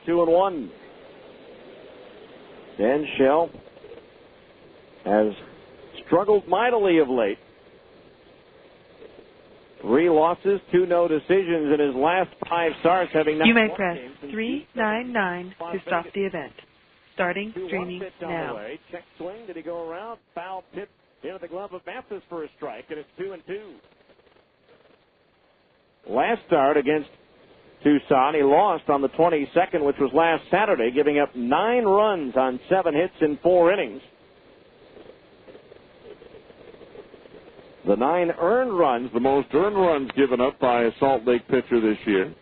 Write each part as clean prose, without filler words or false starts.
2-1. Dan Shell has struggled mightily of late. 3 losses, 2 no decisions in his last 5 starts, having not You may won press games in 399 to stop the event. Starting streaming now. Check swing. Did he go around? Foul tip into the glove of Memphis for a strike, and it's 2-2. Last start against Tucson, he lost on the 22nd, which was last Saturday, giving up 9 runs on 7 hits in 4 innings. The 9 earned runs, the most earned runs given up by a Salt Lake pitcher this year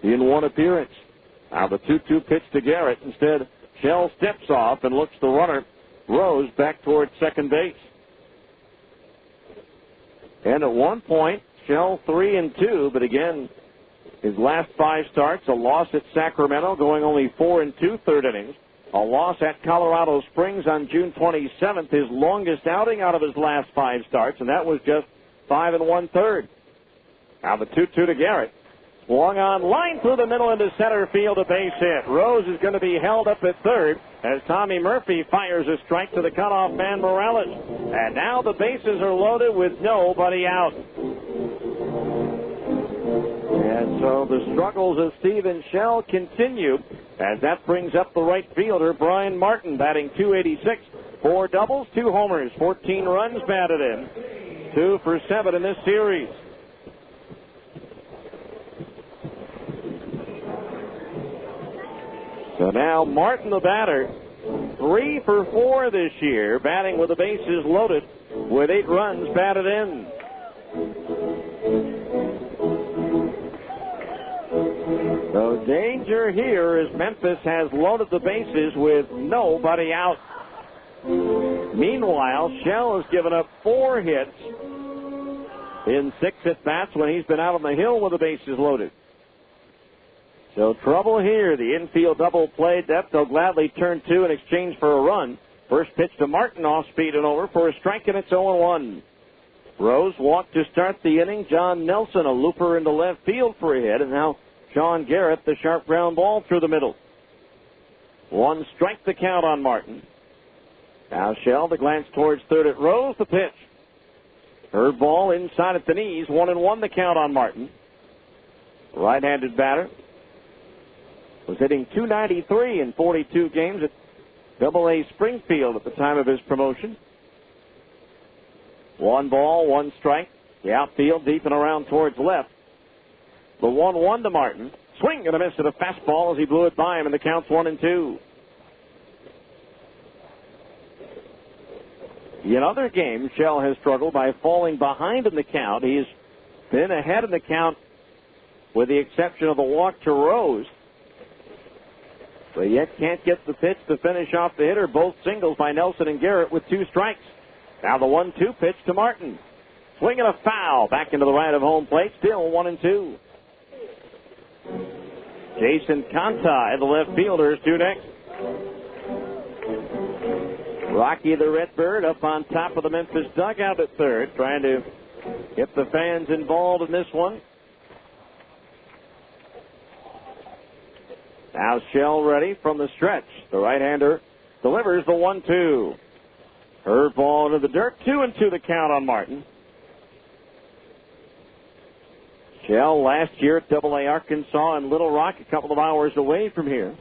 in 1 appearance. Now the 2-2 pitch to Garrett. Instead, Shell steps off and looks the runner, Rose, back towards second base. And at one point, Shell 3-2, but again, his last 5 starts, a loss at Sacramento, going only 4 2/3 innings. A loss at Colorado Springs on June 27th, his longest outing out of his last 5 starts, and that was just 5 1/3. Now the 2-2 to Garrett. Swung on, line through the middle into center field, a base hit. Rose is going to be held up at third as Tommy Murphy fires a strike to the cutoff man Morales. And now the bases are loaded with nobody out. And so the struggles of Stephen Shell continue as that brings up the right fielder, Brian Martin, batting .286. 4 doubles, 2 homers, 14 runs batted in. 2 for 7 in this series. So now Martin, the batter, 3 for 4 this year, batting with the bases loaded with 8 runs batted in. So danger here as Memphis has loaded the bases with nobody out. Meanwhile, Shell has given up 4 hits in 6 at-bats when he's been out on the hill with the bases loaded. So trouble here. The infield double play. Depth will gladly turn 2 in exchange for a run. First pitch to Martin, off speed and over for a strike, and it's 0-1. Rose walked to start the inning. John Nelson, a looper into left field for a hit, and now Sean Garrett, the sharp ground ball through the middle. 1 strike the count on Martin. Now Shell, the glance towards third at Rose, the pitch. Third ball inside at the knees. 1-1 the count on Martin. Right-handed batter. Was hitting .293 in 42 games at Double-A Springfield at the time of his promotion. 1 ball, 1 strike. The outfield deep and around towards left. The 1-1 to Martin. Swing and a miss at a fastball as he blew it by him, and the count's 1-2. In other games, Shell has struggled by falling behind in the count. He's been ahead in the count with the exception of the walk to Rose. But yet can't get the pitch to finish off the hitter. Both singles by Nelson and Garrett with 2 strikes. Now the 1-2 pitch to Martin. Swing and a foul. Back into the right of home plate. Still 1-2. Jason Conti, the left fielder, is due next. Rocky the Redbird up on top of the Memphis dugout at third, trying to get the fans involved in this one. Now Shell ready from the stretch. The right-hander delivers the 1-2. Curve ball into the dirt. 2-2 the count on Martin. Shell last year at Double-A Arkansas and Little Rock, a couple of hours away from here.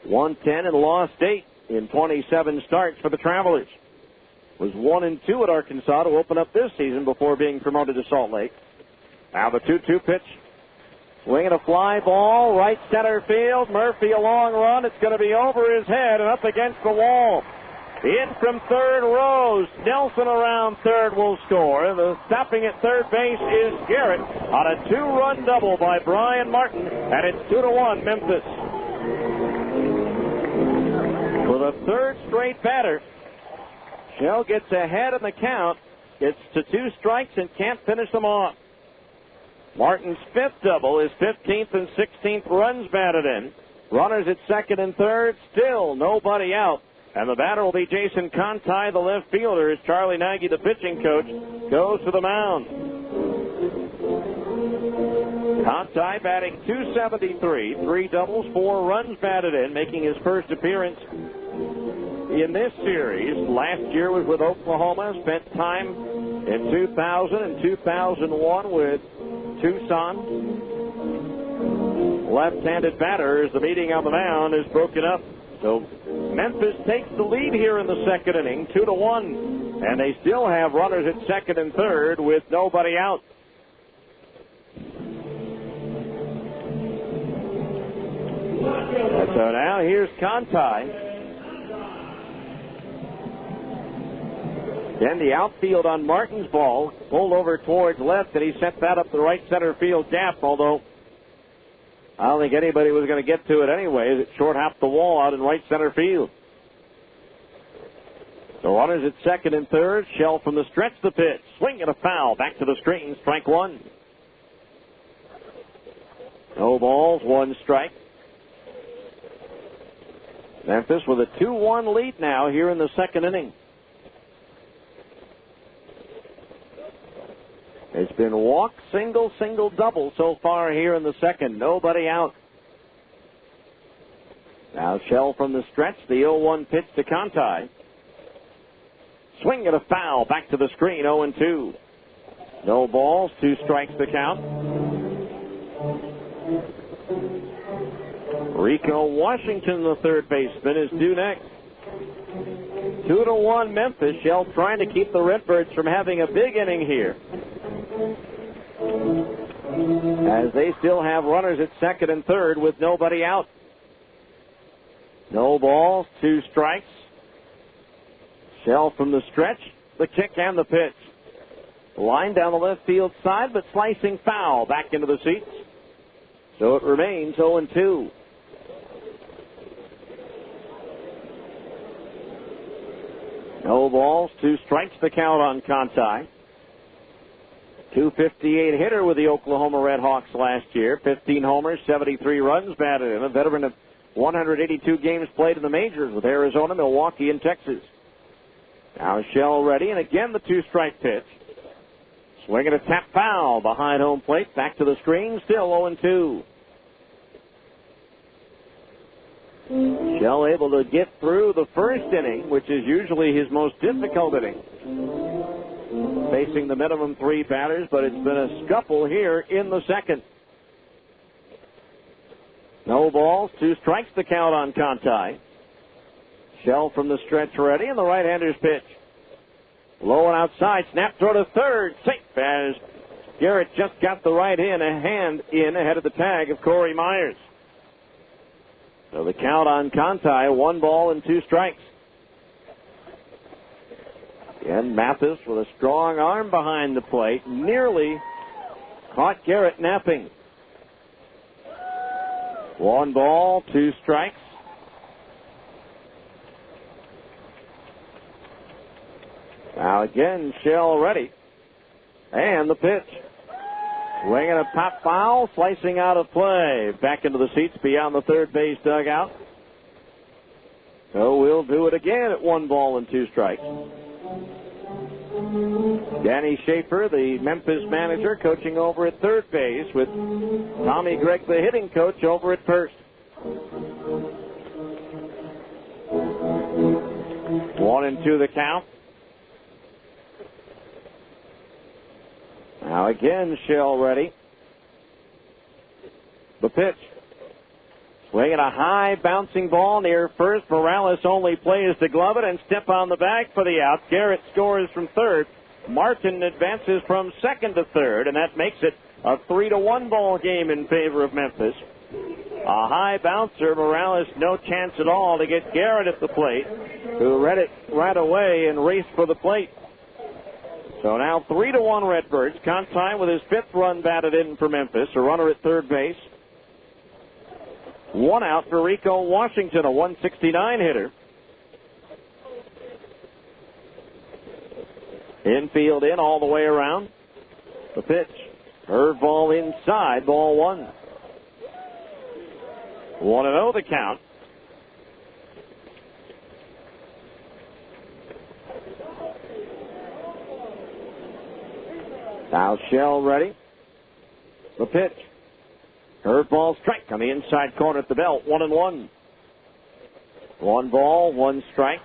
110 and lost 8 in 27 starts for the Travelers. Was 1-2 at Arkansas to open up this season before being promoted to Salt Lake. Now the 2-2 pitch. Swinging a fly ball, right center field. Murphy a long run. It's going to be over his head and up against the wall. In from third, Rose. Nelson around third will score. The stopping at third base is Garrett on a 2-run double by Brian Martin, and it's 2-1 Memphis. For the third straight batter, Shell gets ahead in the count, gets to 2 strikes and can't finish them off. Martin's 5th double, his 15th and 16th runs batted in. Runners at second and third, still nobody out. And the batter will be Jason Conti, the left fielder, as Charlie Nagy, the pitching coach, goes to the mound. Conti batting .273, 3 doubles, 4 runs batted in, making his first appearance in this series. Last year was with Oklahoma, spent time in 2000 and 2001 with Tucson. Left-handed batter as the meeting on the mound is broken up. So Memphis takes the lead here in the second inning, 2-1. And they still have runners at second and third with nobody out. So now here's Conti. Then the outfield on Martin's ball pulled over towards left, and he sent that up the right center field gap, although I don't think anybody was going to get to it anyways. It short-hopped the wall out in right center field. The runners at second and third. Shell from the stretch, the pitch. Swing and a foul. Back to the screen. Strike one. No balls, 1 strike. Memphis with a 2-1 lead now here in the second inning. It's been walk, single, single, double so far here in the second. Nobody out. Now Shell from the stretch. The 0-1 pitch to Conti. Swing and a foul. Back to the screen. 0-2. No balls. 2 strikes to count. Rico Washington, the third baseman, is due next. 2-1 Memphis. Shell trying to keep the Redbirds from having a big inning here, as they still have runners at second and third with nobody out. No balls, 2 strikes. Shell from the stretch, the kick and the pitch. Line down the left field side, but slicing foul back into the seats. So it remains 0-2. No balls, 2 strikes to count on Conti. .258 hitter with the Oklahoma Redhawks last year. 15 homers, 73 runs batted in. A veteran of 182 games played in the majors with Arizona, Milwaukee, and Texas. Now Shell ready, and again the 2-strike pitch. Swinging a tap foul behind home plate. Back to the screen, still 0-2. Shell able to get through the first inning, which is usually his most difficult inning, facing the minimum 3 batters, but it's been a scuffle here in the second. No balls, 2 strikes to count on Conti. Shell from the stretch ready, and the right-hander's pitch. Low and outside, snap throw to third, safe as Garrett just got the right hand in ahead of the tag of Corey Myers. So the count on Conti, 1 ball and 2 strikes. And Mathis with a strong arm behind the plate nearly caught Garrett napping. 1 ball, 2 strikes. Now again, Shell ready. And the pitch. Swinging a pop foul, slicing out of play. Back into the seats beyond the third base dugout. So we'll do it again at 1 ball and 2 strikes. Danny Schaefer, the Memphis manager, coaching over at third base with Tommy Gregg, the hitting coach, over at first. 1-2 the count. Now again, Shell ready. The pitch. Swinging a high bouncing ball near first. Morales only plays to glove it and step on the bag for the out. Garrett scores from third. Martin advances from second to third, and that makes it a 3-1 ball game in favor of Memphis. A high bouncer. Morales no chance at all to get Garrett at the plate, who read it right away and raced for the plate. So now 3-1 Redbirds. Conti with his 5th run batted in for Memphis. A runner at third base. 1 out for Rico Washington, a 169 hitter. Infield in all the way around. The pitch. Curveball inside, ball 1. 1-0 the count. Now Shell ready. The pitch. Curveball strike on the inside corner at the belt. 1-1. 1 ball, 1 strike.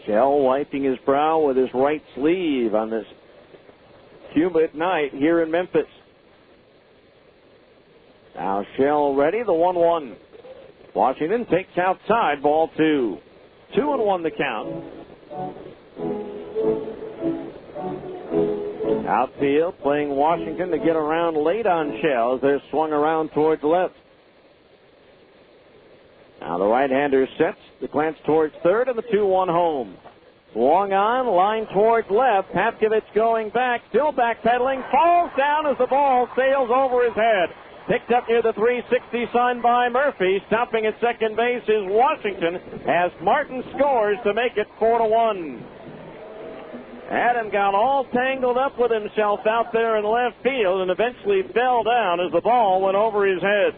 Shell wiping his brow with his right sleeve on this humid night here in Memphis. Now Shell ready, the 1-1. Washington takes outside, ball 2. 2-1 the count. Outfield playing Washington to get around late on Shell as they're swung around towards left. Now the right-hander sets the glance towards third and the 2-1 home. Swung on, line towards left. Papkevich going back, still backpedaling, falls down as the ball sails over his head. Picked up near the 360 sign by Murphy. Stopping at second base is Washington as Martin scores to make it 4-1. Adam got all tangled up with himself out there in left field and eventually fell down as the ball went over his head.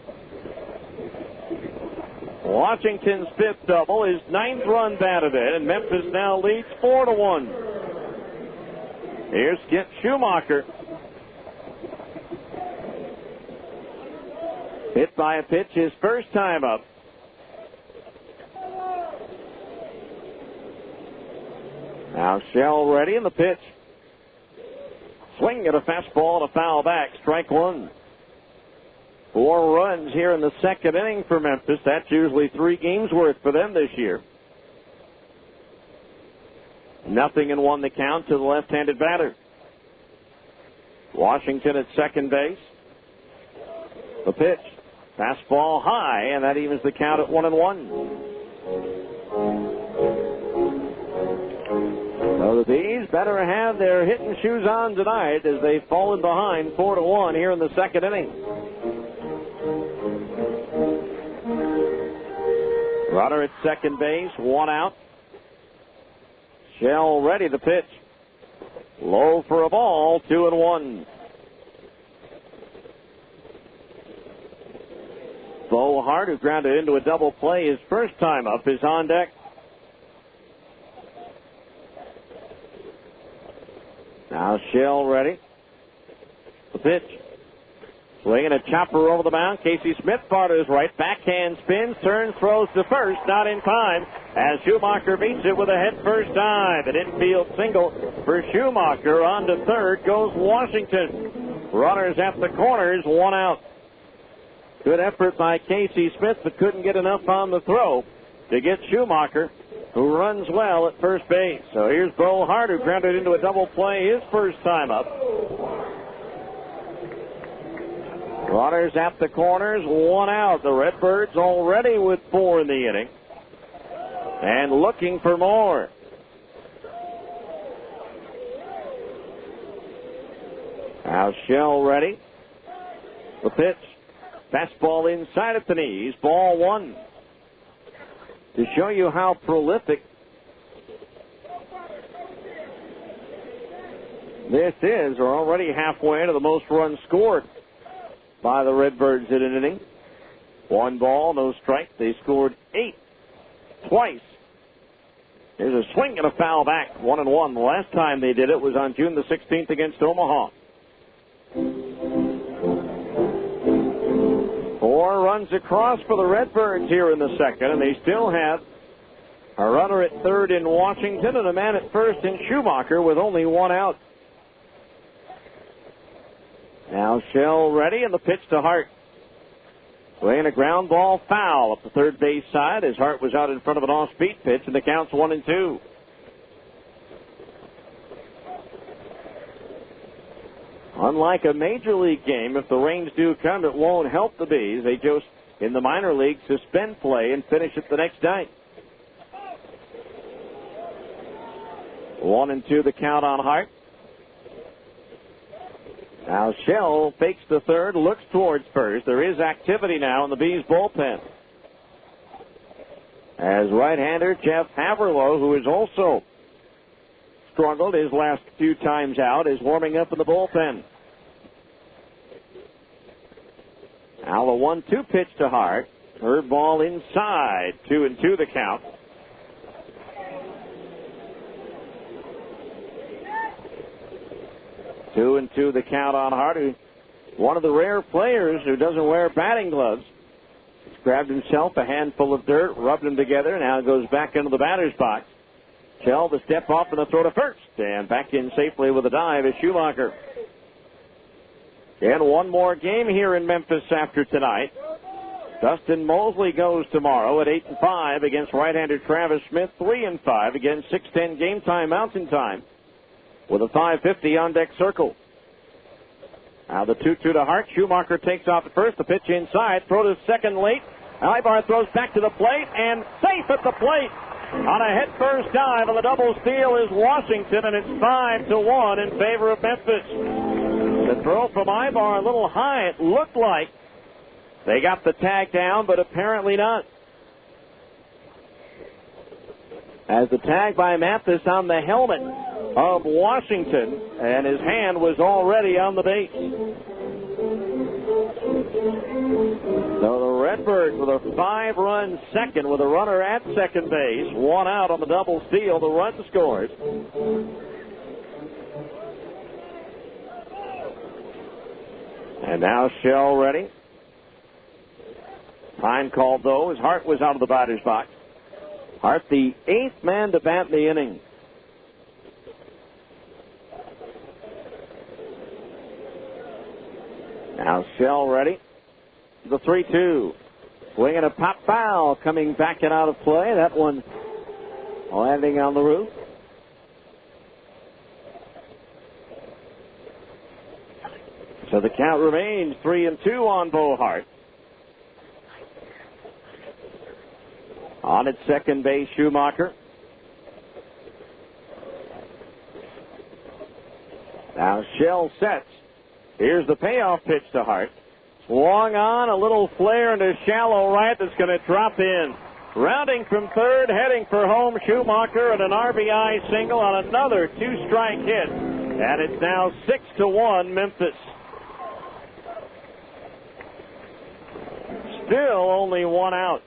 Washington's 5th double, his 9th run batted in, and Memphis now leads 4-1. Here's Skip Schumacher. Hit by a pitch his first time up. Now Shell ready in the pitch. Swing at a fastball and a foul back. Strike 1. 4 runs here in the second inning for Memphis. That's usually 3 games worth for them this year. 0-1 the count to the left-handed batter. Washington at second base. The pitch. Fastball high, and that evens the count at 1-1. So the Bees better have their hitting shoes on tonight as they've fallen behind 4-1 here in the second inning. Runner at second base, 1 out. Shell ready to pitch. Low for a ball, 2-1. Bo Hart, who grounded into a double play his first time up, is on deck. Now Shell ready. The pitch. Swinging a chopper over the mound. Casey Smith far to his right. Backhand spins, turns, throws to first. Not in time as Schumacher beats it with a head-first dive. An infield single for Schumacher. On to third goes Washington. Runners at the corners, 1 out. Good effort by Casey Smith, but couldn't get enough on the throw to get Schumacher, who runs well at first base. So here's Bo Hart, who grounded into a double play his first time up. Runners at the corners, 1 out. The Redbirds already with 4 in the inning and looking for more. Now Shell ready. The pitch. Fastball inside at the knees. Ball 1. To show you how prolific this is, we're already halfway to the most runs scored by the Redbirds in an inning. 1 ball, no strike. They scored 8 twice. There's a swing and a foul back. 1-1. The last time they did it was on June the 16th against Omaha. 4 runs across for the Redbirds here in the second, and they still have a runner at third in Washington and a man at first in Schumacher with only 1 out. Now Shell ready, and the pitch to Hart. Playing a ground ball foul up the third base side as Hart was out in front of an off-speed pitch, and the count's 1-2. Unlike a major league game, if the rains do come, it won't help the Bees. They just, in the minor league, suspend play and finish it the next night. 1-2 the count on Hart. Now Shell fakes the third, looks towards first. There is activity now in the Bees bullpen, as right-hander Jeff Haverlow, who has also struggled his last few times out, is warming up in the bullpen. Now the 1-2 pitch to Hart. Third ball inside. 2-2 the count. Two and two the count on Hart, who one of the rare players who doesn't wear batting gloves. He's grabbed himself a handful of dirt, rubbed them together, now goes back into the batter's box. Shell the step off and the throw to first, and back in safely with a dive is Schumacher. And one more game here in Memphis after tonight. Dustin Mosley goes tomorrow at 8-5 against right-hander Travis Smith, 3-5 against 6:10 game time Mountain Time with a 5:50 on deck circle. Now the 2-2 to Hart. Schumacher takes off at first. The pitch inside. Throw to second late. Ibar throws back to the plate and safe at the plate. On a head-first dive on the double steal is Washington, and it's 5-1 in favor of Memphis. The throw from Ibar a little high. It looked like they got the tag down, but apparently not. As the tag by Memphis on the helmet of Washington, and his hand was already on the base. So the Redbirds with a 5-run second with a runner at second base. One out on the double steal. The run scores. And now Shell ready. Time called, though, as Hart was out of the batter's box. Hart, the 8th man to bat in the inning. Now Shell ready. The 3-2. Swing and a pop foul coming back and out of play. That one landing on the roof. So the count remains 3-2 on Bo Hart. On at second base, Schumacher. Now Shell sets. Here's the payoff pitch to Hart. Swung on, a little flare into shallow right that's going to drop in. Rounding from third, heading for home, Schumacher, and an RBI single on another two-strike hit. And it's now 6-1 Memphis. Still only one out.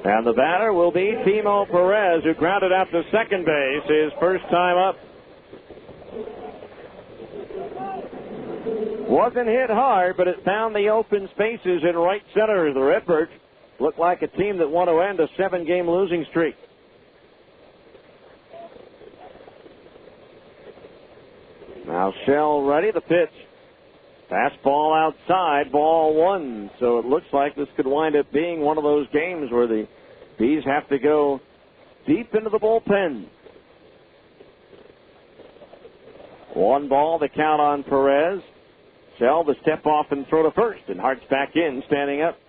And the batter will be Timo Perez, who grounded out to second base his first time up. Wasn't hit hard, but it found the open spaces in right center. The Redbirds look like a team that want to end a 7-game losing streak. Now Shell ready, the pitch. Fastball outside, ball one. So it looks like this could wind up being one of those games where the Bees have to go deep into the bullpen. 1 ball, the count on Perez. Shell the step off and throw to first, and Hart's back in, standing up.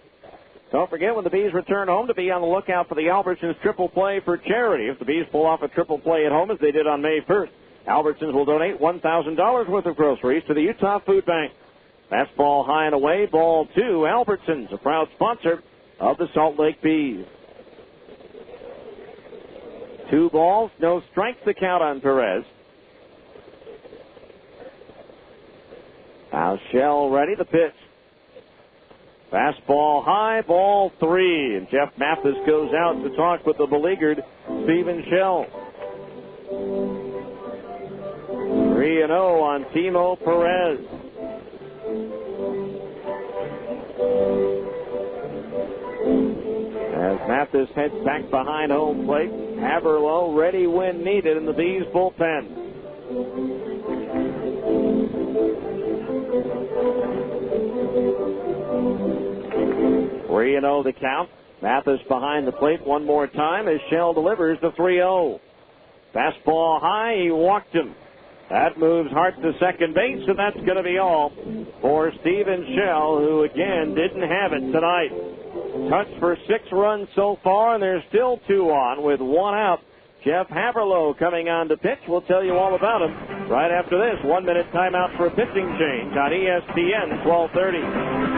Don't forget, when the Bees return home, to be on the lookout for the Albertsons triple play for charity. If the Bees pull off a triple play at home, as they did on May 1st, Albertsons will donate $1,000 worth of groceries to the Utah Food Bank. Fastball high and away, ball 2. Albertsons, a proud sponsor of the Salt Lake Bees. 2 balls, no strikes, the count on Perez. Now Shell ready, the pitch. Fastball high, ball 3. And Jeff Mathis goes out to talk with the beleaguered Stephen Shell. 3-0 on Timo Perez. As Mathis heads back behind home plate, Haverlow ready when needed in the Bees bullpen. The count. Mathis behind the plate one more time as Shell delivers the 3-0. Fastball high, he walked him. That moves Hart to second base, and that's going to be all for Stephen Shell, who again didn't have it tonight. Touched for 6 runs so far, and there's still 2 on with 1 out. Jeff Haverlow coming on to pitch. We'll tell you all about him right after this. 1-minute timeout for a pitching change on ESPN 1230.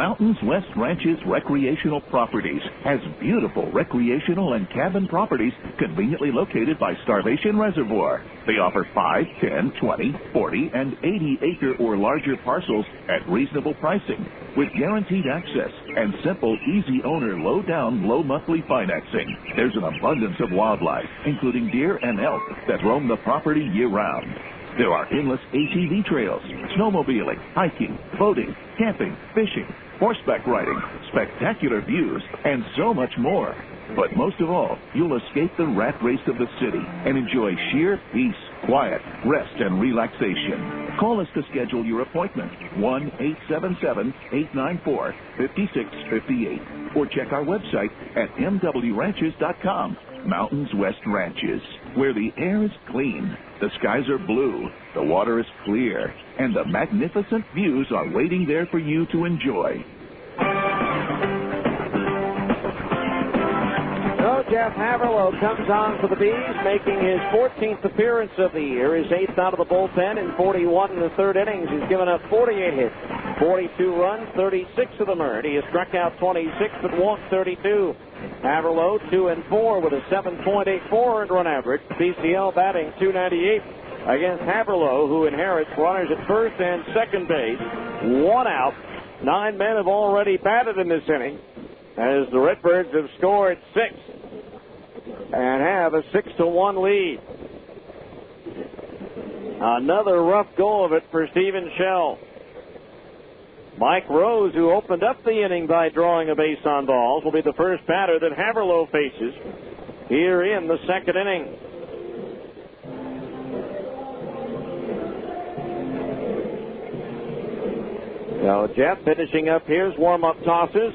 Mountains West Ranches Recreational Properties has beautiful recreational and cabin properties conveniently located by Starvation Reservoir. They offer 5, 10, 20, 40, and 80-acre or larger parcels at reasonable pricing with guaranteed access and simple, easy owner, low-down, low-monthly financing. There's an abundance of wildlife, including deer and elk, that roam the property year-round. There are endless ATV trails, snowmobiling, hiking, boating, camping, fishing, horseback riding, spectacular views, and so much more. But most of all, you'll escape the rat race of the city and enjoy sheer peace, quiet, rest, and relaxation. Call us to schedule your appointment, 1-877-894-5658, or check our website at mwranches.com. Mountains West Ranches, where the air is clean, the skies are blue, the water is clear, and the magnificent views are waiting there for you to enjoy. So Jeff Haverlow comes on for the Bees, making his 14th appearance of the year, his 8th out of the bullpen in 41 in the third innings. He's given up 48 hits, 42 runs, 36 of them earned. He has struck out 26 but walked 32. Haverlow 2-4 with a 7.84 earned run average. PCL batting .298 against Haverlow, who inherits runners at first and second base. 1 out. 9 men have already batted in this inning, as the Redbirds have scored 6 and have a 6-1 lead. Another rough go of it for Stephen Shell. Mike Rose, who opened up the inning by drawing a base on balls, will be the first batter that Haverlow faces here in the second inning. So Jeff finishing up his warm-up tosses.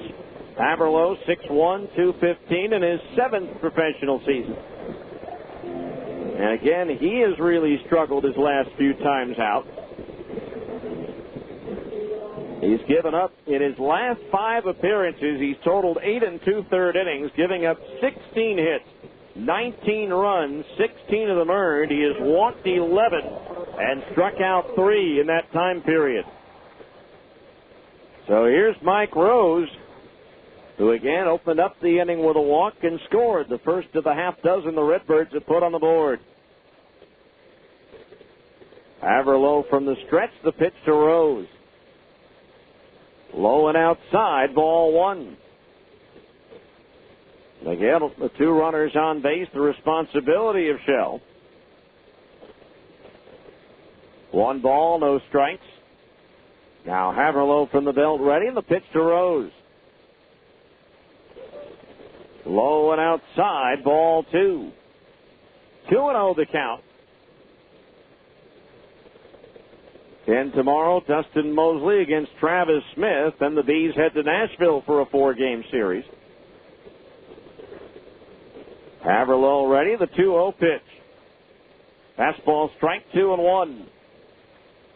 Haverlow 6'1", 215 in his 7th professional season. And again, he has really struggled his last few times out. He's given up in his last 5 appearances. He's totaled 8 2/3 innings, giving up 16 hits, 19 runs, 16 of them earned. He has walked 11 and struck out 3 in that time period. So here's Mike Rose, who again opened up the inning with a walk and scored the first of the half dozen the Redbirds have put on the board. Haverlow from the stretch, the pitch to Rose. Low and outside, ball 1. Again, the 2 runners on base, the responsibility of Shell. 1 ball, no strikes. Now Haverlow from the belt ready, and the pitch to Rose. Low and outside, ball 2. 2-0 the count. 10 tomorrow, Dustin Mosley against Travis Smith. Then the Bees head to Nashville for a 4-game series. Haverlow ready, the 2-0 pitch. Fastball strike 2-1.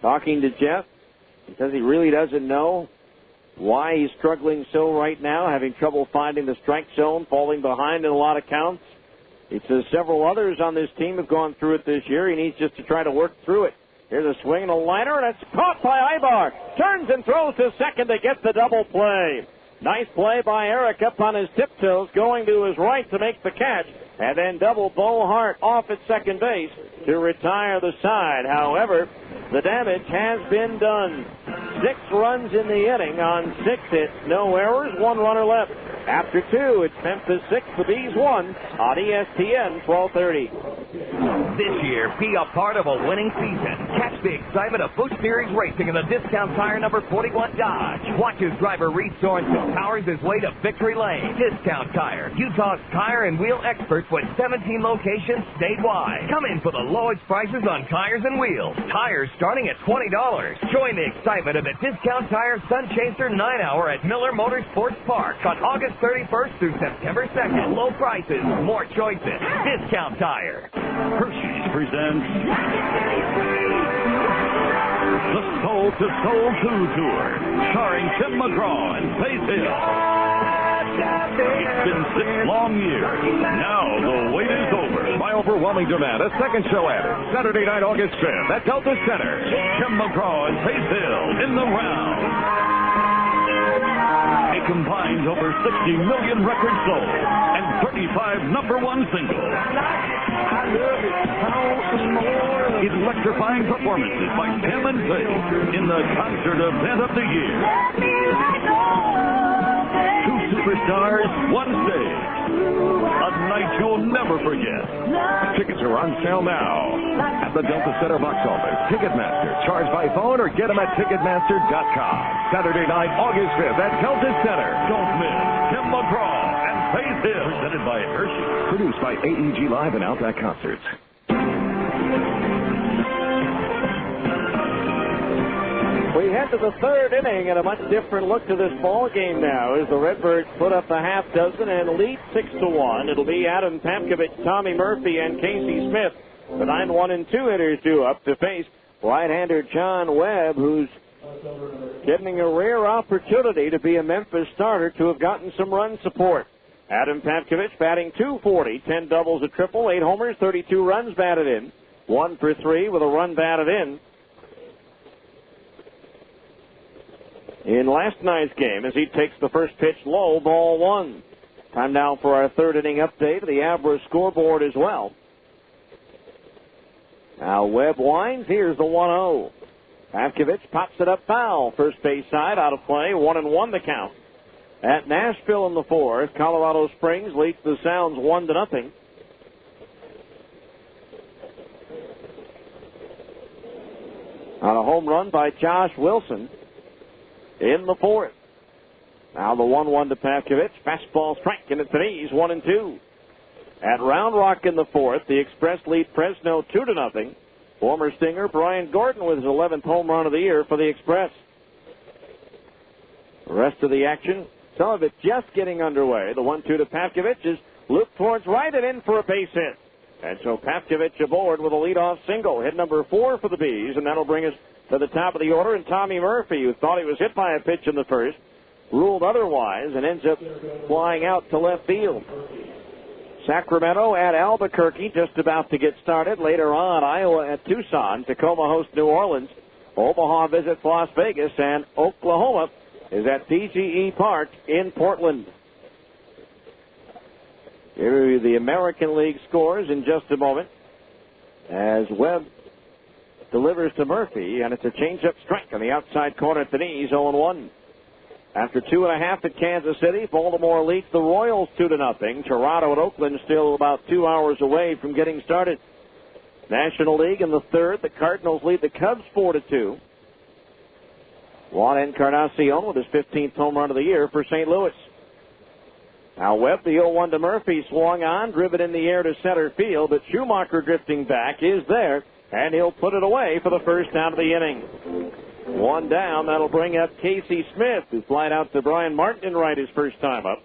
Talking to Jeff, he says he really doesn't know why he's struggling so right now, having trouble finding the strike zone, falling behind in a lot of counts. He says several others on this team have gone through it this year. He needs just to try to work through it. Here's a swing and a liner, and it's caught by Ibar. Turns and throws to second to get the double play. Nice play by Eric up on his tiptoes, going to his right to make the catch, and then double Bo Hart off at second base to retire the side. However, the damage has been done. 6 runs in the inning on 6 hits, no errors, 1 runner left. After 2, it's Memphis 6, the Bees 1 on ESPN 1230. This year, be a part of a winning season. Catch the excitement of Busch Series racing in the Discount Tire number 41 Dodge. Watch as driver Reed Sorensen powers his way to victory lane. Discount Tire, Utah's tire and wheel experts with 17 locations statewide. Come in for the lowest prices on tires and wheels. Tires starting at $20. Join the excitement of the Discount Tire Sun Chaser 9-hour at Miller Motorsports Park on August 31st through September 2nd. Low prices, more choices. Discount Tire. Hershey's presents the Soul to Soul 2 Tour, starring Tim McGraw and Faith Hill. It's been 6 long years. Now the wait is over. By overwhelming demand, a second show added. Saturday night, August 5th at Delta Center. Tim McGraw and Faith Hill in the round. It combines over 60 million records sold and 35 #1 singles. Electrifying performances by Tim and Faye in the concert event of the year. Two superstars, one stage. A night you'll never forget. Tickets are on sale now at the Delta Center box office, Ticketmaster, charge by phone, or get them at Ticketmaster.com. Saturday night, August 5th at Delta Center. Don't miss Tim McGraw and Faith Hill. Presented by Hershey. Produced by AEG Live and Outback Concerts. We head to the third inning, and a much different look to this ball game now as the Redbirds put up a half dozen and lead 6-1. It'll be Adam Papkovich, Tommy Murphy, and Casey Smith. The 9-1 and 2 hitters due up to face right-hander John Webb, who's getting a rare opportunity to be a Memphis starter to have gotten some run support. Adam Papkovich batting .240, 10 doubles, a triple, 8 homers, 32 runs batted in, 1 for 3 with a run batted in last night's game as he takes the first pitch low, ball 1. Time now for our third inning update of the Abra scoreboard as well. Now Webb winds. Here's the 1-0. Papkovich pops it up foul. First base side out of play. 1-1 the count. At Nashville in the fourth, Colorado Springs leads the Sounds 1-0. On a home run by Josh Wilson in the fourth. Now the 1-1 to Papkovich. Fastball striking at the knees, 1-2. At Round Rock in the fourth, the Express lead Fresno 2-0. Former Stinger Brian Gordon with his 11th home run of the year for the Express. The rest of the action, some of it just getting underway. The 1-2 to Papkovich is looped towards right and in for a base hit. And so Papkovich aboard with a leadoff single. Hit number 4 for the Bees, and that'll bring us to the top of the order. And Tommy Murphy, who thought he was hit by a pitch in the first, ruled otherwise and ends up flying out to left field. Sacramento at Albuquerque just about to get started. Later on, Iowa at Tucson. Tacoma hosts New Orleans. Omaha visits Las Vegas, and Oklahoma is at PGE Park in Portland. Here are the American League scores in just a moment as Webb delivers to Murphy, and it's a change-up strike on the outside corner at the knees, 0-1. After 2.5 at Kansas City, Baltimore leads the Royals 2-0. Toronto and Oakland still about 2 hours away from getting started. National League in the third, the Cardinals lead the Cubs 4-2. Juan Encarnacion with his 15th home run of the year for St. Louis. Now Webb, the 0-1 to Murphy, swung on, driven in the air to center field, but Schumacher drifting back is there, and he'll put it away for the first out of the inning. One down, that'll bring up Casey Smith, who flied out to Brian Martin in right his first time up.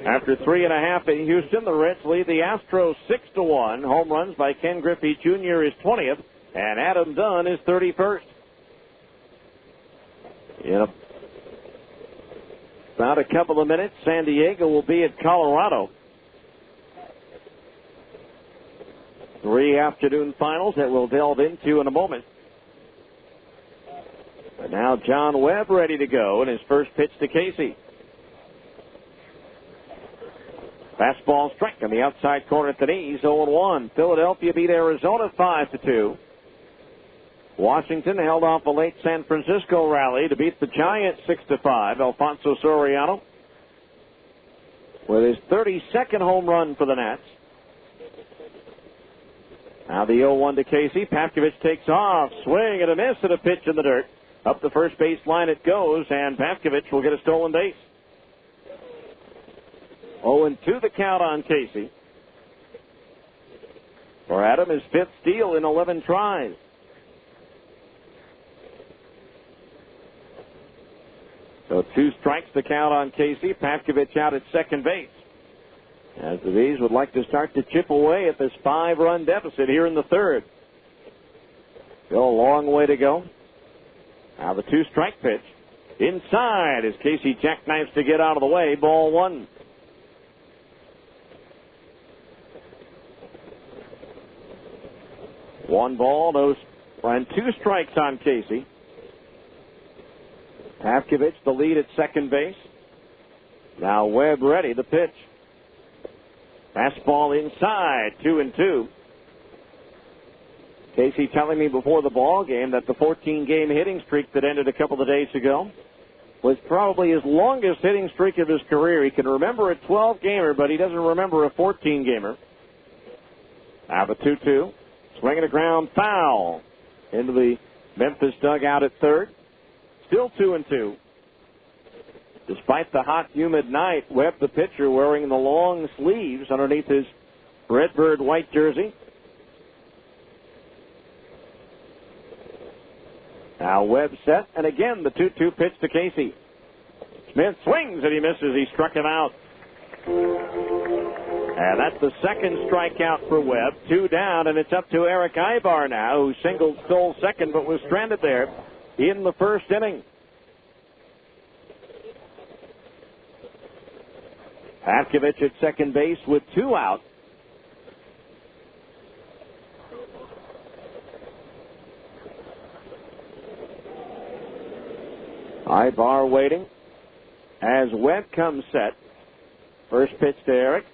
After 3.5 in Houston, the Reds lead the Astros 6-1. Home runs by Ken Griffey Jr. is 20th, and Adam Dunn is 31st. In about a couple of minutes, San Diego will be at Colorado. 3 afternoon finals that we'll delve into in a moment. But now John Webb ready to go, and his first pitch to Casey. Fastball strike on the outside corner at the knees, 0-1. Philadelphia beat Arizona 5-2. Washington held off a late San Francisco rally to beat the Giants 6-5. Alfonso Soriano with his 32nd home run for the Nats. Now the 0-1 to Casey. Papkovich takes off. Swing and a miss and a pitch in the dirt. Up the first base line it goes, and Papkovich will get a stolen base. 0-2 the count on Casey. For Adam, his 5th steal in 11 tries. So 2 strikes the count on Casey. Papkovich out at second base, as the Bees would like to start to chip away at this 5-run deficit here in the third. Still a long way to go. Now the 2-strike pitch. Inside as Casey jackknifes to get out of the way. Ball 1. One ball, and 2 strikes on Casey. Pavkovich, the lead at second base. Now Webb ready, the pitch. Fastball inside, 2-2. Casey telling me before the ball game that the 14-game hitting streak that ended a couple of days ago was probably his longest hitting streak of his career. He can remember a 12-gamer, but he doesn't remember a 14-gamer. Now the 2-2. Swinging a ground foul into the Memphis dugout at third. Still 2-2. Despite the hot, humid night, Webb, the pitcher, wearing the long sleeves underneath his Redbird white jersey. Now Webb set, and again the 2-2 pitch to Casey. Smith swings and he misses. He struck him out. And that's the second strikeout for Webb. 2 down, and it's up to Eric Ibar now, who singled, stole second, but was stranded there in the first inning. Pavkovich at second base with 2 out. Ibar waiting as Webb comes set. First pitch to Eric.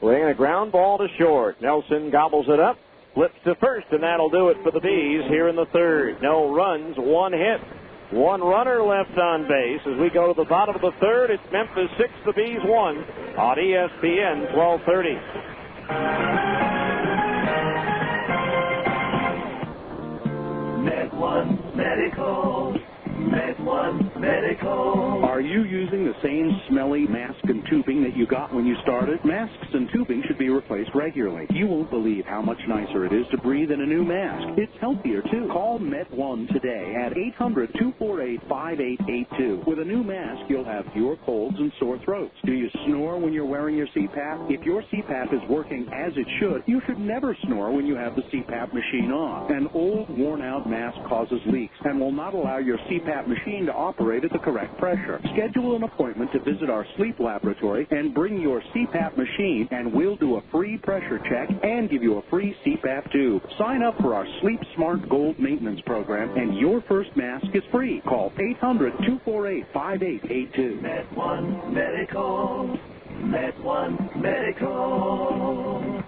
Swinging a ground ball to short. Nelson gobbles it up, flips to first, and that'll do it for the Bees here in the third. No runs, 1 hit. 1 runner left on base. As we go to the bottom of the third, it's Memphis 6, the Bees 1 on ESPN 1230. Med One Medical. Med One Medical. Are you using the same smelly mask and tubing that you got when you started? Masks and tubing should be replaced regularly. You won't believe how much nicer it is to breathe in a new mask. It's healthier, too. Call Med One today at 800-248-5882. With a new mask, you'll have fewer colds and sore throats. Do you snore when you're wearing your CPAP? If your CPAP is working as it should, you should never snore when you have the CPAP machine on. An old, worn-out mask causes leaks and will not allow your CPAP machine to operate at the correct pressure. Schedule an appointment to visit our sleep laboratory and bring your CPAP machine, and we'll do a free pressure check and give you a free CPAP tube. Sign up for our Sleep Smart Gold maintenance program, and your first mask is free. Call 800-248-5882. Med One Medical. Med One Medical.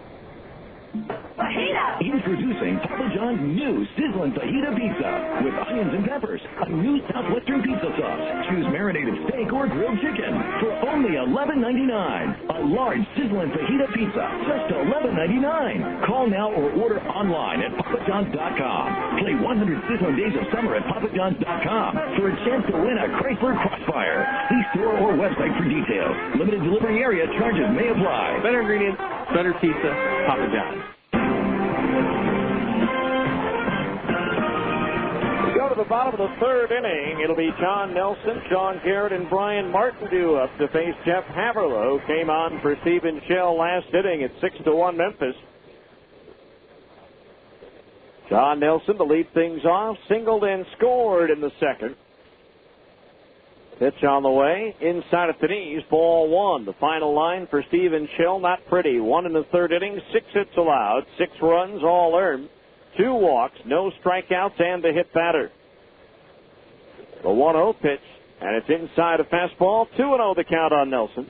Fajita! Introducing Papa John's new sizzling fajita pizza with onions and peppers, a new Southwestern pizza sauce. Choose marinated steak or grilled chicken for only $11.99. A large sizzling fajita pizza, just $11.99. Call now or order online at papajohns.com. Play 100 sizzling days of summer at papajohns.com for a chance to win a Chrysler Crossfire. See store or website for details. Limited delivery area charges may apply. Better ingredients, better pizza, Papa John's. Go to the bottom of the third inning. It'll be John Nelson, Sean Garrett, and Brian Martin due up to face Jeff Haverlow. Came on for Stephen Shell last inning at 6-1 Memphis. John Nelson to lead things off, singled and scored in the second. Pitch on the way, inside at the knees, ball 1. The final line for Stephen Shell, not pretty. 1 in the third inning, 6 hits allowed, 6 runs, all earned. 2 walks, no strikeouts, and a hit batter. The 1-0 pitch, and it's inside a fastball. 2-0 the count on Nelson.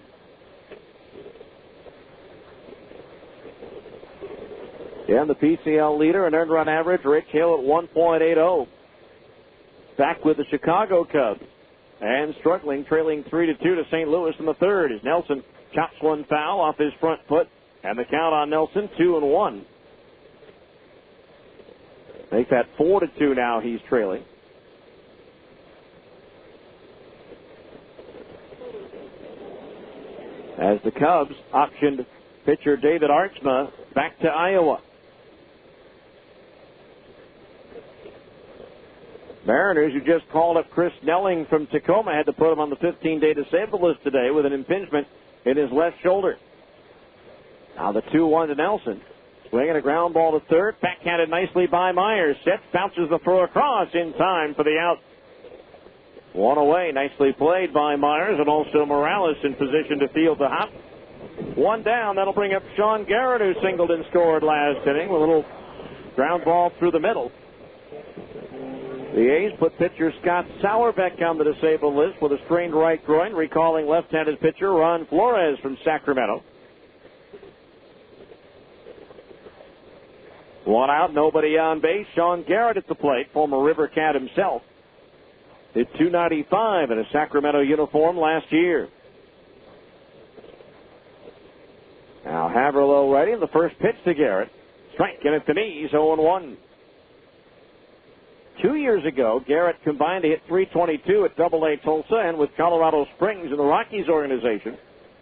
And the PCL leader, an earned run average, Rich Hill at 1.80. Back with the Chicago Cubs. And struggling, trailing 3-2 to St. Louis in the third as Nelson chops one foul off his front foot. And the count on Nelson, 2-1. Make that 4-2 now. He's trailing. As the Cubs optioned pitcher David Archma back to Iowa. Mariners, who just called up Chris Snelling from Tacoma, had to put him on the 15-day disabled list today with an impingement in his left shoulder. Now the 2-1 to Nelson. Swinging a ground ball to third. Backhanded nicely by Myers. Sets, bounces the throw across in time for the out. 1 away. Nicely played by Myers, and also Morales in position to field the hop. 1 down. That'll bring up Sean Garrett, who singled and scored last inning with a little ground ball through the middle. The A's put pitcher Scott Sauerbeck on the disabled list with a strained right groin, recalling left-handed pitcher Ron Flores from Sacramento. 1 out, nobody on base. Sean Garrett at the plate, former River Cat himself. Hit .295 in a Sacramento uniform last year. Now Haverlow ready, and the first pitch to Garrett. Striking at the knees, 0-1. 2 years ago, Garrett combined to hit .322 at Double-A Tulsa and with Colorado Springs in the Rockies organization.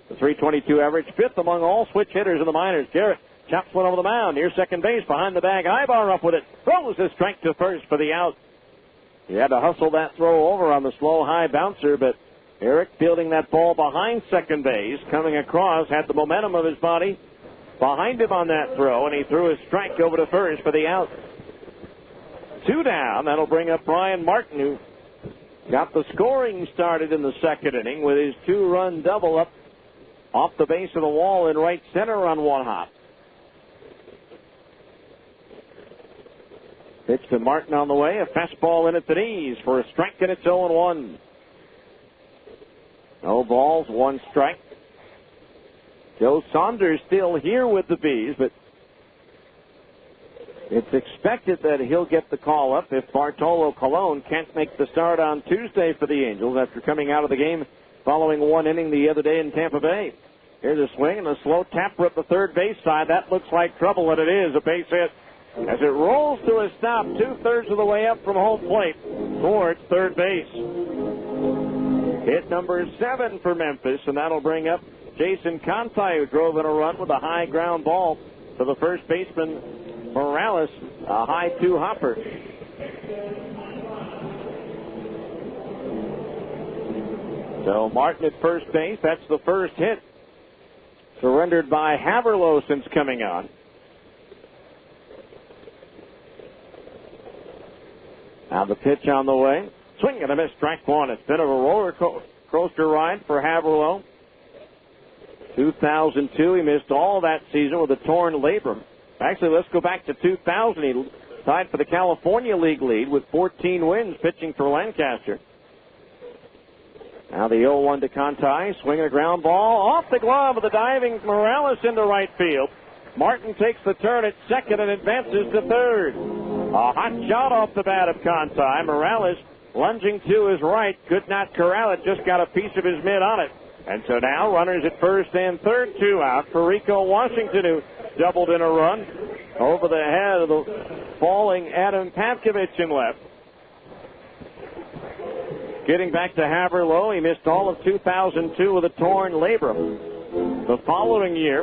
The .322 average, fifth among all switch hitters in the minors. Garrett chops one over the mound, near second base, behind the bag. Ibar up with it, throws his strike to first for the out. He had to hustle that throw over on the slow high bouncer, but Eric fielding that ball behind second base, coming across, had the momentum of his body behind him on that throw, and he threw his strike over to first for the out. 2 down. That'll bring up Brian Martin, who got the scoring started in the second inning with his 2-run double up off the base of the wall in right center on one hop. Pitch to Martin on the way. A fastball in at the knees for a strike, and it's 0-1. No balls, 1 strike. Joe Saunders still here with the Bees, but it's expected that he'll get the call up if Bartolo Colon can't make the start on Tuesday for the Angels after coming out of the game following 1 inning the other day in Tampa Bay. Here's a swing and a slow tapper up the third base side. That looks like trouble, and it is a base hit as it rolls to a stop 2/3 of the way up from home plate towards third base. Hit number 7 for Memphis, and that'll bring up Jason Conti, who drove in a run with a high ground ball to the first baseman Morales, a high 2-hopper. So Martin at first base, that's the first hit surrendered by Haverlow since coming on. Now the pitch on the way. Swing and a miss, strike 1. It's been a roller coaster ride for Haverlow. 2002, he missed all that season with a torn labrum. Actually, let's go back to 2000. He tied for the California League lead with 14 wins pitching for Lancaster. Now the 0-1 to Conti, swinging a ground ball off the glove of the diving Morales into right field. Martin takes the turn at second and advances to third. A hot shot off the bat of Conti. Morales lunging to his right, could not corral it, just got a piece of his mitt on it. And so now runners at first and third, 2 out for Rico Washington, who doubled in a run over the head of the falling Adam Pavkovich in left. Getting back to Haverlow, he missed all of 2002 with a torn labrum. The following year,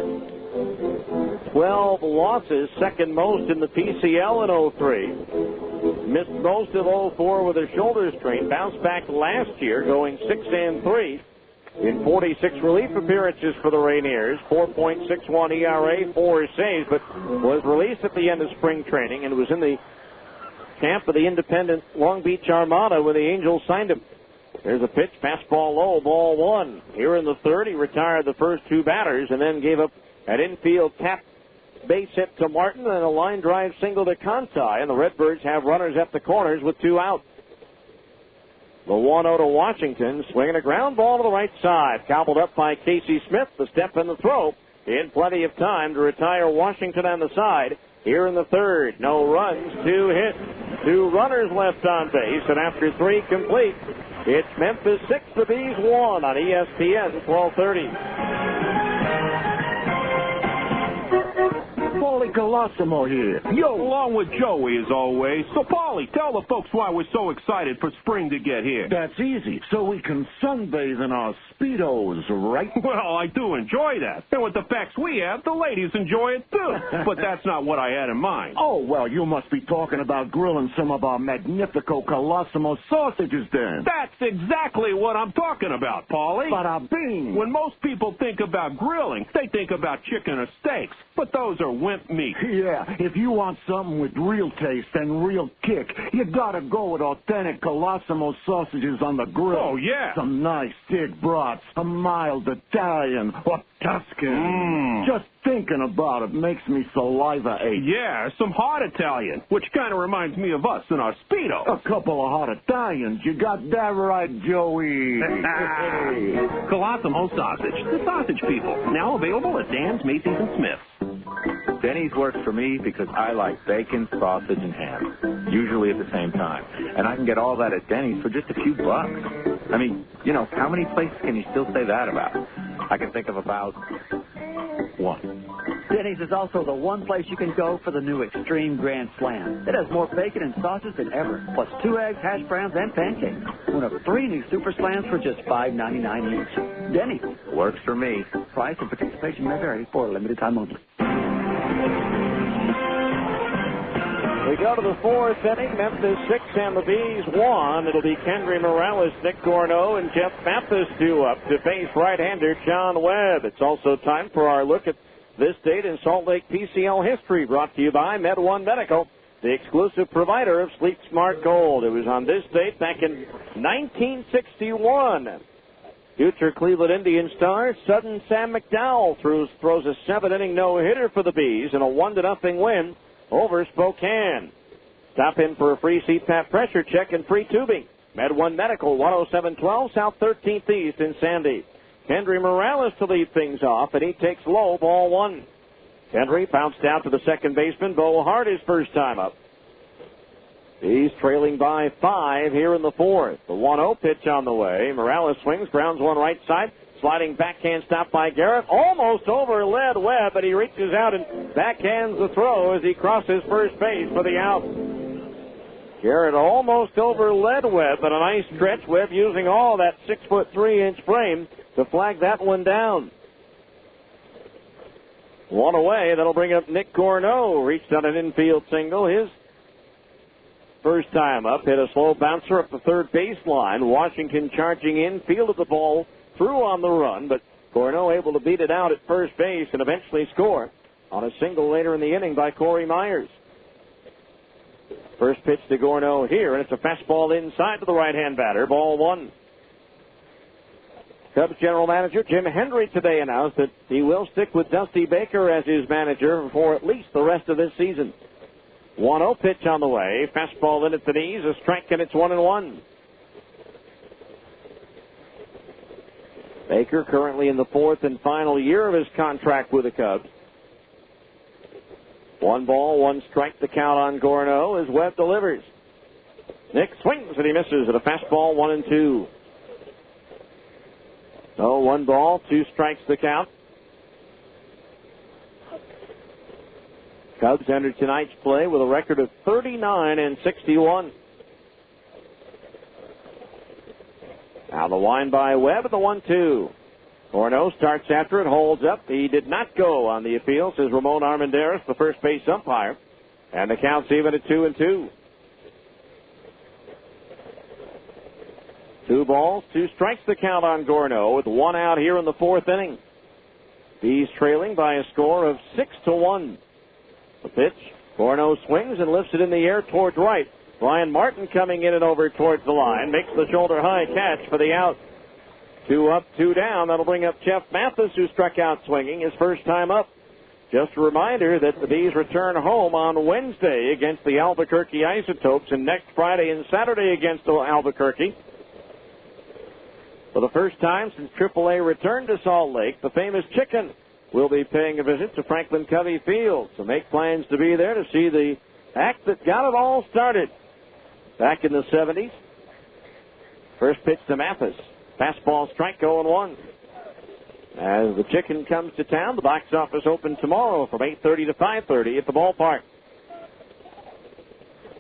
12 losses, second most in the PCL in 03. Missed most of 04 with a shoulder strain. Bounced back last year, going 6-3 in 46 relief appearances for the Rainiers. 4.61 ERA, 4 saves, but was released at the end of spring training and was in the camp of the independent Long Beach Armada when the Angels signed him. There's a pitch, fastball low, ball 1. Here in the third, he retired the first 2 batters and then gave up an infield tap base hit to Martin and a line drive single to Conti, and the Redbirds have runners at the corners with 2 out. The 1-0 to Washington, swinging a ground ball to the right side, gobbled up by Casey Smith. The step and the throw in plenty of time to retire Washington on the side. Here in the third, no runs, 2 hits, 2 runners left on base, and after 3 complete, it's Memphis 6, the Bees 1 on ESPN 1230. Paulie Colosimo here. Yo, along with Joey as always. So, Paulie, tell the folks why we're so excited for spring to get here. That's easy. So we can sunbathe in our Speedos, right? Well, I do enjoy that. And with the facts we have, the ladies enjoy it too. But that's not what I had in mind. Oh, well, you must be talking about grilling some of our Magnifico Colosimo sausages then. That's exactly what I'm talking about, Paulie. Bada bing. When most people think about grilling, they think about chicken or steaks. But those are wimp meat meat. Yeah, if you want something with real taste and real kick, you gotta go with authentic Colosimo sausages on the grill. Oh, yeah. Some nice thick brats, a mild Italian or Tuscan. Just thinking about it makes me saliva ache. Yeah, some hot Italian, which kind of reminds me of us in our Speedo. A couple of hot Italians. You got that right, Joey. Colosimo sausage. The sausage people. Now available at Dan's, Macy's, and Smith's. Denny's works for me because I like bacon, sausage, and ham, usually at the same time. And I can get all that at Denny's for just a few bucks. I mean, you know, how many places can you still say that about? I can think of about one. Denny's is also the one place you can go for the new Extreme Grand Slam. It has more bacon and sausage than ever, plus 2 eggs, hash browns, and pancakes. One of 3 new Super Slams for just $5.99 each. Denny's. Works for me. Price and participation may vary for a limited time only. We go to the 4th inning. Memphis 6 and the Bees 1. It'll be Kendry Morales, Nick Gorneau, and Jeff Mathis due up to face right-hander John Webb. It's also time for our look at this date in Salt Lake PCL history, brought to you by Med1 Medical, the exclusive provider of Sleep Smart Gold. It was on this date back in 1961. Future Cleveland Indian star Sudden Sam McDowell throws a 7-inning no-hitter for the Bees in a 1-0 win over Spokane. Stop in for a free CPAP pressure check and free tubing. Med1 Medical, 10712 South 13th East in Sandy. Kendry Morales to lead things off, and he takes low, ball 1. Kendry bounced out to the second baseman, Bo Hart, his first time up. He's trailing by 5 here in the 4th. The 1-0 pitch on the way. Morales swings, grounds one right side. Sliding backhand stop by Garrett. Almost overled Webb, but he reaches out and backhands the throw as he crosses first base for the out. Garrett almost overled Webb, but a nice stretch. Webb using all that 6'3" frame to flag that one down. One away. That'll bring up Nick Gorneau. Reached on an infield single. His first time up. Hit a slow bouncer up the third baseline. Washington charging in. Fielded the ball. Threw on the run, but Gorneau able to beat it out at first base and eventually score on a single later in the inning by Corey Myers. First pitch to Gorneau here, and it's a fastball inside to the right-hand batter. Ball 1. Cubs general manager Jim Hendry today announced that he will stick with Dusty Baker as his manager for at least the rest of this season. 1-0 pitch on the way. Fastball in at the knees, a strike, and it's 1-1. Baker currently in the 4th and final year of his contract with the Cubs. 1 ball, 1 strike, the count on Gorneau as Webb delivers. Nick swings and he misses at a fastball, 1-2. So 1 ball, 2 strikes the count. Cubs entered tonight's play with a record of 39-61. Now the wind by Webb at the 1-2. Gorneau starts after it, holds up. He did not go on the appeal, says Ramon Armendariz, the first base umpire. And the count's even at 2-2. 2 balls, 2 strikes the count on Gorneau with 1 out here in the 4th inning. Bees trailing by a score of 6-1. The pitch, Gorneau swings and lifts it in the air towards right. Brian Martin coming in and over towards the line, makes the shoulder high catch for the out. 2 up, 2 down. That'll bring up Jeff Mathis, who struck out swinging his first time up. Just a reminder that the Bees return home on Wednesday against the Albuquerque Isotopes and next Friday and Saturday against Albuquerque. For the first time since AAA returned to Salt Lake, the famous Chicken will be paying a visit to Franklin Covey Field. So make plans to be there to see the act that got it all started back in the 70s. First pitch to Mathis. Fastball strike, 0-1. As the Chicken comes to town, the box office open tomorrow from 8:30 to 5:30 at the ballpark.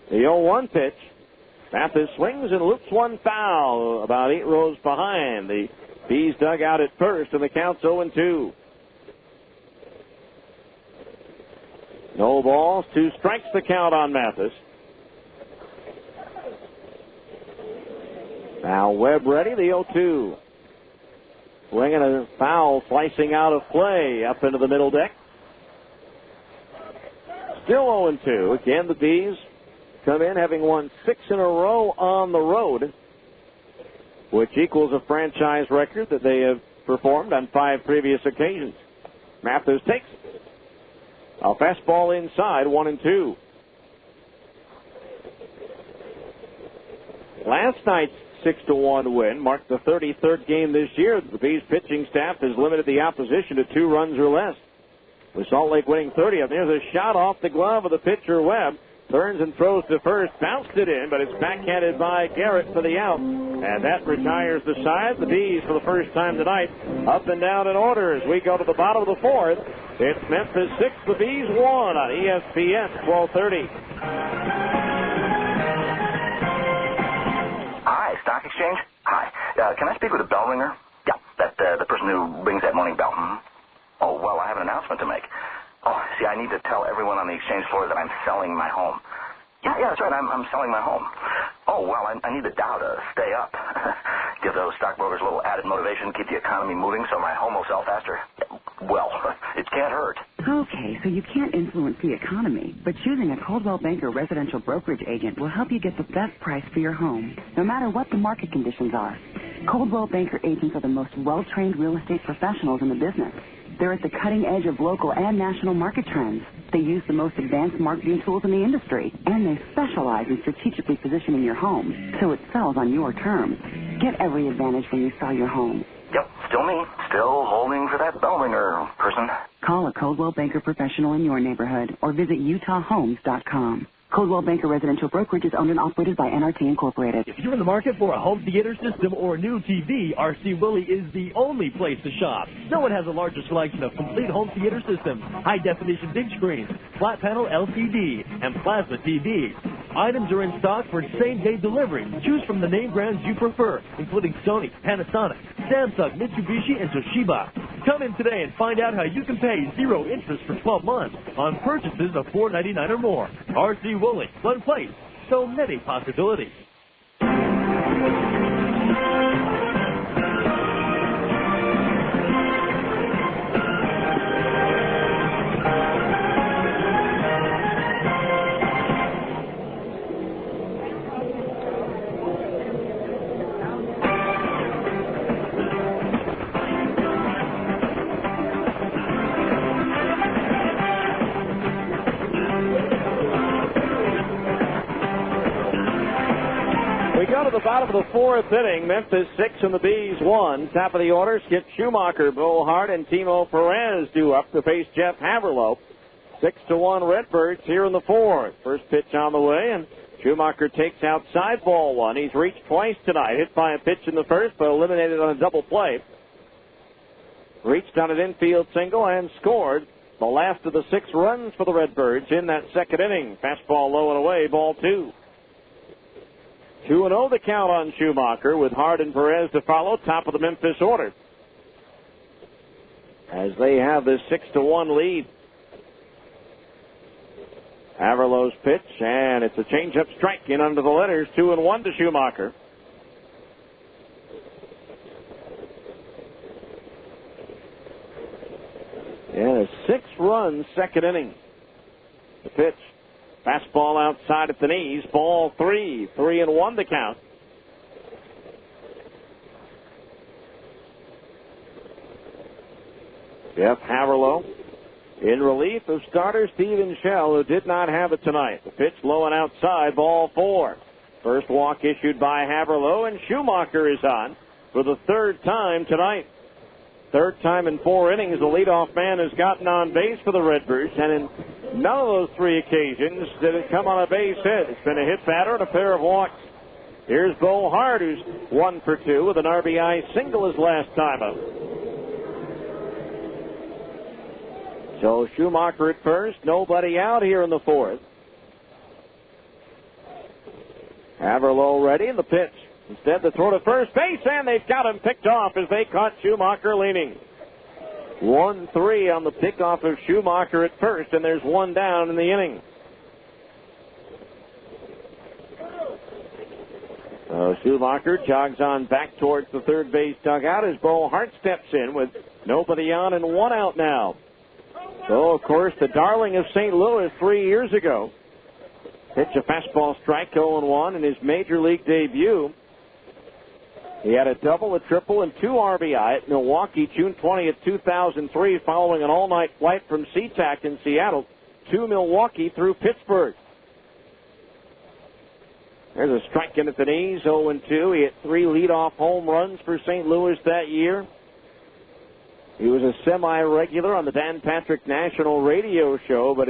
The 0-1 pitch. Mathis swings and loops one foul about 8 rows behind. The Bees dug out at first, and the count's 0-2. No balls, 2 strikes the count on Mathis. Now Webb ready, the 0-2. Swinging a foul, slicing out of play up into the middle deck. still 0-2. Again, the Bees come in having won 6 in a row on the road, which equals a franchise record that they have performed on 5 previous occasions. Memphis takes it. A fastball inside, 1-2. Last night's 6-1 win marked the 33rd game this year. The Bees pitching staff has limited the opposition to 2 runs or less. With Salt Lake winning 30 of them, there's a shot off the glove of the pitcher Webb. Turns and throws to first, bounced it in, but it's backhanded by Garrett for the out. And that retires the side. The Bees, for the first time tonight, up and down in order as we go to the bottom of the 4th. It's Memphis 6, the Bees 1 on ESPN 1230. Hi, Stock Exchange? Hi. Can I speak with a bell ringer? Yeah, the person who rings that morning bell. Oh, well, I have an announcement to make. Oh, see, I need to tell everyone on the exchange floor that I'm selling my home. Yeah, that's right. I'm selling my home. Oh, well, I need the Dow to stay up. Give those stockbrokers a little added motivation, keep the economy moving so my home will sell faster. Well, it can't hurt. Okay, so you can't influence the economy, but choosing a Coldwell Banker residential brokerage agent will help you get the best price for your home, no matter what the market conditions are. Coldwell Banker agents are the most well-trained real estate professionals in the business. They're at the cutting edge of local and national market trends. They use the most advanced marketing tools in the industry, and they specialize in strategically positioning your home so it sells on your terms. Get every advantage when you sell your home. Yep, still me. Still holding for that bell ringer person. Call a Coldwell Banker professional in your neighborhood or visit utahhomes.com. Coldwell Banker Residential Brokerage is owned and operated by NRT Incorporated. If you're in the market for a home theater system or new TV, RC Willey is the only place to shop. No one has a larger selection of complete home theater systems, high-definition big screens, flat panel LCD, and plasma TVs. Items are in stock for same-day delivery. Choose from the name brands you prefer, including Sony, Panasonic, Samsung, Mitsubishi, and Toshiba. Come in today and find out how you can pay 0 interest for 12 months on purchases of $4.99 or more. RC Willey, one place, so many possibilities. The bottom of the 4th inning, Memphis 6 and the Bees 1. Top of the order, Skip Schumacher, Bo Hart, and Timo Perez due up to face Jeff Haverlow. 6-1 Redbirds here in the 4th. First pitch on the way, and Schumacher takes outside ball 1. He's reached twice tonight, hit by a pitch in the first, but eliminated on a double play. Reached on an infield single and scored the last of the 6 runs for the Redbirds in that 2nd inning. Fastball low and away, ball 2. 2-0 the count on Schumacher with Hart and Perez to follow, top of the Memphis order, as they have this 6-1 lead. Haverlow's pitch, and it's a changeup strike in under the letters, 2-1 to Schumacher. And a 6-run 2nd inning. The pitch. Fastball outside at the knees. Ball 3. 3-1 the count. Jeff Haverlow in relief of starter Steven Shell, who did not have it tonight. The pitch low and outside. Ball 4. First walk issued by Haverlow, and Schumacher is on for the 3rd time tonight. 3rd time in 4 innings, the leadoff man has gotten on base for the Redbirds, and in none of those 3 occasions did it come on a base hit. It's been a hit batter and a pair of walks. Here's Bo Hart, who's 1 for 2 with an RBI single his last time up. So Schumacher at first, nobody out here in the 4th. Haverlow ready, and the pitch. Instead, the throw to first base, and they've got him picked off as they caught Schumacher leaning. 1-3 on the pickoff of Schumacher at first, and there's 1 down in the inning. So Schumacher jogs on back towards the 3rd base dugout as Bo Hart steps in with nobody on and 1 out now. So, of course, the darling of St. Louis 3 years ago pitched a fastball strike 0-1 in his major league debut. He had a double, a triple, and 2 RBI at Milwaukee June 20th, 2003, following an all-night flight from SeaTac in Seattle to Milwaukee through Pittsburgh. There's a strike in at the knees, 0-2. He hit 3 leadoff home runs for St. Louis that year. He was a semi-regular on the Dan Patrick National Radio Show, but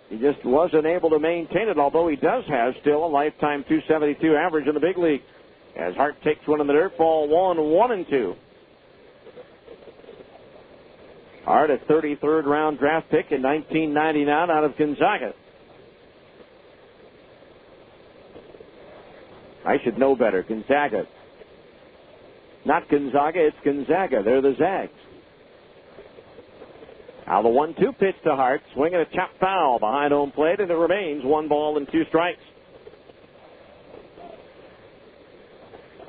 he just wasn't able to maintain it, although he does have still a lifetime .272 average in the big league. As Hart takes one in the dirt, ball 1-2. Hart, a 33rd round draft pick in 1999 out of Gonzaga. I should know better. Gonzaga. Not Gonzaga, it's Gonzaga. They're the Zags. Now the 1-2 pitch to Hart, swinging a chop foul behind home plate, and it remains 1 ball and 2 strikes.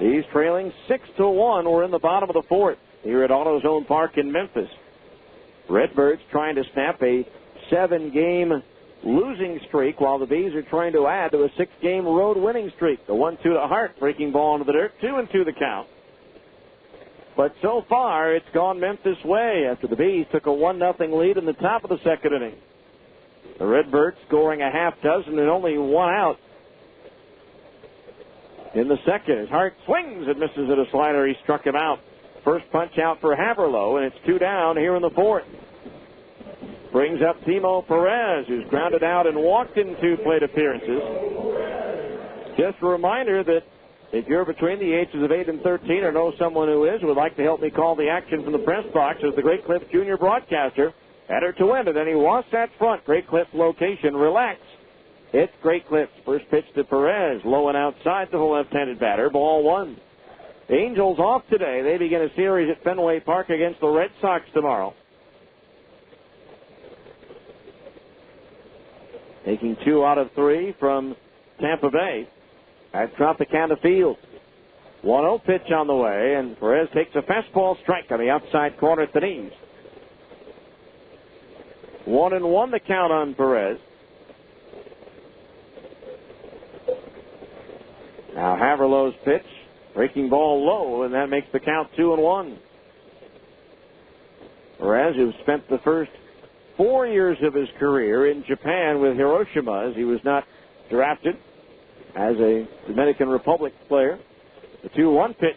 He's trailing 6-1. We're in the bottom of the 4th here at AutoZone Park in Memphis. Redbirds trying to snap a 7-game losing streak, while the Bees are trying to add to a 6-game road winning streak. The 1-2 to Hart, breaking ball into the dirt, 2-2 the count. But so far, it's gone Memphis' way after the Bees took a 1-0 lead in the top of the 2nd inning. The Redbirds scoring a half dozen and only 1 out in the 2nd. As Hart swings and misses at a slider, he struck him out. First punch out for Haverlow, and it's 2 down here in the 4th. Brings up Timo Perez, who's grounded out and walked in 2 plate appearances. Just a reminder that if you're between the ages of 8 and 13 or know someone who is, would like to help me call the action from the press box as the Great Clips Junior broadcaster, enter to win at any Wasatch Front Great Clips location. Relax. It's Great Clips. First pitch to Perez, low and outside to the left-handed batter. Ball 1. The Angels off today. They begin a series at Fenway Park against the Red Sox tomorrow. Taking 2 out of 3 from Tampa Bay at Tropicana Field. 1-0 pitch on the way, and Perez takes a fastball strike on the outside corner at the knees. 1-1 the count on Perez. Now Haverlow's pitch, breaking ball low, and that makes the count 2-1. Perez, who spent the first 4 years of his career in Japan with Hiroshima, as he was not drafted as a Dominican Republic player. The 2-1 pitch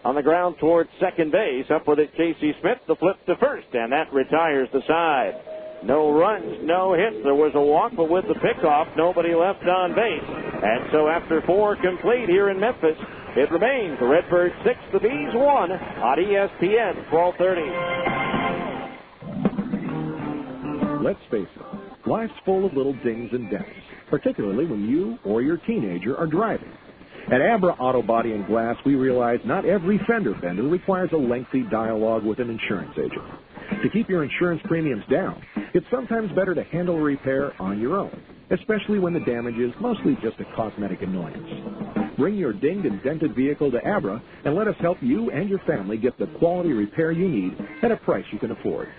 on the ground towards second base. Up with it, Casey Smith. The flip to first, and that retires the side. No runs, no hits. There was a walk, but with the pickoff, nobody left on base. And so after 4 complete here in Memphis, it remains the Redbirds 6, the Bees 1 on ESPN 1230. Let's face it, life's full of little dings and dents, particularly when you or your teenager are driving. At Abra Auto Body and Glass, we realize not every fender bender requires a lengthy dialogue with an insurance agent. To keep your insurance premiums down, it's sometimes better to handle a repair on your own, especially when the damage is mostly just a cosmetic annoyance. Bring your dinged and dented vehicle to Abra and let us help you and your family get the quality repair you need at a price you can afford.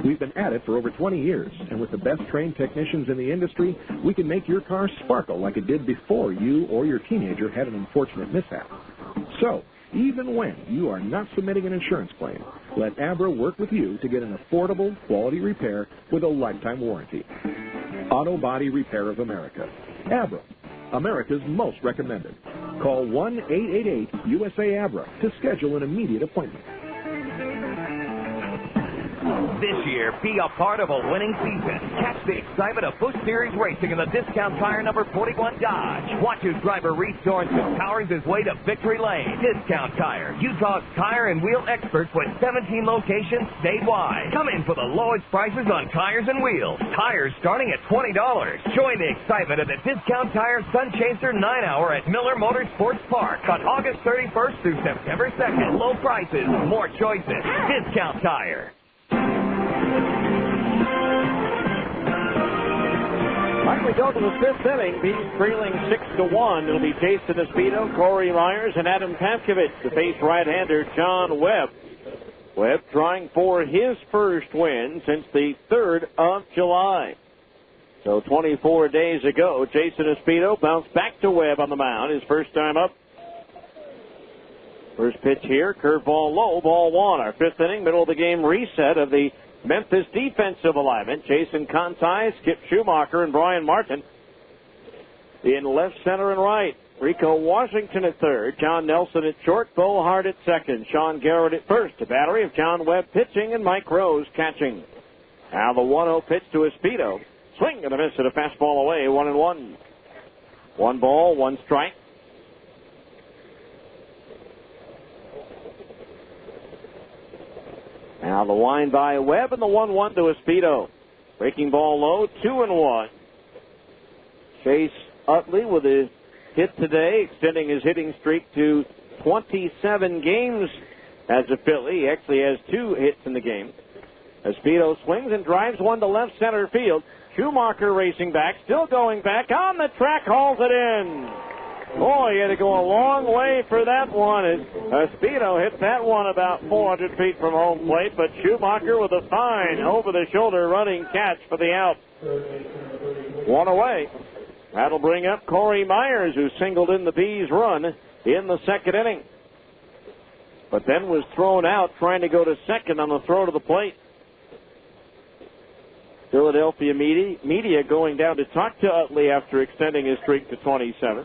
We've been at it for over 20 years, and with the best trained technicians in the industry, we can make your car sparkle like it did before you or your teenager had an unfortunate mishap. So, even when you are not submitting an insurance claim, let Abra work with you to get an affordable, quality repair with a lifetime warranty. Auto Body Repair of America. Abra, America's most recommended. Call 1-888-USA-ABRA to schedule an immediate appointment. This year, be a part of a winning season. Catch the excitement of Busch Series racing in the Discount Tire number 41 Dodge. Watch as driver Reese Sorensen powers his way to victory lane. Discount Tire, Utah's tire and wheel experts with 17 locations statewide. Come in for the lowest prices on tires and wheels. Tires starting at $20. Join the excitement of the Discount Tire Sun Chaser 9-hour at Miller Motorsports Park on August 31st through September 2nd. Low prices, more choices. Discount Tire. Like we go to the 5th inning, Bees trailing 6-1. It'll be Jason Espino, Corey Myers, and Adam Paskovich to face right-hander John Webb. Webb trying for his first win since the 3rd of July. So 24 days ago, Jason Espedo bounced back to Webb on the mound, his first time up. First pitch here, curveball low, ball 1. Our 5th inning, middle of the game reset of the Memphis defensive alignment. Jason Conti, Skip Schumacher, and Brian Martin in left, center, and right. Rico Washington at third, John Nelson at short, Bo Hart at second, Sean Garrett at first. A battery of John Webb pitching and Mike Rose catching. Now the 1-0 pitch to Espedo. Swing and a miss at a fastball away, 1-1. 1 ball, 1 strike. Now the line by Webb and the 1-1 to Espedo. Breaking ball low, 2-1. Chase Utley with a hit today, extending his hitting streak to 27 games as a Philly. He actually has 2 hits in the game. Espedo swings and drives one to left center field. Schumacher racing back, still going back on the track, hauls it in. Boy, he had to go a long way for that one. Espedo hit that one about 400 feet from home plate, but Schumacher with a fine over-the-shoulder running catch for the out. 1 away. That'll bring up Corey Myers, who singled in the Bees' run in the 2nd inning. But then was thrown out trying to go to second on the throw to the plate. Philadelphia media going down to talk to Utley after extending his streak to 27.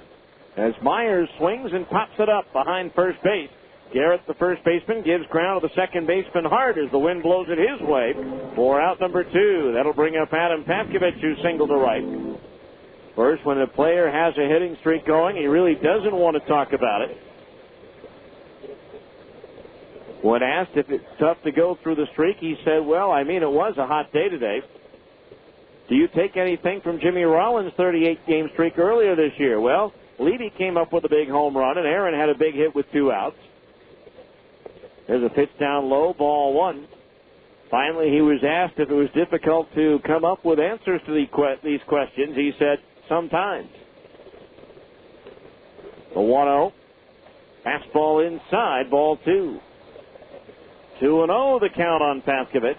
As Myers swings and pops it up behind first base. Garrett, the first baseman, gives ground to the second baseman Hart as the wind blows it his way for out number 2. That'll bring up Adam Pavkovich, who singled to right. First, when a player has a hitting streak going, he really doesn't want to talk about it. When asked if it's tough to go through the streak, he said, well, I mean, it was a hot day today. Do you take anything from Jimmy Rollins' 38-game streak earlier this year? Well, Levy came up with a big home run, and Aaron had a big hit with 2 outs. There's a pitch down low, ball 1. Finally, he was asked if it was difficult to come up with answers to these questions. He said, sometimes. The 1-0. Fastball inside, ball 2. 2-0 the count on Pavkovich.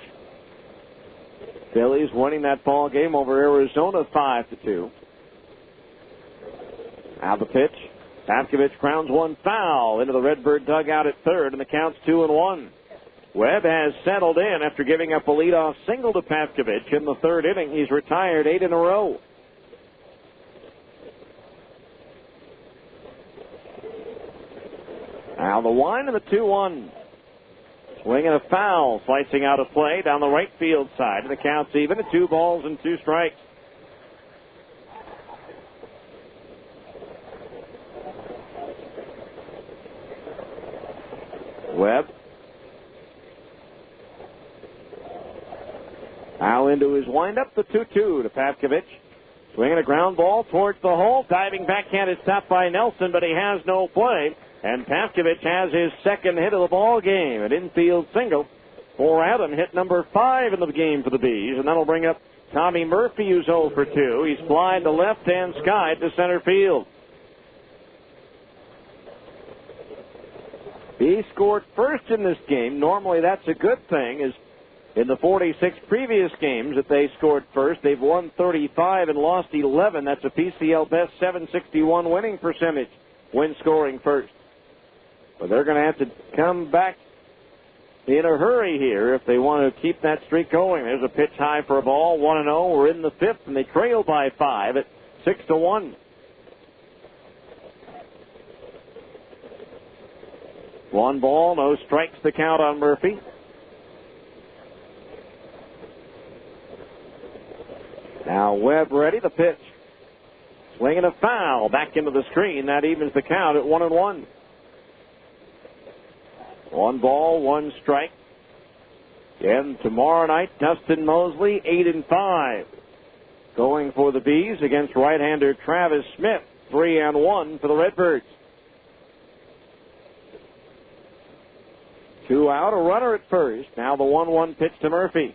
Phillies winning that ball game over Arizona 5-2. Now the pitch. Pavkovich grounds one foul into the Redbird dugout at third, and the count's 2-1. Webb has settled in after giving up a leadoff single to Pavkovich in the 3rd inning. He's retired 8 in a row. Now the line and the 2-1. Swing and a foul, slicing out of play down the right field side. And the count's even at 2 balls and 2 strikes. Webb. Now into his windup, the 2-2 to Pavkovich. Swinging a ground ball towards the hole. Diving backhand is stopped by Nelson, but he has no play. And Pavkovich has his 2nd hit of the ball game, an infield single for Adam, hit number 5 in the game for the Bees, and that'll bring up Tommy Murphy, who's 0 for 2. He's flying to left and skied to center field. He scored first in this game. Normally that's a good thing, as in the 46 previous games that they scored first, they've won 35 and lost 11. That's a PCL best 761 winning percentage when scoring first. But they're going to have to come back in a hurry here if they want to keep that streak going. There's a pitch high for a ball, 1-0. We're in the 5th, and they trail by 5 at 6-1. One ball, no strikes the count on Murphy. Now Webb ready, the pitch. Swinging a foul back into the screen. That evens the count at 1-1. 1 ball, 1 strike. Again, tomorrow night, Dustin Mosley, 8-5. Going for the Bees against right-hander Travis Smith, 3-1 for the Redbirds. 2 out, a runner at first. Now the 1-1 pitch to Murphy.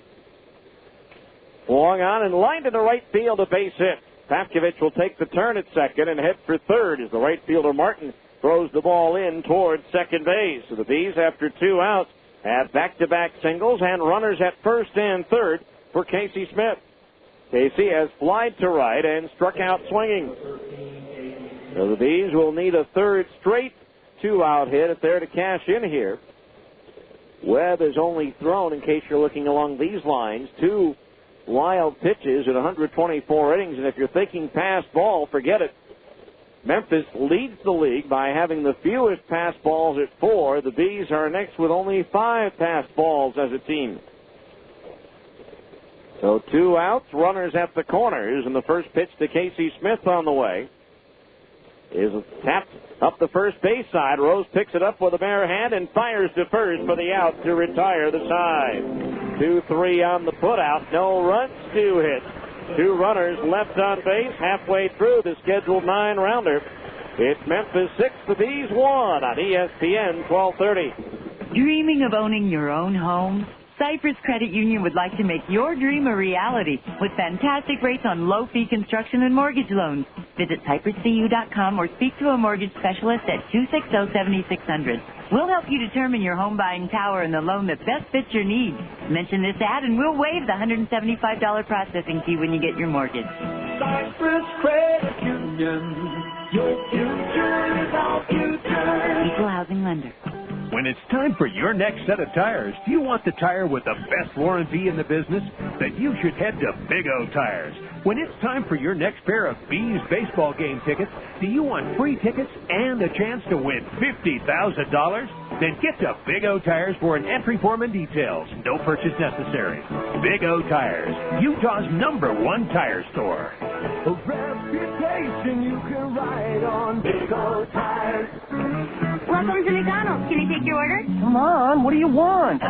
Swung on and lined into right field, a base hit. Pavkovich will take the turn at second and head for third as the right fielder Martin throws the ball in towards second base. So the Bees, after 2 outs, had back-to-back singles and runners at first and third for Casey Smith. Casey has flied to right and struck out swinging. So the Bees will need a third straight two-out hit if they're to cash in here. Webb has only thrown, in case you're looking along these lines, 2 wild pitches in 124 innings, and if you're thinking pass ball, forget it. Memphis leads the league by having the fewest pass balls at 4. The Bees are next with only 5 pass balls as a team. So 2 outs, runners at the corners, and the first pitch to Casey Smith on the way is tapped up the first base side. Rose picks it up with a bare hand and fires to first for the out to retire the side. 2-3 on the putout. No runs, 2 hits. 2 runners left on base halfway through the scheduled 9-rounder. It's Memphis 6, the Bees 1 on ESPN 1230. Dreaming of owning your own home? Cypress Credit Union would like to make your dream a reality with fantastic rates on low-fee construction and mortgage loans. Visit cypresscu.com or speak to a mortgage specialist at 260-7600. We'll help you determine your home buying power and the loan that best fits your needs. Mention this ad and we'll waive the $175 processing fee when you get your mortgage. Cypress Credit Union. Your future is our future. Equal housing lender. When it's time for your next set of tires, do you want the tire with the best warranty in the business? Then you should head to Big O Tires. When it's time for your next pair of Bees baseball game tickets, do you want free tickets and a chance to win $50,000? Then get to Big O Tires for an entry form and details. No purchase necessary. Big O Tires, Utah's #1 tire store. A reputation you can ride on. Big O Tires. Welcome to McDonald's. Can I take your order? Come on, what do you want?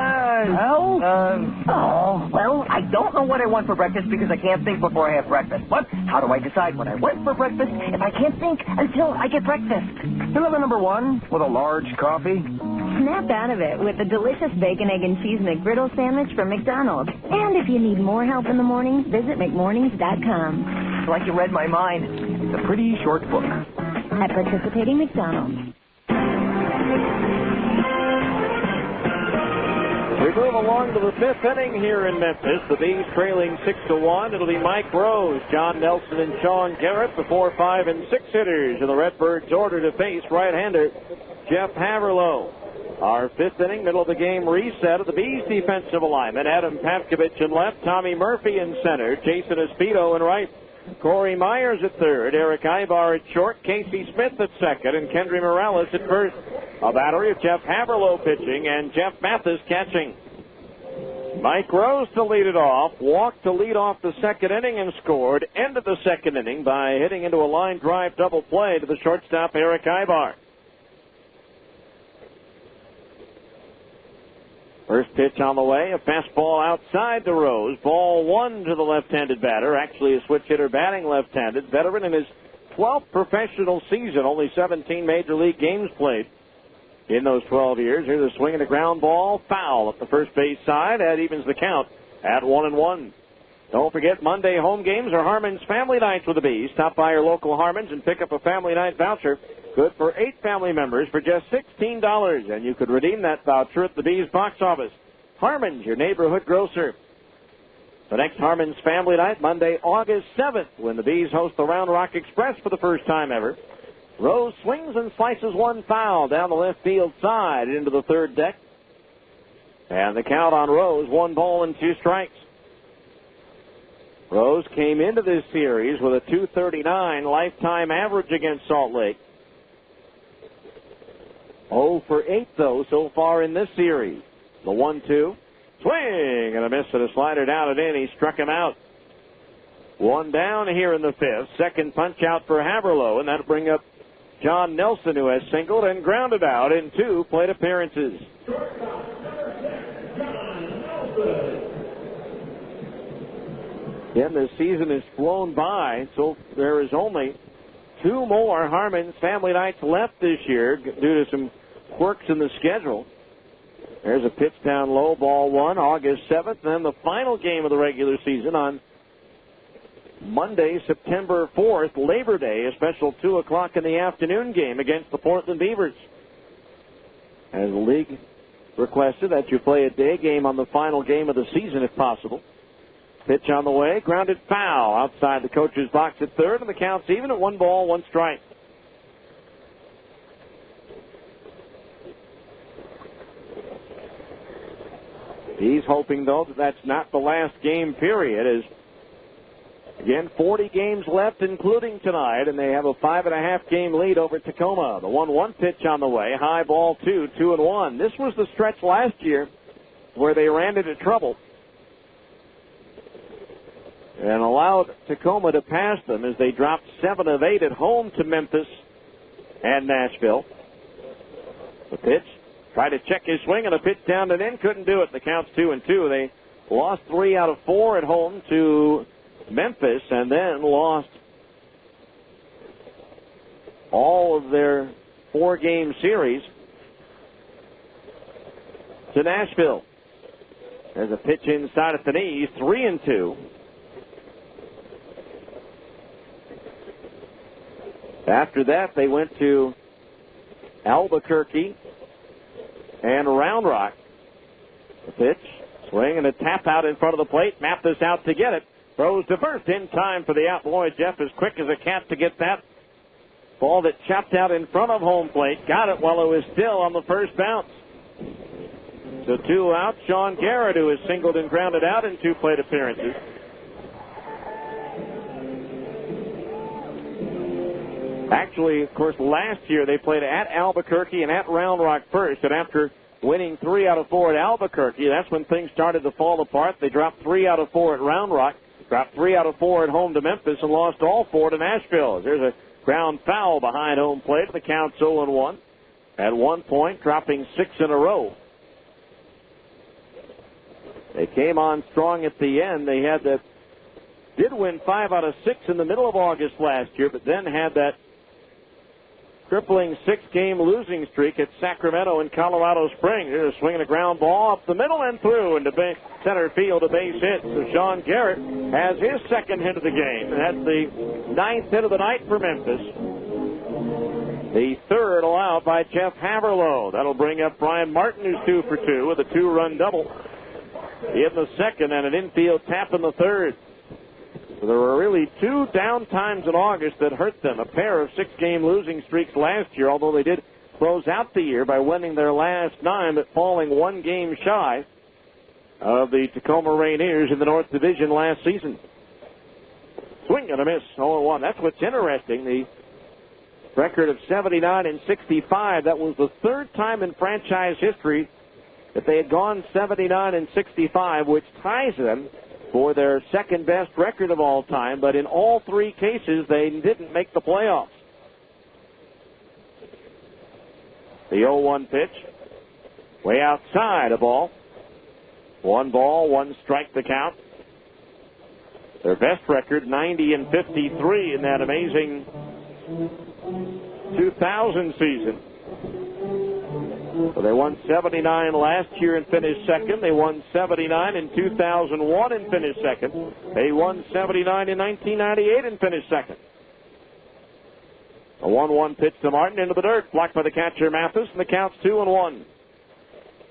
Well, I don't know what I want for breakfast because I can't think before I have breakfast. But how do I decide what I want for breakfast if I can't think until I get breakfast? Deliver #1 with a large coffee. Snap out of it with a delicious bacon, egg, and cheese McGriddle sandwich from McDonald's. And if you need more help in the morning, visit McMornings.com. It's like you read my mind. It's a pretty short book. At participating McDonald's. We move along to the 5th inning here in Memphis. The Bees trailing 6-1. It'll be Mike Rose, John Nelson, and Sean Garrett, the 4, 5, and 6 hitters in the Redbirds' order to face right-hander Jeff Haverlow. Our 5th inning, middle of the game reset of the Bees' defensive alignment. Adam Pavkovich in left, Tommy Murphy in center, Jason Espedo in right, Corey Myers at third, Eric Ibar at short, Casey Smith at second, and Kendry Morales at first. A battery of Jeff Haverlow pitching and Jeff Mathis catching. Mike Rose to lead it off, walked to lead off the 2nd inning and scored. Ended the 2nd inning by hitting into a line drive double play to the shortstop Eric Ibar. First pitch on the way, a fastball outside to Rose. Ball 1 to the left-handed batter. Actually a switch hitter batting left-handed. Veteran in his 12th professional season. Only 17 major league games played in those 12 years. Here's a swing and a ground ball. Foul at the first base side. That evens the count at 1-1. Don't forget, Monday home games are Harmon's Family Nights with the Bees. Stop by your local Harmon's and pick up a Family Night voucher. Good for 8 family members for just $16. And you could redeem that voucher at the Bees box office. Harmon's, your neighborhood grocer. The next Harmon's Family Night, Monday, August 7th, when the Bees host the Round Rock Express for the first time ever. Rose swings and slices one foul down the left field side into the third deck. And the count on Rose, 1 ball and 2 strikes. Rose came into this series with a .239 lifetime average against Salt Lake. 0 for 8, though, so far in this series. The 1-2. Swing and a miss and a slider down and in. He struck him out. 1 down here in the 5th. Second punch out for Haverlow, and that'll bring up John Nelson, who has singled and grounded out in 2 plate appearances. Again, the season has flown by, so there is only 2 more Harmon's Family Nights left this year due to some quirks in the schedule. There's a pitch down low, ball 1, August 7th, and then the final game of the regular season on Monday, September 4th, Labor Day, a special 2 o'clock in the afternoon game against the Portland Beavers. As the league requested that you play a day game on the final game of the season if possible. Pitch on the way, grounded foul outside the coach's box at third, and the count's even at 1 ball, 1 strike. He's hoping, though, that that's not the last game period, as, again, 40 games left, including tonight, and they have a 5.5 game lead over Tacoma. The 1-1 pitch on the way, high ball 2, 2-1. This was the stretch last year where they ran into trouble and allowed Tacoma to pass them as they dropped 7 of 8 at home to Memphis and Nashville. The pitch, tried to check his swing, and a pitch down and in, couldn't do it. The count's 2-2. They lost 3 out of 4 at home to Memphis, and then lost all of their 4-game series to Nashville. There's a pitch inside at the knees, 3-2. After that, they went to Albuquerque and Round Rock. The pitch, swing, and a tap out in front of the plate. Mathis out to get it. Throws to first in time for the out. Boy, Jeff is quick as a cat to get that ball that chopped out in front of home plate. Got it while it was still on the first bounce. So 2 out. Sean Garrett, who is singled and grounded out in 2 plate appearances. Actually, of course, last year they played at Albuquerque and at Round Rock first, and after winning 3 out of 4 at Albuquerque, that's when things started to fall apart. They dropped 3 out of 4 at Round Rock, dropped 3 out of 4 at home to Memphis, and lost all 4 to Nashville. There's a ground foul behind home plate. The count's 0-1. At one point, dropping 6 in a row. They came on strong at the end. They did win 5 out of 6 in the middle of August last year, but then had that crippling 6-game losing streak at Sacramento and Colorado Springs. There's a swing and a ground ball up the middle and through into center field, a base hit. So Sean Garrett has his 2nd hit of the game. And that's the 9th hit of the night for Memphis. The 3rd allowed by Jeff Haverlow. That'll bring up Brian Martin, who's 2 for 2 with a 2-run double in the 2nd and an infield tap in the 3rd. So there were really 2 down times in August that hurt them. A pair of 6-game losing streaks last year, although they did close out the year by winning their last 9, but falling 1 game shy of the Tacoma Rainiers in the North Division last season. Swing and a miss, 0-1. That's what's interesting. The record of 79 and 65, that was the 3rd time in franchise history that they had gone 79 and 65, which ties them for their 2nd best record of all time, but in all 3 cases, they didn't make the playoffs. The 0-1 pitch, way outside a ball. 1 ball, 1 strike the count. Their best record, 90 and 53 in that amazing 2000 season. So they won 79 last year and finished 2nd. They won 79 in 2001 and finished 2nd. They won 79 in 1998 and finished 2nd. A 1-1 pitch to Martin into the dirt, blocked by the catcher Mathis, and the count's 2-1.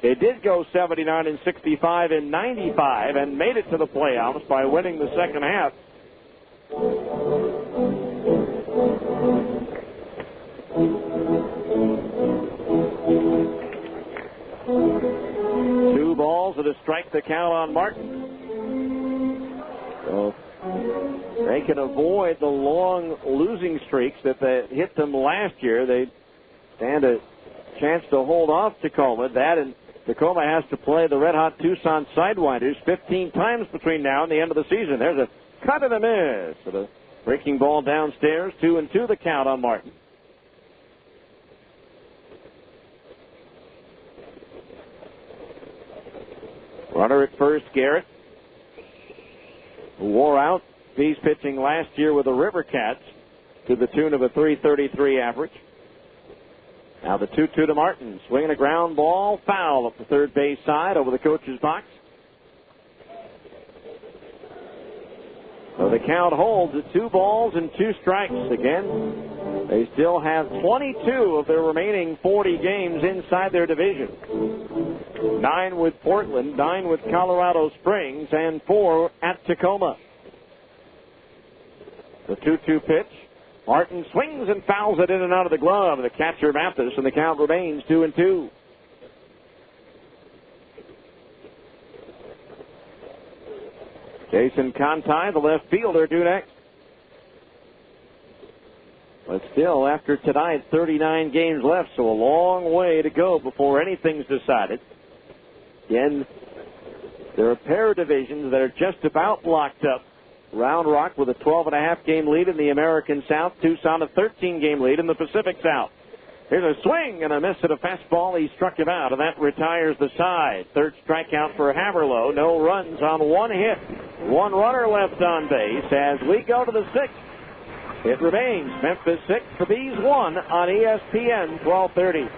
They did go 79 and 65 in 95 and made it to the playoffs by winning the 2nd half. 2 balls and a strike to count on Martin. So they can avoid the long losing streaks that hit them last year. They stand a chance to hold off Tacoma. That and Tacoma has to play the red-hot Tucson Sidewinders 15 times between now and the end of the season. There's a cut and a miss. So the breaking ball downstairs, 2-2 the count on Martin. Runner at first, Garrett, who wore out. He's pitching last year with the River Cats to the tune of a .333 average. Now the 2-2 to Martin. Swinging a ground ball, foul up the third base side over the coach's box. So the count holds at 2 balls and 2 strikes. Again, they still have 22 of their remaining 40 games inside their division. 9 with Portland, 9 with Colorado Springs, and 4 at Tacoma. The 2-2 pitch. Martin swings and fouls it in and out of the glove. The catcher, Memphis, and the count remains 2-2. Jason Conti, the left fielder, due next. But still, after tonight, 39 games left, so a long way to go before anything's decided. Again, there are a pair of divisions that are just about locked up. Round Rock with a 12.5 game lead in the American South. Tucson a 13 game lead in the Pacific South. Here's a swing and a miss at a fastball. He struck him out, and that retires the side. Third strikeout for Haverlow. No runs on one hit. One runner left on base as we go to the 6th. It remains Memphis 6, the Bees 1 on ESPN 1230.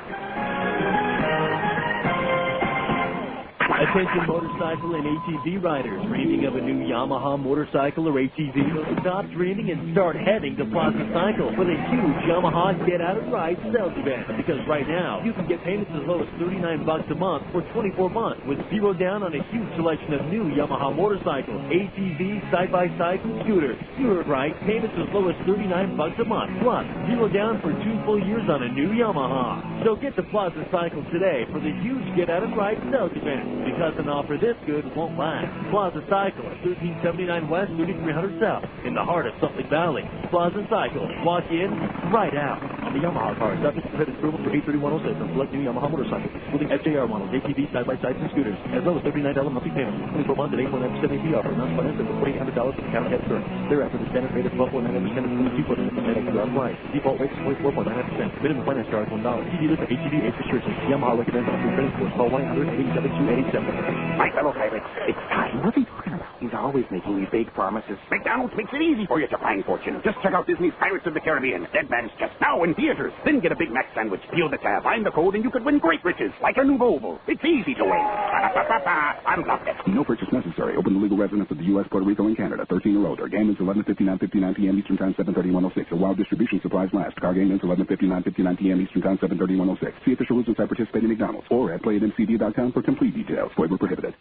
Attention motorcycle and ATV riders. Dreaming of a new Yamaha motorcycle or ATV? Stop dreaming and start heading to Plaza Cycle with a huge Yamaha Get Out and Ride sales event. Because right now, you can get payments as low as $39 a month for 24 months with zero down on a huge selection of new Yamaha motorcycles, ATVs, side-by-sides, and scooters. You heard right, payments as low as $39 a month, plus zero down for 2 full years on a new Yamaha. So get to Plaza Cycle today for the huge Get Out and Ride sales event. Because an offer this good won't last. Plaza Cycle at 1379 West, 3300 South, in the heart of Salt Lake Valley. Plaza Cycle. Walk in, right out. On the Yamaha car, subject to credit approval for 83106 on select new Yamaha motorcycles, including SJR models, ATVs, side-by-sides, and scooters, as well as $39 monthly payments, 24 months at 8.9% APR offer, non-financial for $4,800 for county head term. Thereafter, the standard rate of 12.99% of 2% and APR applies. Default rate is 24.99%. Minimum finance charge $1. See dealer for ATV 8 restrictions. Yamaha recommends on free credit scores. Call 1-800-872-87. My fellow pirates, it's time. What's he talking about? He's always making these big promises. McDonald's makes it easy for you to find fortune. Just check out Disney's Pirates of the Caribbean. Dead Man's just now in theaters. Then get a Big Mac sandwich, peel the tab, find the code, and you could win great riches, like a new Volvo. It's easy to win. Unlock it. No purchase necessary. Open to legal residents of the U.S., Puerto Rico, and Canada. 13 or older. Game ends 11:59 p.m. Eastern Time, 7:31:06. A while distribution supplies last. Car game ends 11:59 p.m. Eastern Time, 7:31:06. See official rules inside participating McDonald's or at playatmcd.com for complete details. Waiver prohibited.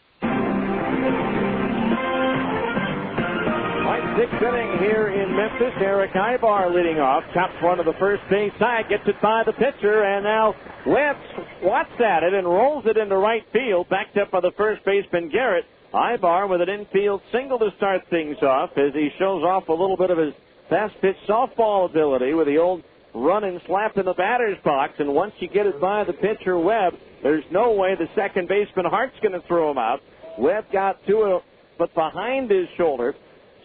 Sixth inning here in Memphis. Eric Ibar leading off. Chops one to the first base side. Gets it by the pitcher. And now Webb swats at it and rolls it into right field. Backed up by the first baseman Garrett. Ibar with an infield single to start things off as he shows off a little bit of his fast pitch softball ability with the old run and slap in the batter's box. And once you get it by the pitcher Webb, there's no way the second baseman Hart's going to throw him out. Webb got to it, but behind his shoulder.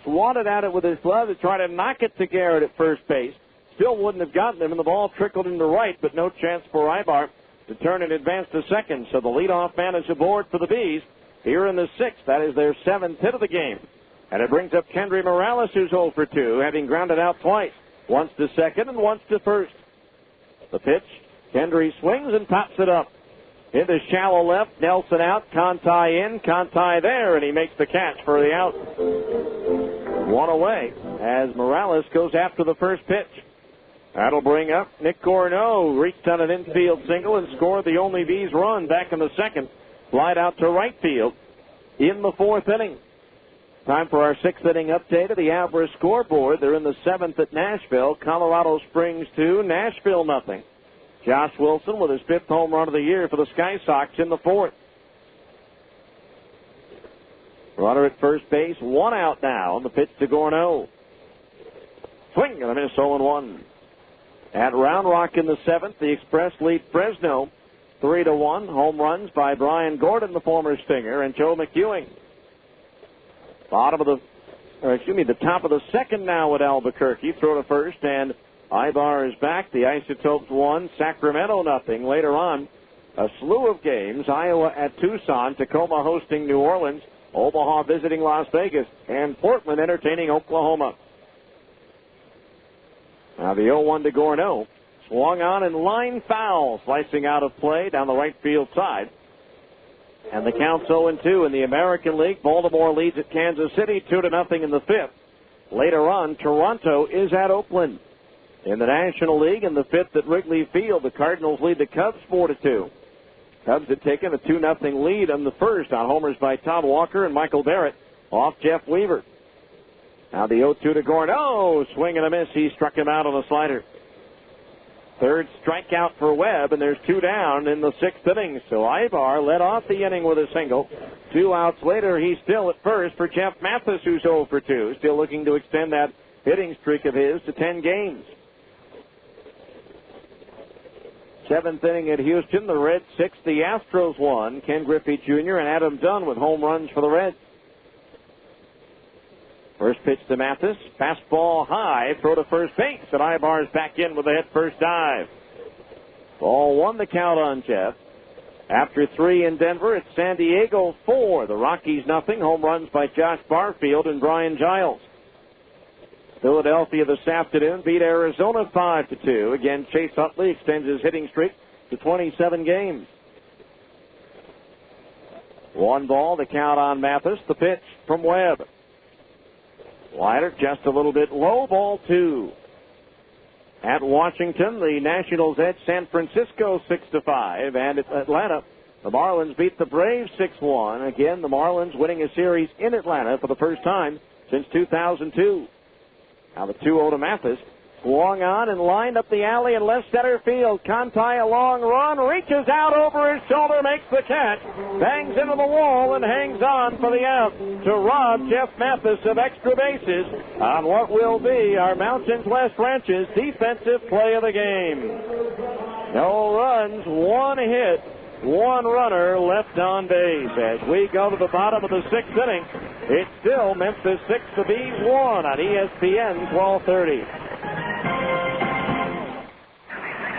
Swatted at it with his glove to try to knock it to Garrett at first base. Still wouldn't have gotten him, and the ball trickled into right, but no chance for Ibar to turn and advance to second. So the leadoff man is aboard for the Bees here in the 6th. That is their 7th hit of the game. And it brings up Kendry Morales, who's 0 for 2, having grounded out twice. Once to second and once to first. The pitch, Kendry swings and pops it up. Into shallow left, Nelson out, Conti in, Conti there, and he makes the catch for the out. One away as Morales goes after the first pitch. That'll bring up Nick Corneau, reached on an infield single and scored the only Bees run back in the 2nd. Flied out to right field in the 4th inning. Time for our 6th inning update of the Abra scoreboard. They're in the 7th at Nashville. Colorado Springs 2, Nashville nothing. Josh Wilson with his 5th home run of the year for the Sky Sox in the 4th. Runner at first base, 1 out now on the pitch to Corneau. Swing and a miss, 0-1. At Round Rock in the 7th, the Express lead Fresno 3-1. Home runs by Brian Gordon, the former Stinger, and Joe McEwing. The top of the 2nd now at Albuquerque. Throw to first, and Ibar is back. The Isotopes 1, Sacramento nothing. Later on, a slew of games. Iowa at Tucson, Tacoma hosting New Orleans, Omaha visiting Las Vegas, and Portland entertaining Oklahoma. Now the 0-1 to Corneau. Swung on and line foul, slicing out of play down the right field side. And the count's 0-2 in the American League. Baltimore leads at Kansas City 2-0 in the 5th. Later on, Toronto is at Oakland. In the National League, in the 5th at Wrigley Field, the Cardinals lead the Cubs 4-2. Cubs had taken a 2-0 lead in the first on homers by Todd Walker and Michael Barrett off Jeff Weaver. Now the 0-2 to Gordon. Oh, swing and a miss. He struck him out on a slider. Third strikeout for Webb, and there's 2 down in the 6th inning. So Ibar led off the inning with a single. 2 outs later, he's still at first for Jeff Mathis, who's 0 for 2. Still looking to extend that hitting streak of his to 10 games. 7th inning at Houston, the Reds 6, the Astros 1. Ken Griffey Jr. and Adam Dunn with home runs for the Reds. First pitch to Mathis. Fastball high. Throw to first base. And Ibar's back in with a head first dive. Ball 1 the count on Jeff. After 3 in Denver, it's San Diego 4. The Rockies nothing. Home runs by Josh Barfield and Brian Giles. Philadelphia this afternoon beat Arizona 5-2. Again, Chase Utley extends his hitting streak to 27 games. 1 ball, the count on Mathis. The pitch from Webb. Slider just a little bit low, ball 2. At Washington, the Nationals edge San Francisco 6-5, and at Atlanta, the Marlins beat the Braves 6-1. Again, the Marlins winning a series in Atlanta for the first time since 2002. Now the 2-0 to Mathis. Swung on and lined up the alley in left center field. Conti, a long run, reaches out over his shoulder, makes the catch, bangs into the wall, and hangs on for the out to rob Jeff Mathis of extra bases on what will be our Mountains West Ranch's defensive play of the game. No runs, 1 hit, 1 runner left on base. As we go to the bottom of the 6th inning, it's still Memphis 6, the Bees 1 on ESPN 1230.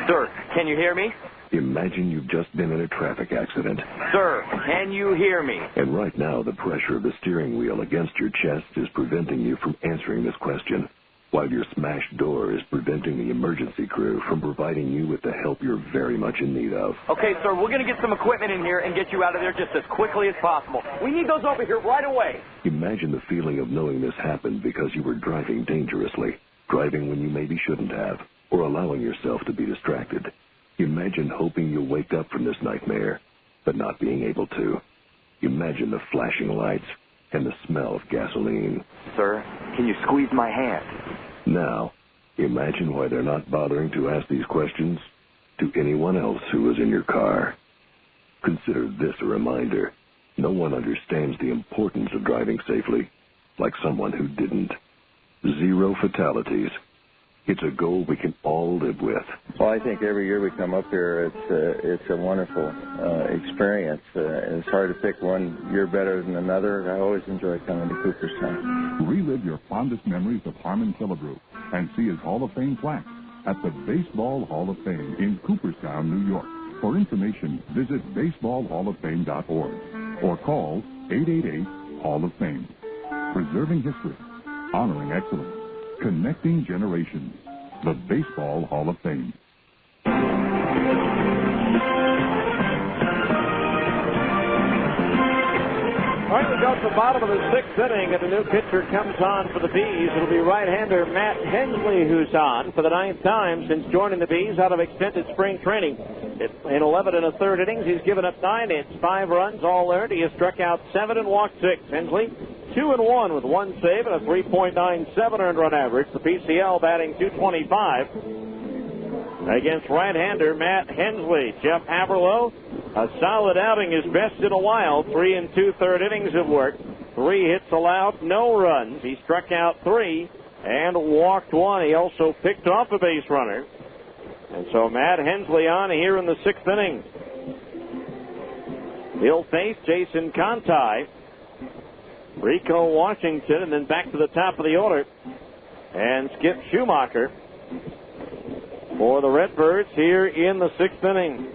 Sir, can you hear me? Imagine you've just been in a traffic accident. Sir, can you hear me? And right now, the pressure of the steering wheel against your chest is preventing you from answering this question, while your smashed door is preventing the emergency crew from providing you with the help you're very much in need of. Okay, sir, we're going to get some equipment in here and get you out of there just as quickly as possible. We need those over here right away. Imagine the feeling of knowing this happened because you were driving dangerously, driving when you maybe shouldn't have, or allowing yourself to be distracted. Imagine hoping you'll wake up from this nightmare, but not being able to. Imagine the flashing lights and the smell of gasoline. Sir, can you squeeze my hand? Now, imagine why they're not bothering to ask these questions to anyone else who was in your car. Consider this a reminder. No one understands the importance of driving safely like someone who didn't. 0 fatalities. It's a goal we can all live with. Well, I think every year we come up here, it's a wonderful experience. It's hard to pick one year better than another. I always enjoy coming to Cooperstown. Relive your fondest memories of Harmon Killebrew and see his Hall of Fame plaque at the Baseball Hall of Fame in Cooperstown, New York. For information, visit baseballhalloffame.org or call 888 Hall of Fame. Preserving history, honoring excellence, connecting generations. The Baseball Hall of Fame. All right, we go to the bottom of the 6th inning, and the new pitcher comes on for the Bees. It'll be right-hander Matt Hensley who's on for the 9th time since joining the Bees out of extended spring training. In 11 1/3 innings, he's given up 9 hits, 5 runs, all earned. He has struck out 7 and walked 6. Hensley 2-1 with 1 save and a 3.97 earned run average. The PCL batting .225 against right-hander Matt Hensley. Jeff Haberlow, a solid outing, his best in a while. 3 2/3 innings of work. 3 hits allowed, no runs. He struck out 3 and walked 1. He also picked off a base runner. And so Matt Hensley on here in the 6th inning. He'll face Jason Conti, Rico Washington, and then back to the top of the order. And Skip Schumacher for the Redbirds here in the 6th inning.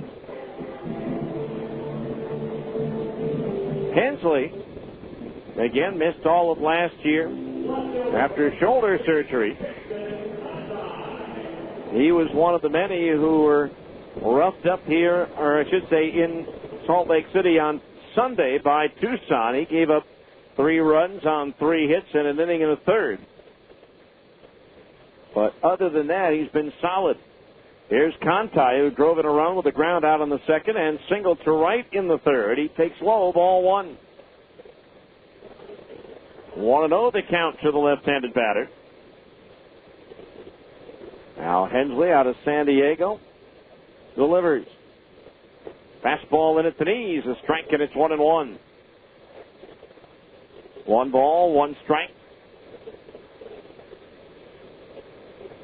Hensley, again, missed all of last year after shoulder surgery. He was one of the many who were roughed up here, or I should say in Salt Lake City on Sunday by Tucson. He gave up 3 runs on 3 hits and an inning and a third. But other than that, he's been solid. Here's Conti, who drove it around with a ground out on the second and singled to right in the third. He takes low, ball one. 1-0 the count to the left-handed batter. Now Hensley out of San Diego delivers. Fastball in at the knees, a strike, and it's 1-1. 1 ball, 1 strike.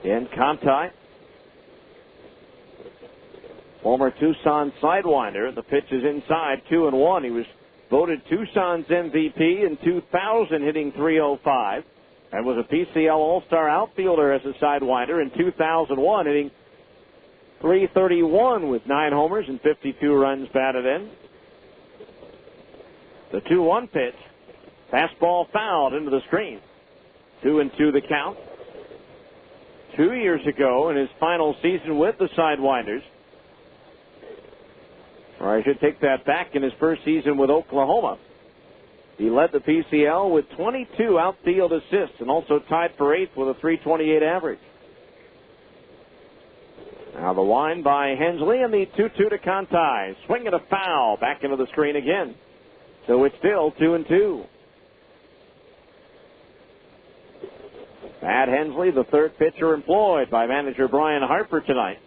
And Conti, former Tucson Sidewinder. The pitch is inside, 2-1. He was voted Tucson's MVP in 2000, hitting .305, and was a PCL All-Star outfielder as a Sidewinder in 2001, hitting .331 with 9 homers and 52 runs batted in. The 2-1 pitch, fastball fouled into the screen. 2-2 the count. 2 years ago, in his final season with the Sidewinders, or I should take that back, in his first season with Oklahoma, he led the PCL with 22 outfield assists and also tied for 8th with a .328 average. Now the line by Hensley and the 2-2 to Conti. Swing and a foul back into the screen again. So it's still 2-2. Matt Hensley, the third pitcher employed by manager Brian Harper tonight.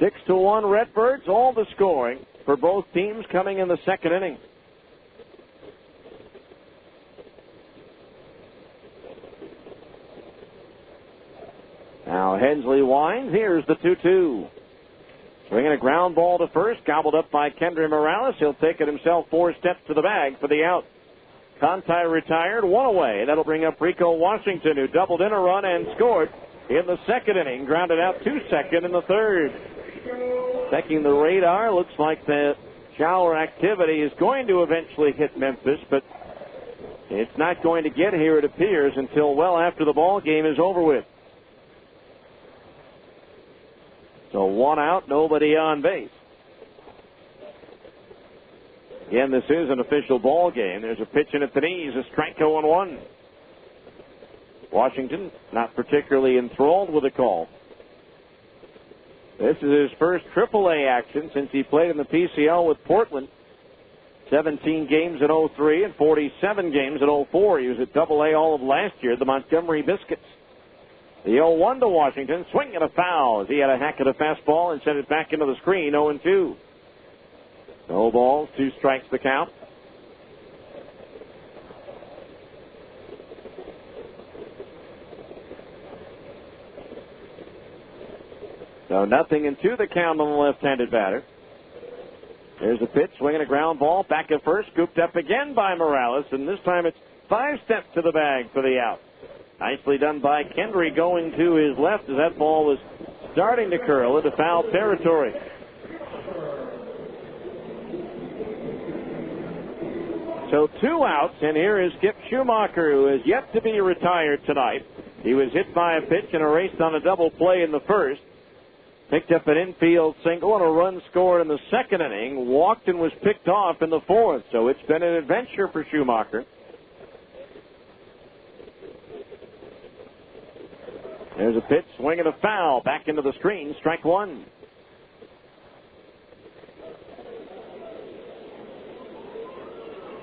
6-1 Redbirds, all the scoring for both teams coming in the second inning. Now Hensley winds. Here's the 2-2. Swinging a ground ball to first, gobbled up by Kendry Morales. He'll take it himself 4 steps to the bag for the out. Conti retired, 1 away. That'll bring up Rico Washington, who doubled in a run and scored in the second inning. Grounded out to second in the third. Checking the radar, looks like the shower activity is going to eventually hit Memphis, but it's not going to get here, it appears, until well after the ball game is over with. So 1 out, nobody on base. Again, this is an official ball game. There's a pitch in at the knees, a strike 0-1. Washington not particularly enthralled with the call. This is his first AAA action since he played in the PCL with Portland. 17 games in 03 and 47 games in 04. He was at AA all of last year, the Montgomery Biscuits. The 0-1 to Washington. Swing and a foul as he had a hack at a fastball and sent it back into the screen. 0-2. No balls, 2 strikes the count. So 0-2 the count on the left-handed batter. There's a pitch, swinging a ground ball, back at first, scooped up again by Morales, and this time it's 5 steps to the bag for the out. Nicely done by Kendry, going to his left as that ball was starting to curl into foul territory. So 2 outs, and here is Skip Schumacher, who is yet to be retired tonight. He was hit by a pitch and erased on a double play in the first. Picked up an infield single and a run scored in the second inning. Walked and was picked off in the fourth. So it's been an adventure for Schumacher. There's a pitch, swing and a foul. Back into the screen, strike 1.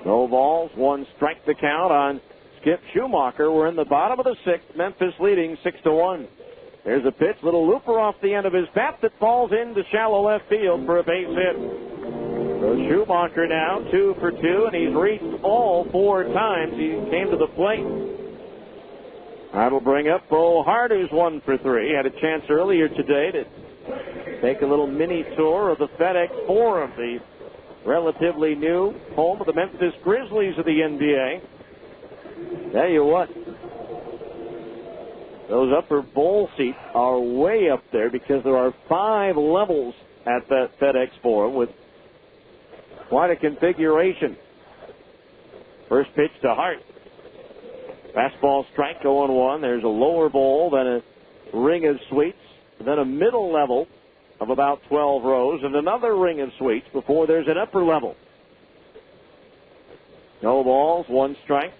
No balls, 1 strike the count on Skip Schumacher. We're in the bottom of the 6th. Memphis leading 6-1. There's a pitch, little looper off the end of his bat that falls into shallow left field for a base hit. So Schumacher now 2 for 2, and he's reached all 4 times he came to the plate. That'll bring up Bo Hart, who's 1 for 3. Had a chance earlier today to take a little mini tour of the FedEx Forum, the relatively new home of the Memphis Grizzlies of the NBA. Tell you what, those upper bowl seats are way up there because there are 5 levels at that FedEx Forum with quite a configuration. First pitch to Hart. Fastball strike 0-1. There's a lower bowl, then a ring of suites, then a middle level of about 12 rows, and another ring of suites before there's an upper level. No balls, 1 strike.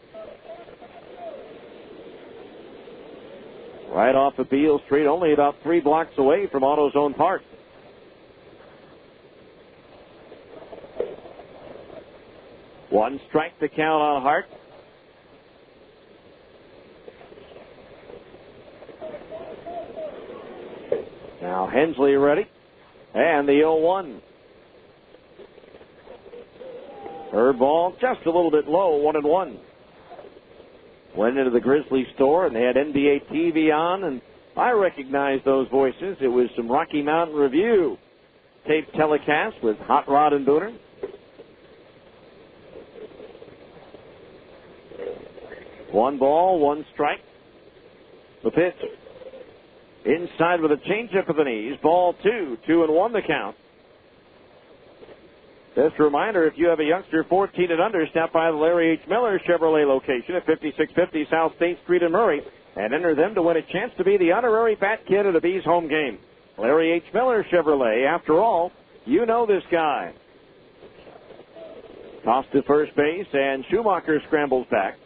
right off of Beale Street, only about 3 blocks away from AutoZone Park. One strike to count on Hart. Now Hensley ready. And the 0-1. Third ball just a little bit low, 1-1. Went into the Grizzly store and they had NBA TV on, and I recognized those voices. It was some Rocky Mountain Review tape telecast with Hot Rod and Booner. One ball, one strike. The pitch. Inside with a changeup of the knees. Ball 2, 2-1 the count. Just a reminder, if you have a youngster 14 and under, stop by the Larry H. Miller Chevrolet location at 5650 South State Street in Murray and enter them to win a chance to be the honorary Fat Kid at a Bees home game. Larry H. Miller Chevrolet, after all, you know this guy. Toss to first base, and Schumacher scrambles back.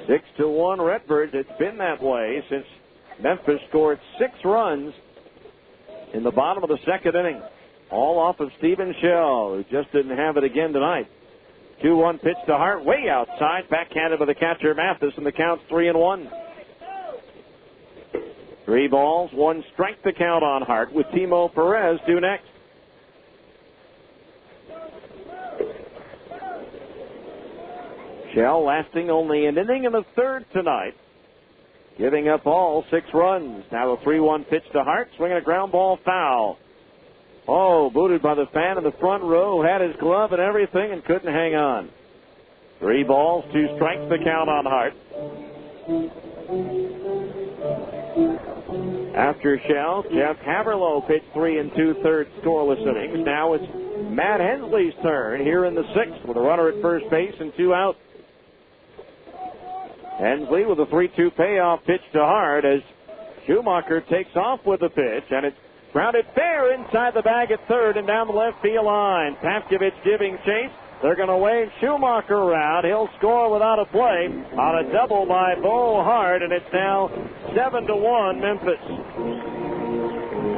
Six to 1 Redbirds. It's been that way since Memphis scored 6 runs in the bottom of the second inning. All off of Stephen Shell, who just didn't have it again tonight. 2-1 pitch to Hart, way outside, backhanded by the catcher Mathis, and the count's 3-1. 3 balls, 1 strike to count on Hart, with Timo Perez due next. Shell lasting only an inning in the third tonight, giving up all 6 runs. Now the 3-1 pitch to Hart, swinging a ground ball foul. Oh, booted by the fan in the front row, had his glove and everything and couldn't hang on. 3 balls, 2 strikes to count on Hart. After Shell, Jeff Haverlow pitched 3 2/3 scoreless innings. Now it's Matt Hensley's turn here in the 6th with a runner at first base and 2 out. Hensley with a 3-2 payoff pitch to Hart as Schumacher takes off with the pitch, and it's grounded fair inside the bag at third and down the left field line. Pavkovich giving chase. They're going to wave Schumacher around. He'll score without a play on a double by Bo Hart, and it's now 7-1 Memphis.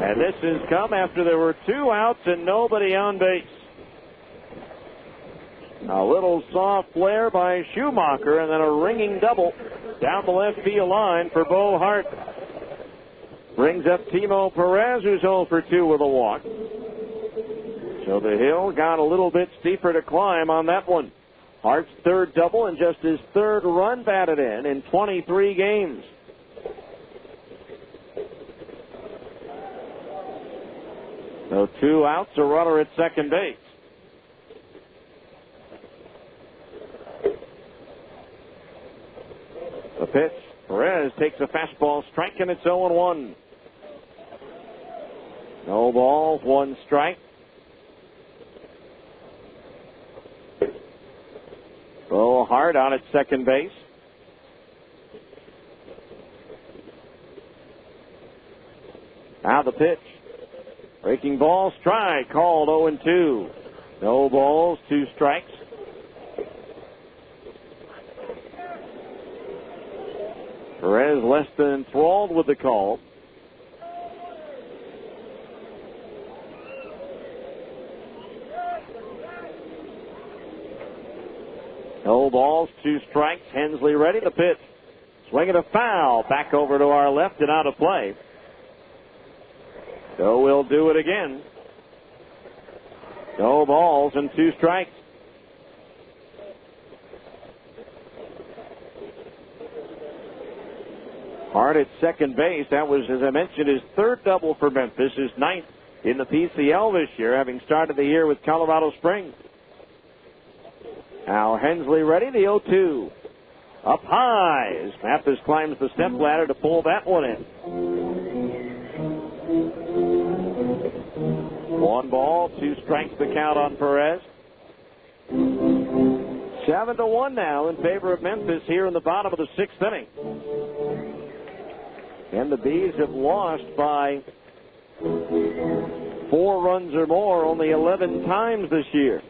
And this has come after there were 2 outs and nobody on base. A little soft flare by Schumacher, and then a ringing double down the left field line for Bo Hart. Brings up Timo Perez, who's 0 for 2 with a walk. So the hill got a little bit steeper to climb on that one. Hart's third double and just his 3rd run batted in 23 games. So 2 outs, a runner at second base. The pitch. Perez takes a fastball strike, and it's 0-1. No balls, 1 strike. Bo Hart on at second base. Now the pitch. Breaking ball, strike, called 0-2. No balls, 2 strikes. Perez less than enthralled with the call. No balls, 2 strikes. Hensley ready to pitch. Swinging a foul. Back over to our left and out of play. So we'll do it again. No balls and 2 strikes. Hart at second base. That was, as I mentioned, his 3rd double for Memphis, his 9th in the PCL this year, having started the year with Colorado Springs. Now Hensley ready, the 0-2. Up high as Memphis climbs the step ladder to pull that one in. 1 ball, 2 strikes to count on Perez. 7-1 now in favor of Memphis here in the bottom of the 6th inning. And the Bees have lost by 4 runs or more only 11 times this year.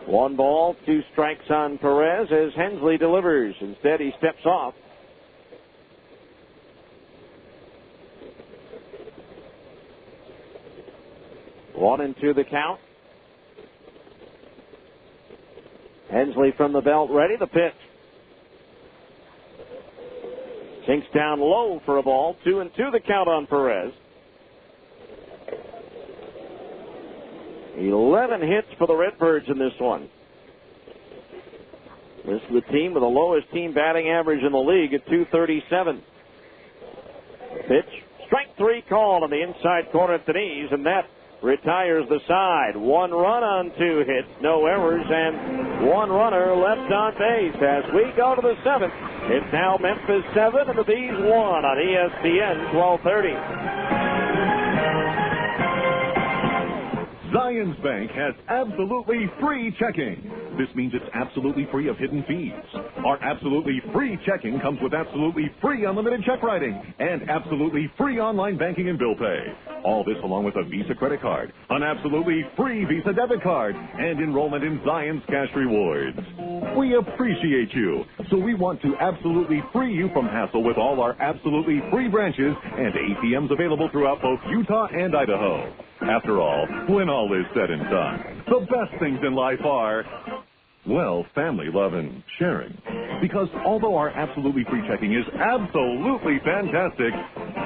1 ball, 2 strikes on Perez as Hensley delivers. Instead, he steps off. One and 2 the count. Hensley from the belt ready. The pitch. Sinks down low for a ball. 2 and 2 the count on Perez. 11 hits for the Redbirds in this one. This is the team with the lowest team batting average in the league at .237. Pitch. Strike 3 called on the inside corner at the knees, and that retires the side. 1 run on 2 hits, no errors, and 1 runner left on base. As we go to the 7th, it's now Memphis 7 and the Bees 1 on ESPN 1230. Zions Bank has absolutely free checking. This means it's absolutely free of hidden fees. Our absolutely free checking comes with absolutely free unlimited check writing and absolutely free online banking and bill pay. All this along with a Visa credit card, an absolutely free Visa debit card, and enrollment in Zions Cash Rewards. We appreciate you, so we want to absolutely free you from hassle with all our absolutely free branches and ATMs available throughout both Utah and Idaho. After all, when all is said and done, the best things in life are, well, family, love, and sharing. Because although our absolutely free checking is absolutely fantastic,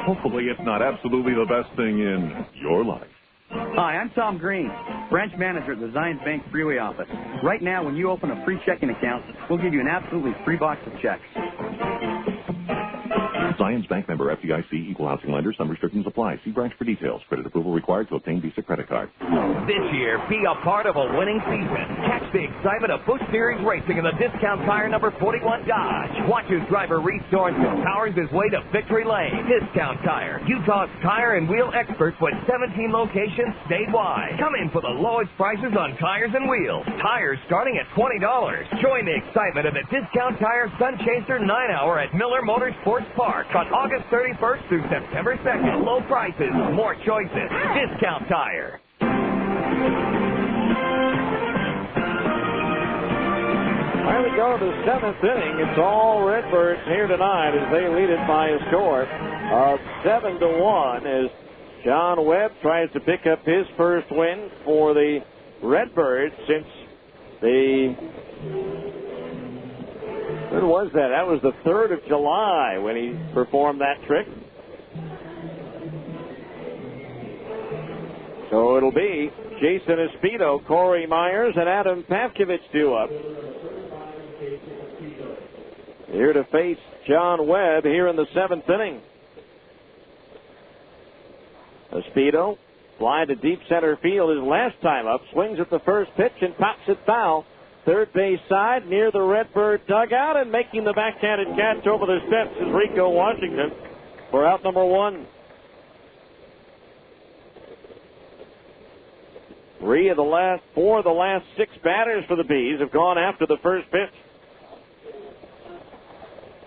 hopefully it's not absolutely the best thing in your life. Hi, I'm Tom Green, branch manager at the Zions Bank Freeway office. Right now, when you open a free checking account, we'll give you an absolutely free box of checks. Zions Bank member FDIC, equal housing lender. Some restrictions apply. See branch for details. Credit approval required to obtain Visa credit card. This year, be a part of a winning season. Catch the excitement of Busch Series racing in the Discount Tire number 41 Dodge. Watch as driver Reese Sorensen powers his way to victory lane. Discount Tire, Utah's tire and wheel experts with 17 locations statewide. Come in for the lowest prices on tires and wheels. Tires starting at $20. Join the excitement of the Discount Tire Sun Chaser 9-hour at Miller Motorsports Park on August 31st through September 2nd. Low prices, more choices. Discount Tire. Here we go to the 7th inning. It's all Redbirds here tonight as they lead it by a score of 7-1 as John Webb tries to pick up his first win for the Redbirds since the... When was that? That was the 3rd of July when he performed that trick. So it'll be Jason Espedo, Corey Myers, and Adam Pavkovich due up. Here to face John Webb here in the 7th inning. Espedo fly to deep center field his last time up, swings at the first pitch and pops it foul. Third base side near the Redbird dugout, and making the backhanded catch over the steps is Rico Washington for out number 1. 4 of the last 6 batters for the Bees have gone after the first pitch.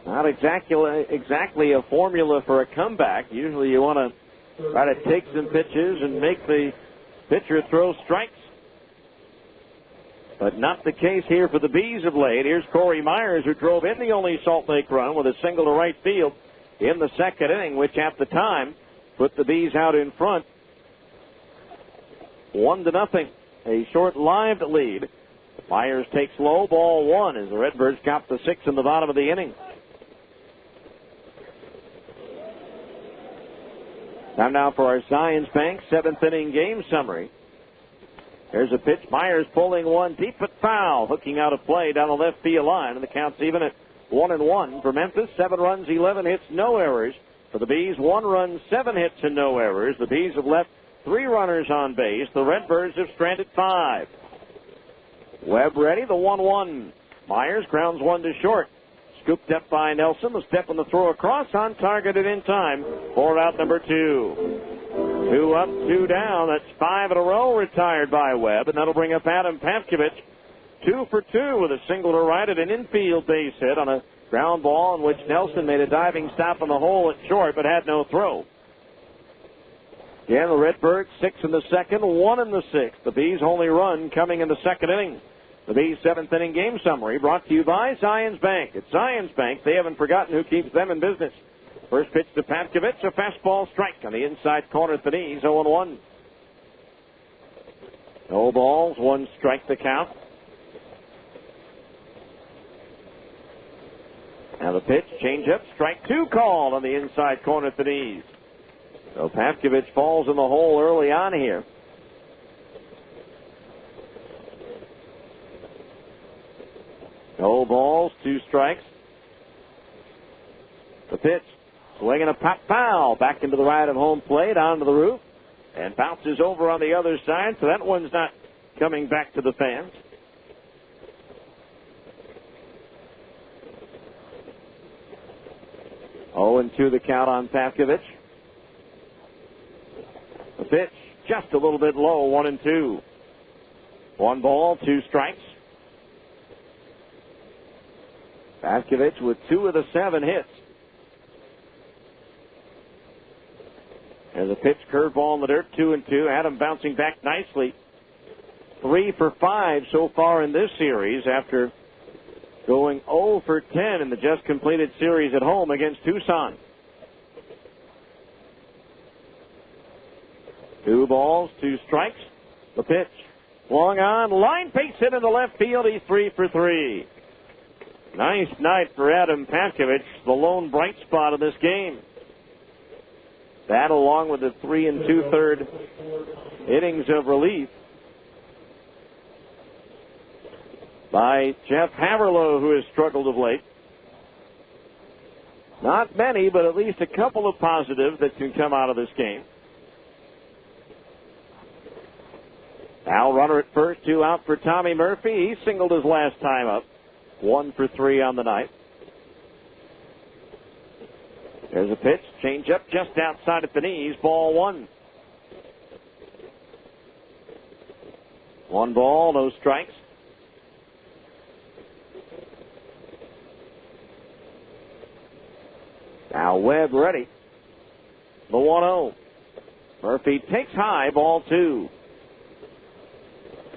Not exactly a formula for a comeback. Usually you want to try to take some pitches and make the pitcher throw strikes. But not the case here for the Bees of late. Here's Corey Myers, who drove in the only Salt Lake run with a single to right field in the 2nd inning, which at the time put the Bees out in front 1-0. A short-lived lead. Myers takes low, ball 1 as the Redbirds cop the 6 in the bottom of the inning. Time now for our Zions Bank 7th inning game summary. There's a pitch. Myers pulling one deep but foul, hooking out of play down the left field line, and the count's even at 1-1 for Memphis. 7 runs, 11 hits, no errors. For the Bees, 1 run, 7 hits, and no errors. The Bees have left 3 runners on base. The Redbirds have stranded 5. Webb ready, the 1-1. Myers grounds one to short. Scooped up by Nelson. The step on the throw across, on target and in time for out number 2. 2 up, 2 down. That's 5 in a row retired by Webb, and that'll bring up Adam Pavkovich. 2 for 2 with a single to right at an infield base hit on a ground ball in which Nelson made a diving stop on the hole at short but had no throw. Again, the Redbirds 6 in the 2nd, 1 in the 6th. The Bees' only run coming in the 2nd inning. The B's seventh inning game summary brought to you by Zions Bank. At Zions Bank, they haven't forgotten who keeps them in business. First pitch to Patkovich, a fastball strike on the inside corner at the knees, 0-1. No balls, one strike to count. Now the pitch, changeup, strike two called on the inside corner at the knees. So Patkovich falls in the hole early on here. No balls, two strikes. The pitch, swinging a pop foul back into the right of home plate, onto the roof, and bounces over on the other side, so that one's not coming back to the fans. Oh, and 2 the count on Patkovich. The pitch, just a little bit low, 1-2. 1 ball, 2 strikes. Patkovich with 2 of the 7 hits. There's a pitch, curveball in the dirt, 2-2. Adam bouncing back nicely. 3 for 5 so far in this series after going 0 for 10 in the just completed series at home against Tucson. 2 balls, 2 strikes. The pitch, swung on, line pace hit in the left field. He's 3 for 3. Nice night for Adam Patkovich, the lone bright spot of this game. That, along with the 3 2/3 innings of relief by Jeff Haverlow, who has struggled of late. Not many, but at least a couple of positives that can come out of this game. Now runner at first, 2 out for Tommy Murphy. He singled his last time up. 1 for 3 on the night. There's a pitch, changeup just outside at the knees, ball 1. 1 ball, no strikes. Now Webb ready. The 1-0. Murphy takes high, ball 2.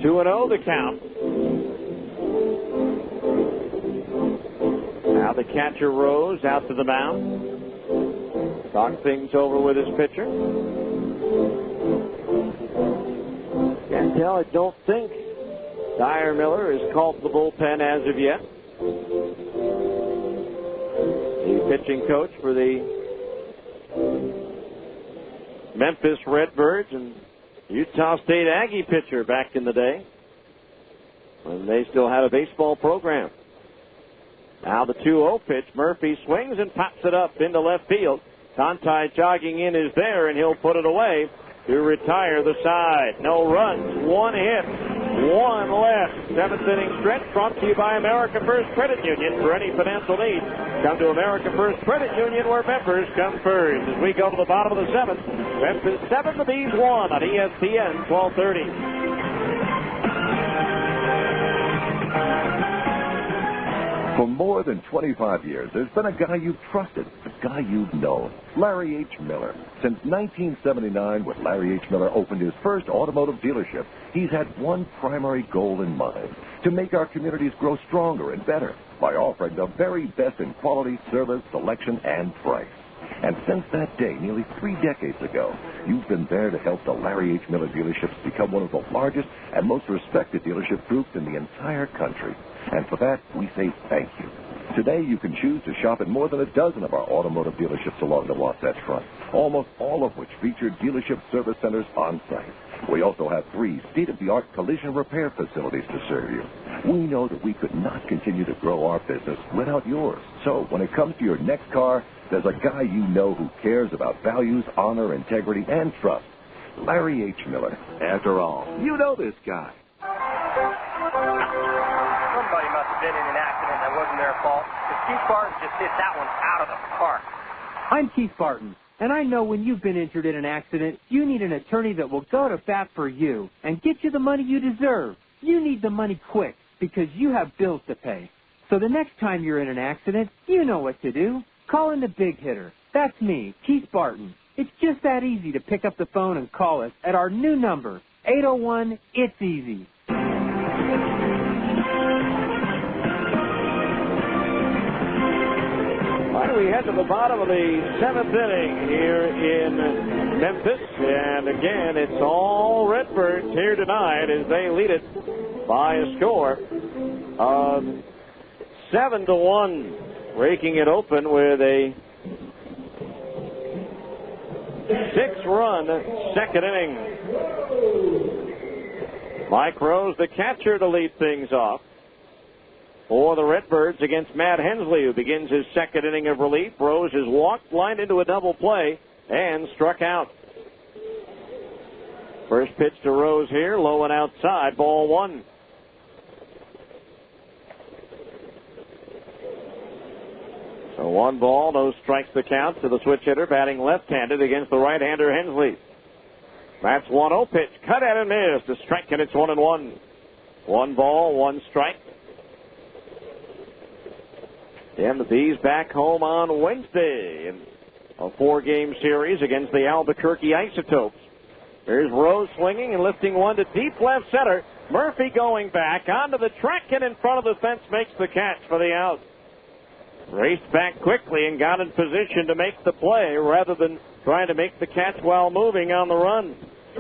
2-0 the count. Now the catcher Rose out to the mound. Talk things over with his pitcher. Can't tell, I don't think Dyer Miller has called the bullpen as of yet. The pitching coach for the Memphis Redbirds and Utah State Aggie pitcher back in the day when they still had a baseball program. Now the 2-0 pitch. Murphy swings and pops it up into left field. Conti jogging in is there, and he'll put it away to retire the side. No runs, 1 hit, 1 left. 7th inning stretch brought to you by America First Credit Union. For any financial needs, come to America First Credit Union, where members come first. As we go to the bottom of the 7th, Memphis 7, the Bees 1 on ESPN 1230. For more than 25 years, there's been a guy you've trusted, a guy you've known, Larry H. Miller. Since 1979, when Larry H. Miller opened his first automotive dealership, he's had one primary goal in mind: to make our communities grow stronger and better by offering the very best in quality, service, selection, and price. And since that day, nearly 3 decades ago, you've been there to help the Larry H. Miller dealerships become one of the largest and most respected dealership groups in the entire country. And for that, we say thank you. Today, you can choose to shop at more than a dozen of our automotive dealerships along the Wasatch Front, almost all of which feature dealership service centers on site. We also have 3 state-of-the-art collision repair facilities to serve you. We know that we could not continue to grow our business without yours. So when it comes to your next car, there's a guy you know who cares about values, honor, integrity, and trust. Larry H. Miller. After all, you know this guy. Somebody must have been in an accident that wasn't their fault. Because Keith Barton just hit that one out of the park. I'm Keith Barton, and I know when you've been injured in an accident, you need an attorney that will go to bat for you and get you the money you deserve. You need the money quick because you have bills to pay. So the next time you're in an accident, you know what to do. Call in the big hitter. That's me, Keith Barton. It's just that easy to pick up the phone and call us at our new number, 801-IT'S-EASY. we head to the bottom of the 7th inning here in Memphis. And again, it's all Redbirds here tonight as they lead it by a score of 7-1. Breaking it open with a 6-run second inning. Mike Rose, the catcher, to lead things off for the Redbirds against Matt Hensley, who begins his second inning of relief. Rose has walked, lined into a double play, and struck out. First pitch to Rose here, low and outside, ball 1. So 1 ball, no strikes the count to the switch hitter, batting left-handed against the right-hander Hensley. That's 1-0 pitch, cut at and missed, a strike, and it's 1-1. 1 ball, 1 strike. And the Bees back home on Wednesday in a 4-game series against the Albuquerque Isotopes. There's Rose swinging and lifting one to deep left center. Murphy going back onto the track and in front of the fence makes the catch for the out. Raced back quickly and got in position to make the play rather than trying to make the catch while moving on the run.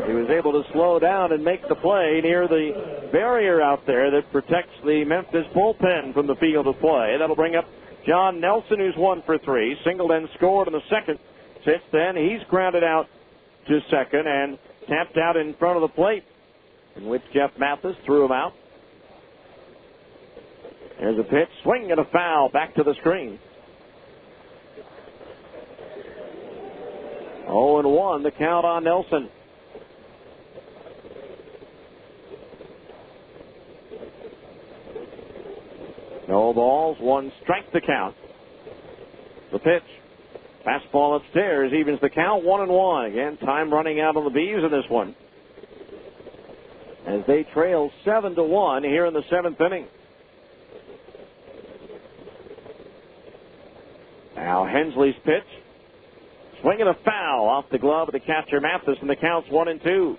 He was able to slow down and make the play near the barrier out there that protects the Memphis bullpen from the field of play. That'll bring up John Nelson, who's 1 for 3, singled and scored in the second. Since then, he's grounded out to second and tapped out in front of the plate, in which Jeff Mathis threw him out. There's a pitch, swing and a foul, back to the screen. 0-1, the count on Nelson. No balls, 1 strike the count. The pitch. Fastball upstairs evens the count, 1-1. Again, time running out on the Bees in this one, as they trail 7-1 here in the 7th inning. Now Hensley's pitch. Swing and a foul off the glove of the catcher Mathis, and the count's 1-2.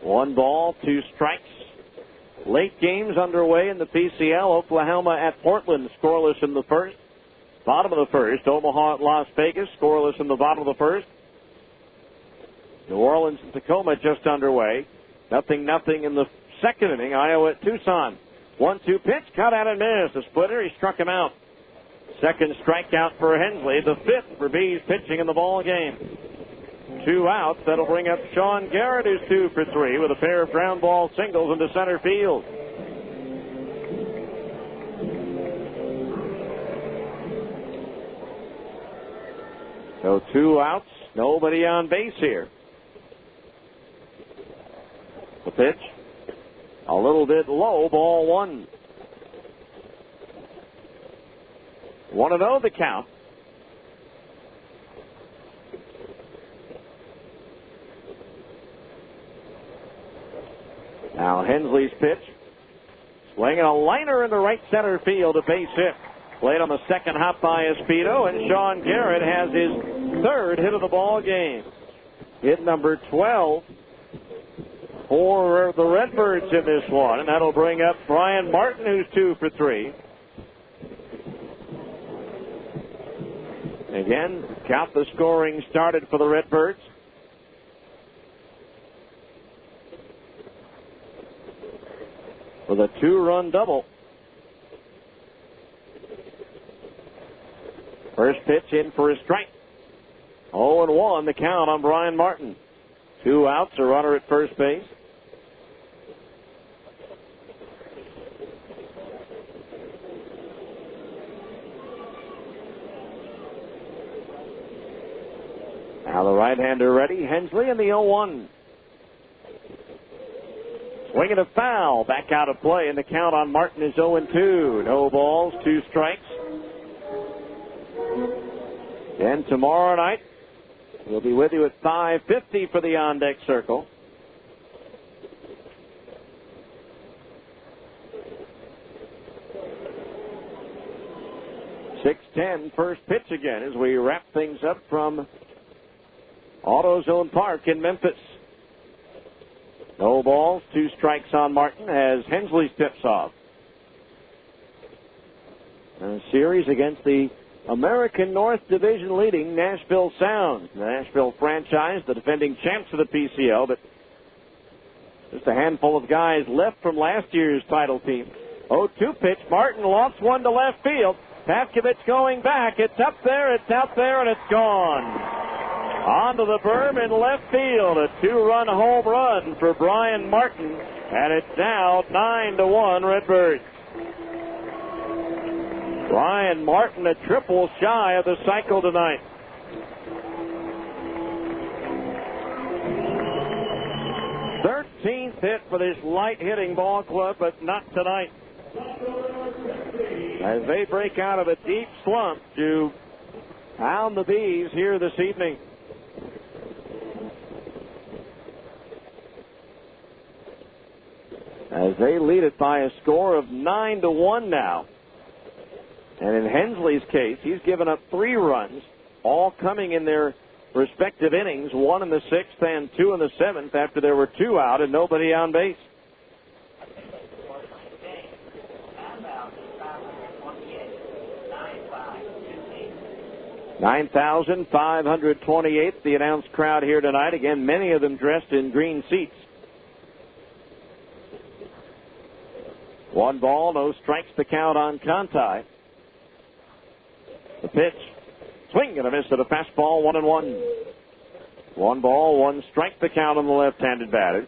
1 ball, 2 strikes. Late games underway in the PCL. Oklahoma at Portland, scoreless in the first. Bottom of the first. Omaha at Las Vegas, scoreless in the bottom of the first. New Orleans and Tacoma just underway. 0-0 in the second inning. Iowa at Tucson. 1-2 pitch, cut out and missed. A splitter, he struck him out. Second strikeout for Hensley, the 5th for Bees pitching in the ball game. 2 outs. That'll bring up Sean Garrett, who's 2 for 3 with a pair of ground ball singles into center field. So 2 outs, nobody on base here. The pitch, a little bit low, ball 1. 1-0 the count. Now Hensley's pitch. Swinging a liner in the right center field, a base hit. Played on the second hop by Espedo, and Sean Garrett has his 3rd hit of the ball game. Hit number 12 for the Redbirds in this one, and that'll bring up Brian Martin, who's 2 for 3. Again, count the scoring started for the Redbirds. With a 2-run double. First pitch in for a strike. 0-1 the count on Brian Martin. 2 outs, a runner at first base. Now the right-hander ready, Hensley, in the 0-1. Swinging a foul, back out of play, and the count on Martin is 0-2. No balls, 2 strikes. And tomorrow night, we'll be with you at 5:50 for the on-deck circle. .610 first pitch again as we wrap things up from AutoZone Park in Memphis. No balls, 2 strikes on Martin as Hensley steps off. series against the American North Division leading Nashville Sound. The Nashville franchise, the defending champs of the PCL, but just a handful of guys left from last year's title team. 0-2 pitch. Martin lofts one to left field. Pavkovich going back. It's up there, it's out there, and it's gone. Onto the berm in left field. A 2-run home run for Brian Martin, and it's now 9-1 Redbirds. Brian Martin a triple shy of the cycle tonight. Thirteenth hit for this light-hitting ball club, but not tonight. As they break out of a deep slump to pound the Bees here this evening. As they lead it by a score of 9-1 now. And in Hensley's case, he's given up 3 runs, all coming in their respective innings, 1 in the 6th and 2 in the 7th after there were 2 out and nobody on base. $9,528, the announced crowd here tonight. Again, many of them dressed in green seats. 1 ball, no strikes to count on Conti. The pitch, swing and a miss at a fastball, 1-1. 1 ball, 1 strike to count on the left-handed batter.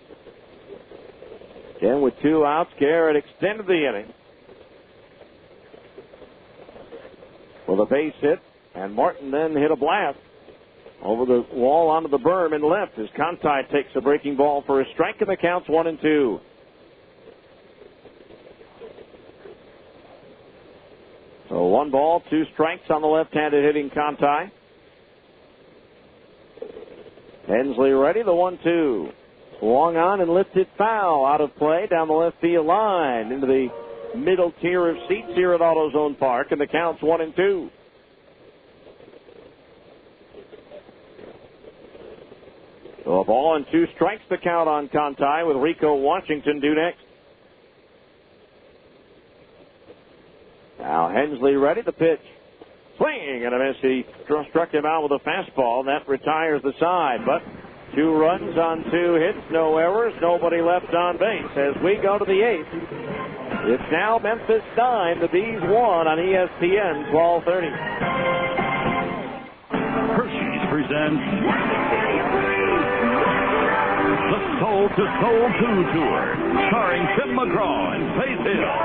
Again, with 2 outs, Garrett extended the inning with a base hit, and Martin then hit a blast over the wall onto the berm and left as Conti takes a breaking ball for a strike, and the count's 1-2. So 1 ball, 2 strikes on the left-handed hitting Conti. Hensley ready, the 1-2. Swung on and lifted foul, out of play down the left field line into the middle tier of seats here at AutoZone Park, and the count's 1-2. So a ball and 2 strikes to count on Conti, with Rico Washington due next. Now Hensley ready, the pitch. Swing and a miss. He struck him out with a fastball. That retires the side, but 2 runs on 2 hits, no errors, nobody left on base. As we go to the 8th, it's now Memphis 9, the Bees 1 on ESPN 1230. Hershey's presents the Soul to Soul 2 Tour, starring Tim McGraw and Faith Hill.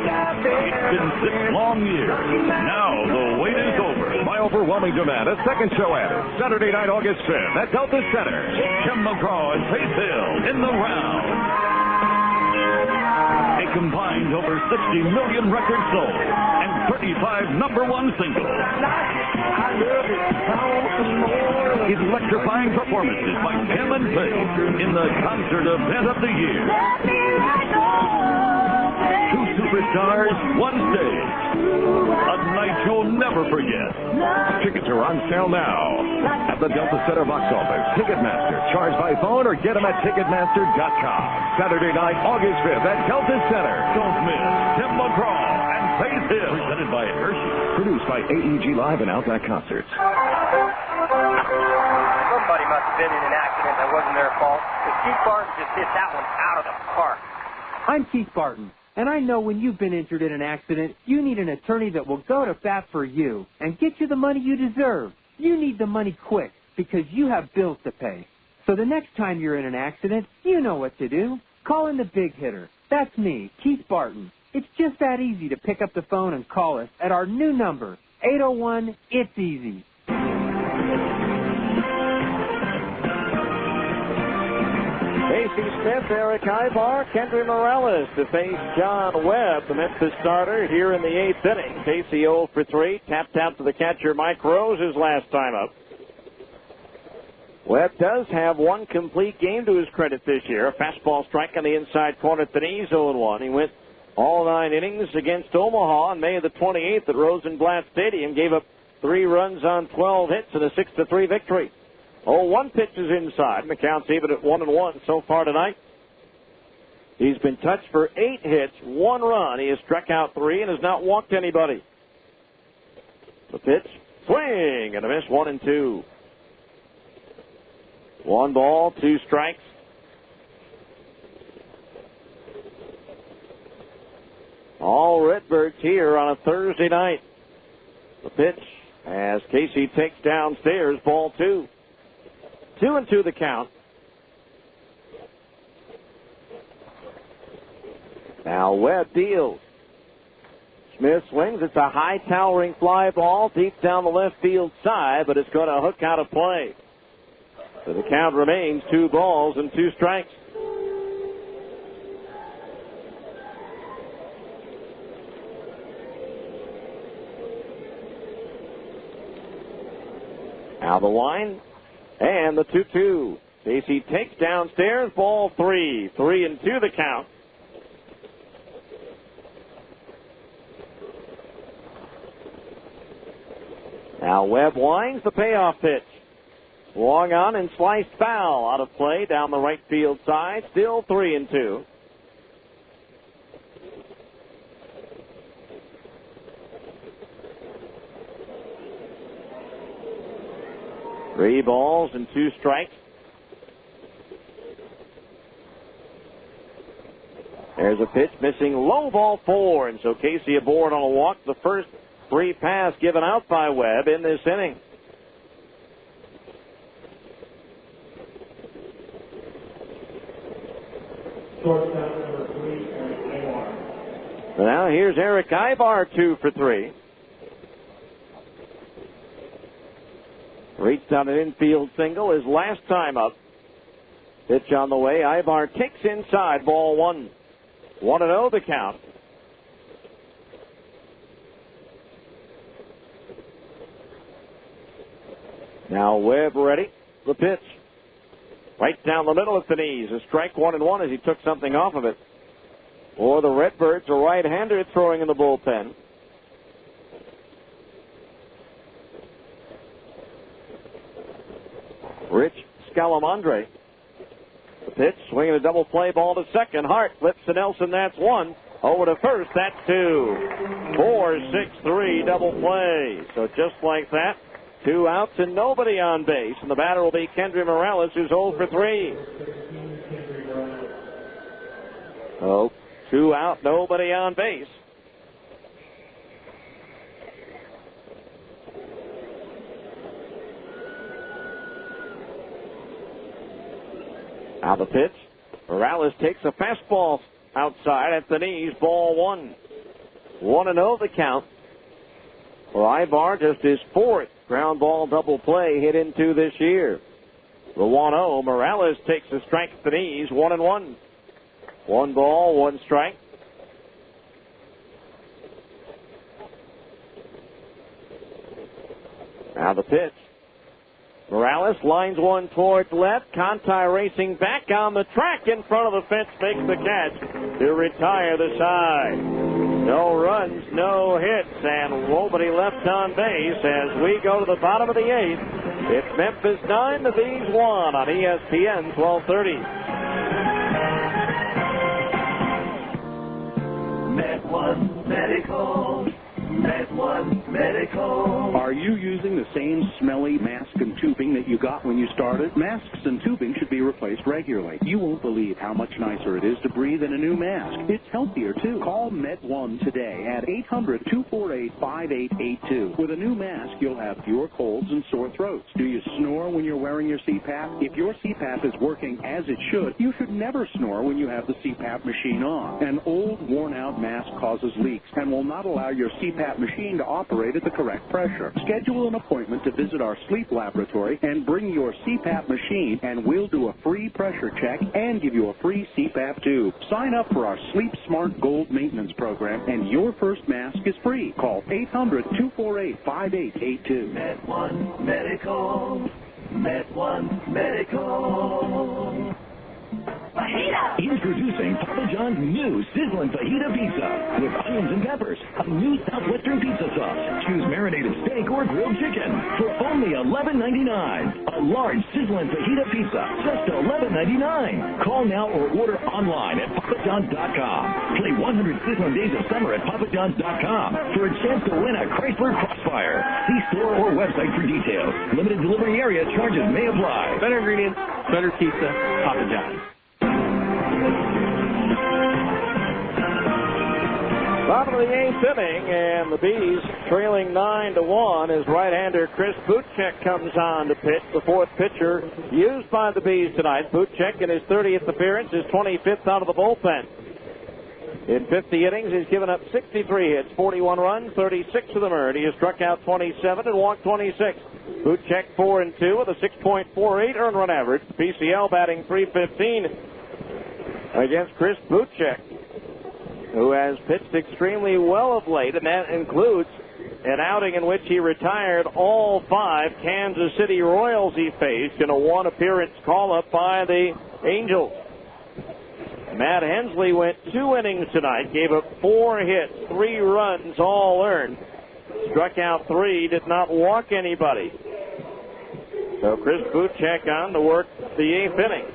It's been 6 long years. Now the wait is over. By overwhelming demand, a second show added. Saturday night, August 5th at Delta Center. Tim McGraw and Faith Hill in the round. A combined over 60 million records sold and 35 #1 singles. Electrifying performances by Tim and Faith in the concert event of the year. 2 superstars, 1 stage. A night you'll never forget. Tickets are on sale now at the Delta Center box office, Ticketmaster. Charge by phone or get them at Ticketmaster.com. Saturday night, August 5th at Delta Center. Don't miss Tim McGraw and Faith Hill. Presented by Hershey. Produced by AEG Live and Outback Concerts. Somebody must have been in an accident that wasn't their fault. Because Keith Barton just hit that one out of the park. I'm Keith Barton, and I know when you've been injured in an accident, you need an attorney that will go to bat for you and get you the money you deserve. You need the money quick because you have bills to pay. So the next time you're in an accident, you know what to do. Call in the big hitter. That's me, Keith Barton. It's just that easy to pick up the phone and call us at our new number, 801-IT'S-EASY. Casey Smith, Eric Ibar, Kendry Morales to face John Webb, the Memphis starter, here in the 8th inning. Casey 0 for 3, tapped out to the catcher Mike Rose his last time up. Webb does have 1 complete game to his credit this year. A fastball strike on the inside corner at the knees, 0-1. He went all 9 innings against Omaha on May the 28th at Rosenblatt Stadium. Gave up 3 runs on 12 hits and a 6-3 victory. 0-1 pitches inside, and the count's even at 1-1 so far tonight. He's been touched for 8 hits, 1 run. He has struck out 3 and has not walked anybody. The pitch, swing, and a miss, 1-2. 1 ball, 2 strikes. All Redbirds here on a Thursday night. The pitch as Casey takes downstairs, ball 2. 2-2 the count. Now Webb deals. Smith swings. It's a high towering fly ball deep down the left field side, but it's going to hook out of play. So the count remains 2 balls and 2 strikes. Now the line and the 2-2. Casey takes downstairs, ball 3. 3-2 the count. Now Webb winds the payoff pitch. Swung on and sliced foul out of play down the right field side. Still 3-2. Three balls and 2 strikes. There's a pitch missing, low, ball 4, and so Casey aboard on a walk. The first free pass given out by Webb in this inning. Now here's Eric Ibar, 2 for 3. Reached on an infield single his last time up. Pitch on the way. Ibar kicks inside, ball 1. 1-0 the count. Now Webb ready. The pitch. Right down the middle at the knees. A strike 1-1 as he took something off of it. For the Redbirds, a right-hander throwing in the bullpen. Rich Scalamandre. The pitch, swinging a double play ball to second. Hart flips to Nelson, that's 1. Over to first, that's 2. 4-6-3 double play. So just like that, 2 outs and nobody on base. And the batter will be Kendry Morales, who's 0 for 3. So 2 out, nobody on base. Now the pitch. Morales takes a fastball outside at the knees, ball 1. 1-0 the count. For Ibar, just his 4th ground ball double play hit into this year. The 1-0. Morales takes a strike at the knees, 1-1. 1 ball, 1 strike. Now the pitch. Morales lines one towards left. Conti racing back on the track in front of the fence, makes the catch to retire the side. No runs, no hits, and nobody left on base as we go to the bottom of the 8th. It's Memphis 9, the Bees 1 on ESPN 1230. Med One Medical. Med One Medical. Are you using the same smelly mask and tubing that you got when you started? Masks and tubing should be replaced regularly. You won't believe how much nicer it is to breathe in a new mask. It's healthier, too. Call Med One today at 800-248-5882. With a new mask, you'll have fewer colds and sore throats. Do you snore when you're wearing your CPAP? If your CPAP is working as it should, you should never snore when you have the CPAP machine on. An old, worn-out mask causes leaks and will not allow your CPAP machine to operate at the correct pressure. Schedule an appointment to visit our sleep laboratory and bring your CPAP machine, and we'll do a free pressure check and give you a free CPAP tube. Sign up for our Sleep Smart Gold maintenance program, and your first mask is free. Call 800-248-5882. Med One Medical. Med One Medical. Introducing Papa John's new Sizzling Fajita Pizza with onions and peppers, a new Southwestern pizza sauce. Choose marinated steak or grilled chicken for only $11.99. A large Sizzling Fajita Pizza, just $11.99. Call now or order online at papajohns.com. Play 100 Sizzling Days of Summer at papajohns.com for a chance to win a Chrysler Crossfire. See store or website for details. Limited delivery area charges may apply. Better ingredients, better pizza, Papa John's. Bottom of the 8th inning, and the Bees trailing 9-1 as right-hander Chris Butchek comes on to pitch. The fourth pitcher used by the Bees tonight. Butchek in his 30th appearance, his 25th out of the bullpen. In 50 innings, he's given up 63 hits, 41 runs, 36 of them earned. He has struck out 27 and walked 26. Butchek 4-2 with a 6.48 earned run average. The PCL batting .315 against Chris Butchek, who has pitched extremely well of late, and that includes an outing in which he retired all 5 Kansas City Royals he faced in a one-appearance call-up by the Angels. Matt Hensley went 2 innings tonight, gave up 4 hits, 3 runs, all earned. Struck out 3, did not walk anybody. So Chris Butchek on to work the 8th inning.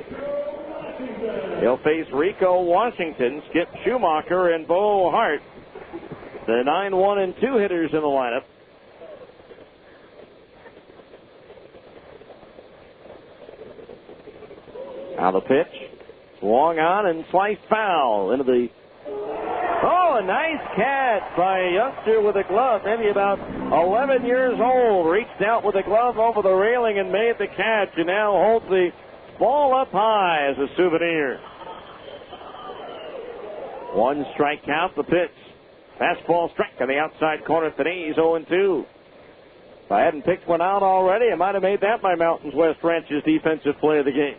He'll face Rico Washington, Skip Schumacher, and Bo Hart, the 9-1 and 2 hitters in the lineup. Now the pitch. Swung on and sliced foul into the... Oh, a nice catch by a youngster with a glove, maybe about 11 years old. Reached out with a glove over the railing and made the catch, and now holds the ball up high as a souvenir. 1 strike count, the pitch. Fastball strike on the outside corner at the knees, 0-2. If I hadn't picked one out already, I might have made that my Mountains West Ranch's defensive play of the game.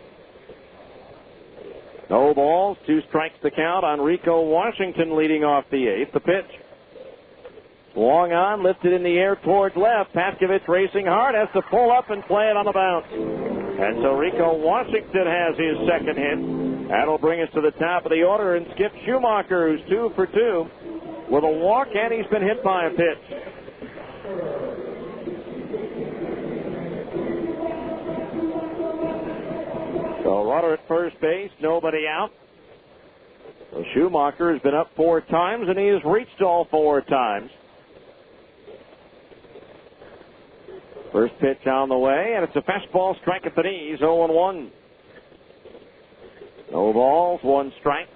No balls, 2 strikes to count on Rico Washington leading off the 8th. The pitch. Swung on, lifted in the air towards left. Paskovich racing hard, has to pull up and play it on the bounce. And so Rico Washington has his second hit. That'll bring us to the top of the order, and Skip Schumacher, who's 2 for 2 with a walk, and he's been hit by a pitch. So runner at first base, nobody out. So Schumacher has been up 4 times, and he has reached all 4 times. First pitch on the way, and it's a fastball strike at the knees, 0-1. No balls, 1 strike.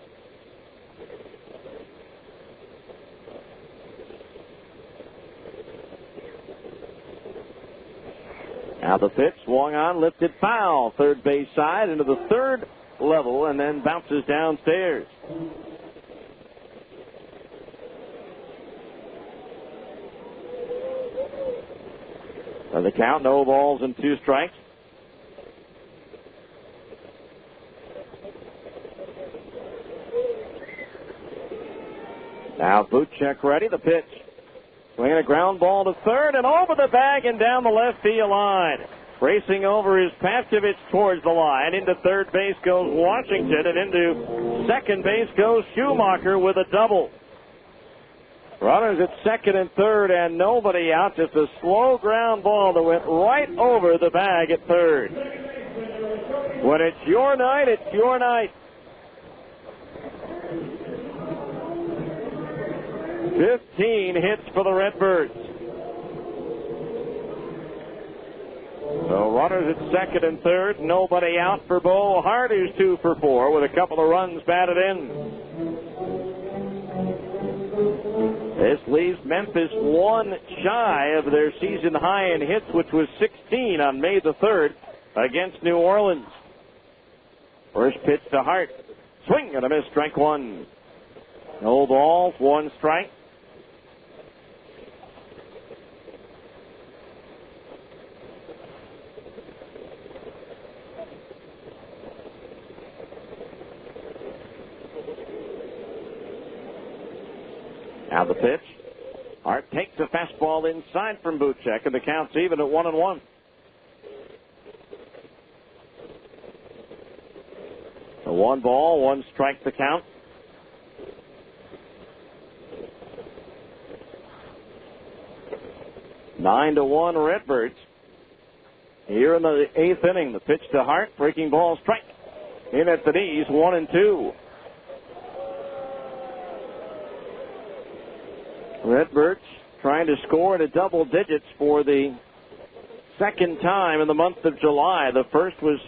Now the pitch, swung on, lifted foul, third base side into the third level, and then bounces downstairs. So the count, no balls and 2 strikes. Now Butchek ready, the pitch. Swinging a ground ball to third and over the bag and down the left field line. Racing over is Paskovich towards the line. Into third base goes Washington, and into second base goes Schumacher with a double. Runners at second and third and nobody out. Just a slow ground ball that went right over the bag at third. When it's your night, it's your night. 15 hits for the Redbirds. So runners at second and third, nobody out for Bo Hart, who's 2 for 4 with a couple of runs batted in. This leaves Memphis 1 shy of their season high in hits, which was 16 on May the 3rd against New Orleans. First pitch to Hart. Swing and a miss, strike 1. No balls, 1 strike. Now the pitch. Hart takes a fastball inside from Butchek, and the count's even at 1-1. The 1 ball, 1 strike the count. Nine to 1 Redbirds. Here in the 8th inning, the pitch to Hart, breaking ball, strike. In at the knees, 1-2. Redbirds trying to score into double digits for the second time in the month of July. The first was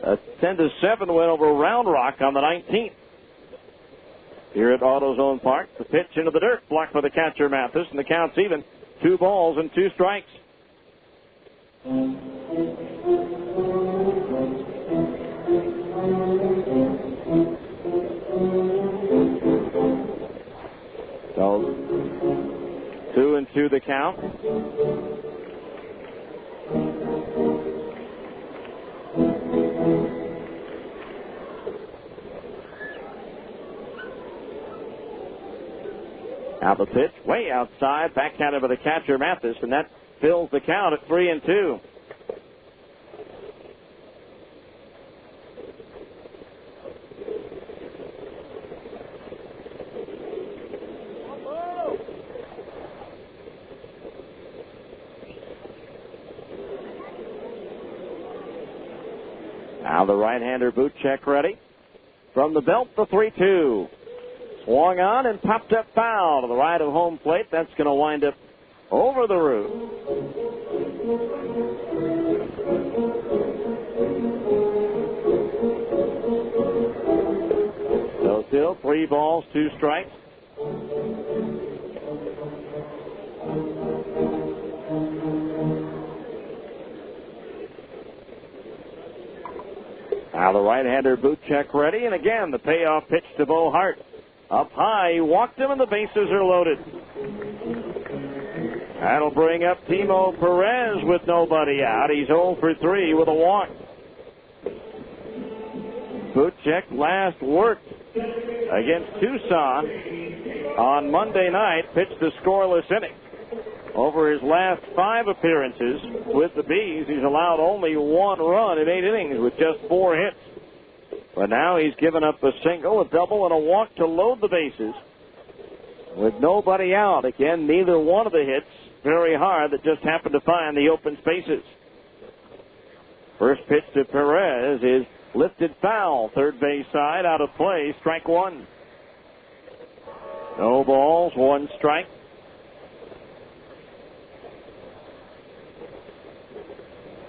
a 10-7 win over Round Rock on the 19th. Here at AutoZone Park, the pitch into the dirt, blocked by the catcher Mathis, and the count's even. 2 balls and 2 strikes. So 2-2 the count. Now the pitch way outside, backhanded by the catcher Mathis, and that fills the count at 3-2. Now the right-hander boot check ready. From the belt, the 3-2. Swung on and popped up foul to the right of home plate. That's going to wind up over the roof. So still 3 balls, 2 strikes. Now the right-hander boot check ready, and again the payoff pitch to Bo Hart. Up high, he walked him, and the bases are loaded. That'll bring up Timo Perez with nobody out. He's 0 for 3 with a walk. Boot check last worked against Tucson on Monday night, pitched a scoreless inning. Over his last 5 appearances with the Bees, he's allowed only 1 run in 8 innings with just 4 hits. But now he's given up a single, a double, and a walk to load the bases. With nobody out, again, neither one of the hits very hard that just happened to find the open spaces. First pitch to Perez is lifted foul, third base side, out of play, strike 1. No balls, 1 strike.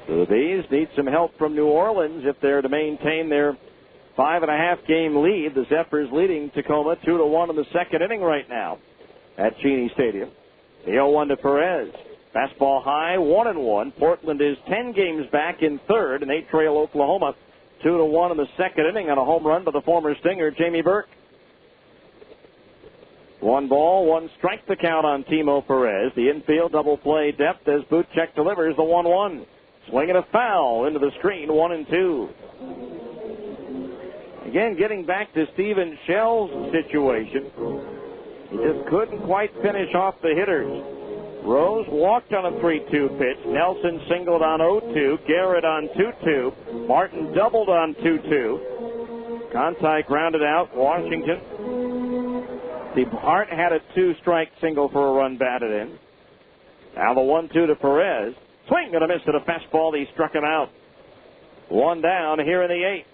So the Bees need some help from New Orleans if they're to maintain their 5.5 game lead. The Zephyrs leading Tacoma 2-1 in the second inning right now at Cheney Stadium. The 0-1 to Perez. Fastball high, 1-1. Portland is 10 games back in third, and they trail Oklahoma 2-1 in the second inning on a home run by the former Stinger, Jamie Burke. 1 ball, 1 strike the count on Timo Perez. The infield double play depth as Bootcheck delivers the 1-1. Swinging a foul into the screen, 1-2. Again, getting back to Steven Shell's situation. He just couldn't quite finish off the hitters. Rose walked on a 3-2 pitch. Nelson singled on 0-2. Garrett on 2-2. Martin doubled on 2-2. Conti grounded out. Washington. The Hart had a 2-strike single for a run batted in. Now the 1-2 to Perez. Swing and a miss at a fastball. He struck him out. 1 down here in the 8th.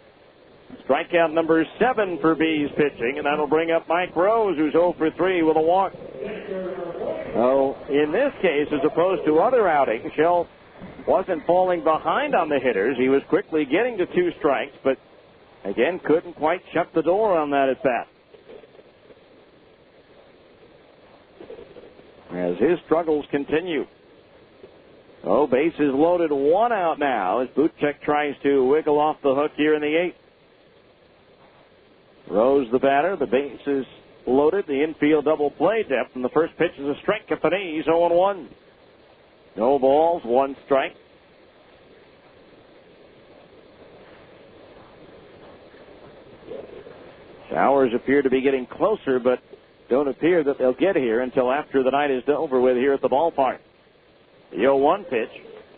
Strikeout number 7 for Bees pitching, and that'll bring up Mike Rose, who's 0 for 3 with a walk. So, in this case, as opposed to other outings, Shell wasn't falling behind on the hitters. He was quickly getting to 2 strikes, but again, couldn't quite shut the door on that at bat. As his struggles continue. Oh, bases loaded, 1 out now as Bootcheck tries to wiggle off the hook here in the 8th. Rose the batter, the bases loaded, the infield double play depth, and the first pitch is a strike at the knees, 0-1. No balls, 1 strike. Showers appear to be getting closer, but don't appear that they'll get here until after the night is over with here at the ballpark. The 0-1 pitch.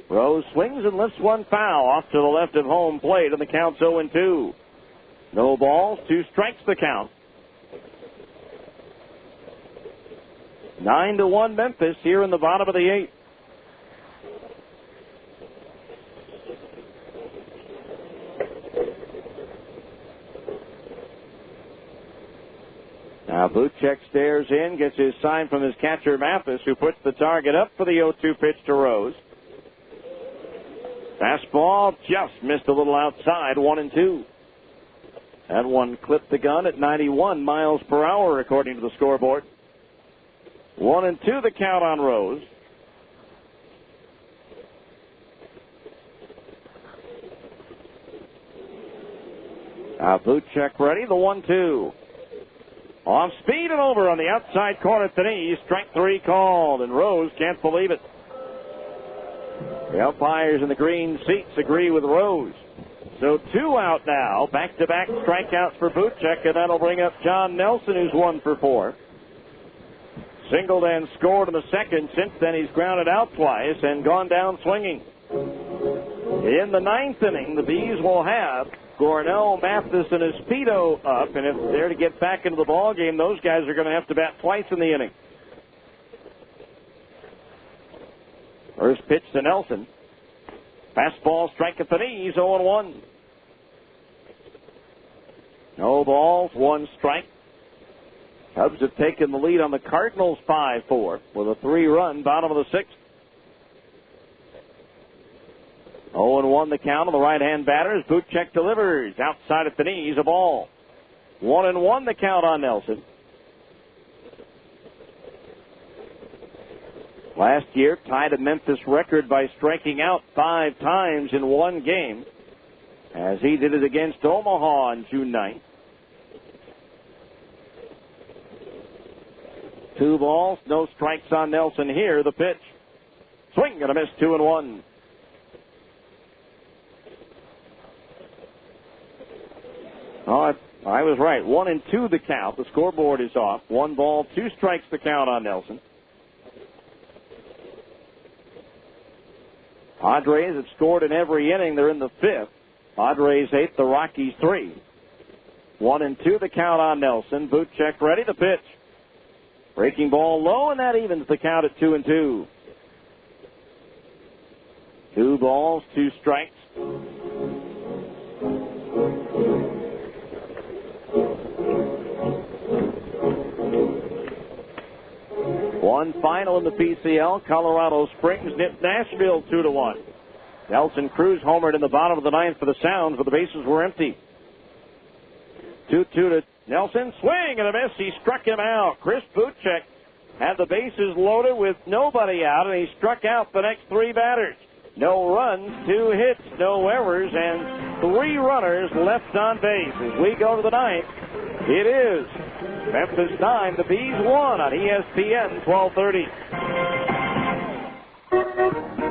Rose swings and lifts 1 foul off to the left of home plate, and the count's 0-2. No balls, 2 strikes the count. 9-1 Memphis here in the bottom of the 8th. Now Buchek stares in, gets his sign from his catcher Memphis, who puts the target up for the 0-2 pitch to Rose. Fastball just missed a little outside, 1-2. That one clipped the gun at 91 miles per hour, according to the scoreboard. 1-2 the count on Rose. Buchek ready, the 1-2. Off speed and over on the outside corner at the knees. Strike 3 called, and Rose can't believe it. The umpires in the green seats agree with Rose. So 2 out now. Back-to-back strikeouts for Buchek, and that'll bring up John Nelson, who's 1 for 4. Singled and scored in the second. Since then, he's grounded out twice and gone down swinging. In the 9th inning, the Bees will have Gornell, Mathis, and Espedo up, and if they're to get back into the ball game, those guys are going to have to bat twice in the inning. First pitch to Nelson. Fastball, strike at the knees, 0-1. No balls, 1 strike. Cubs have taken the lead on the Cardinals 5-4 with a 3-run bottom of the 6th. 0-1 the count on the right-hand batters. Buchek delivers outside at the knees, a ball. 1-1 the count on Nelson. Last year, tied a Memphis record by striking out 5 times in one game, as he did it against Omaha on June 9th. 2 balls, no strikes on Nelson here. The pitch. Swing and a miss, 2-1. Oh, I was right. 1-2 the count. The scoreboard is off. 1 ball, 2 strikes the count on Nelson. Padres have scored in every inning. They're in the 5th. Padres 8, the Rockies 3. 1-2 the count on Nelson. Buchek ready, the pitch. Breaking ball low, and that evens the count at 2-2. 2 balls, 2 strikes. One final in the PCL. Colorado Springs nipped Nashville 2-1. Nelson Cruz homered in the bottom of the 9th for the Sounds, but the bases were empty. 2-2 to Nelson. Swing and a miss. He struck him out. Chris Buchek had the bases loaded with nobody out, and he struck out the next 3 batters. No runs, 2 hits, no errors, and 3 runners left on base. As we go to the 9th, it is Memphis 9, the Bees 1 on ESPN 1230.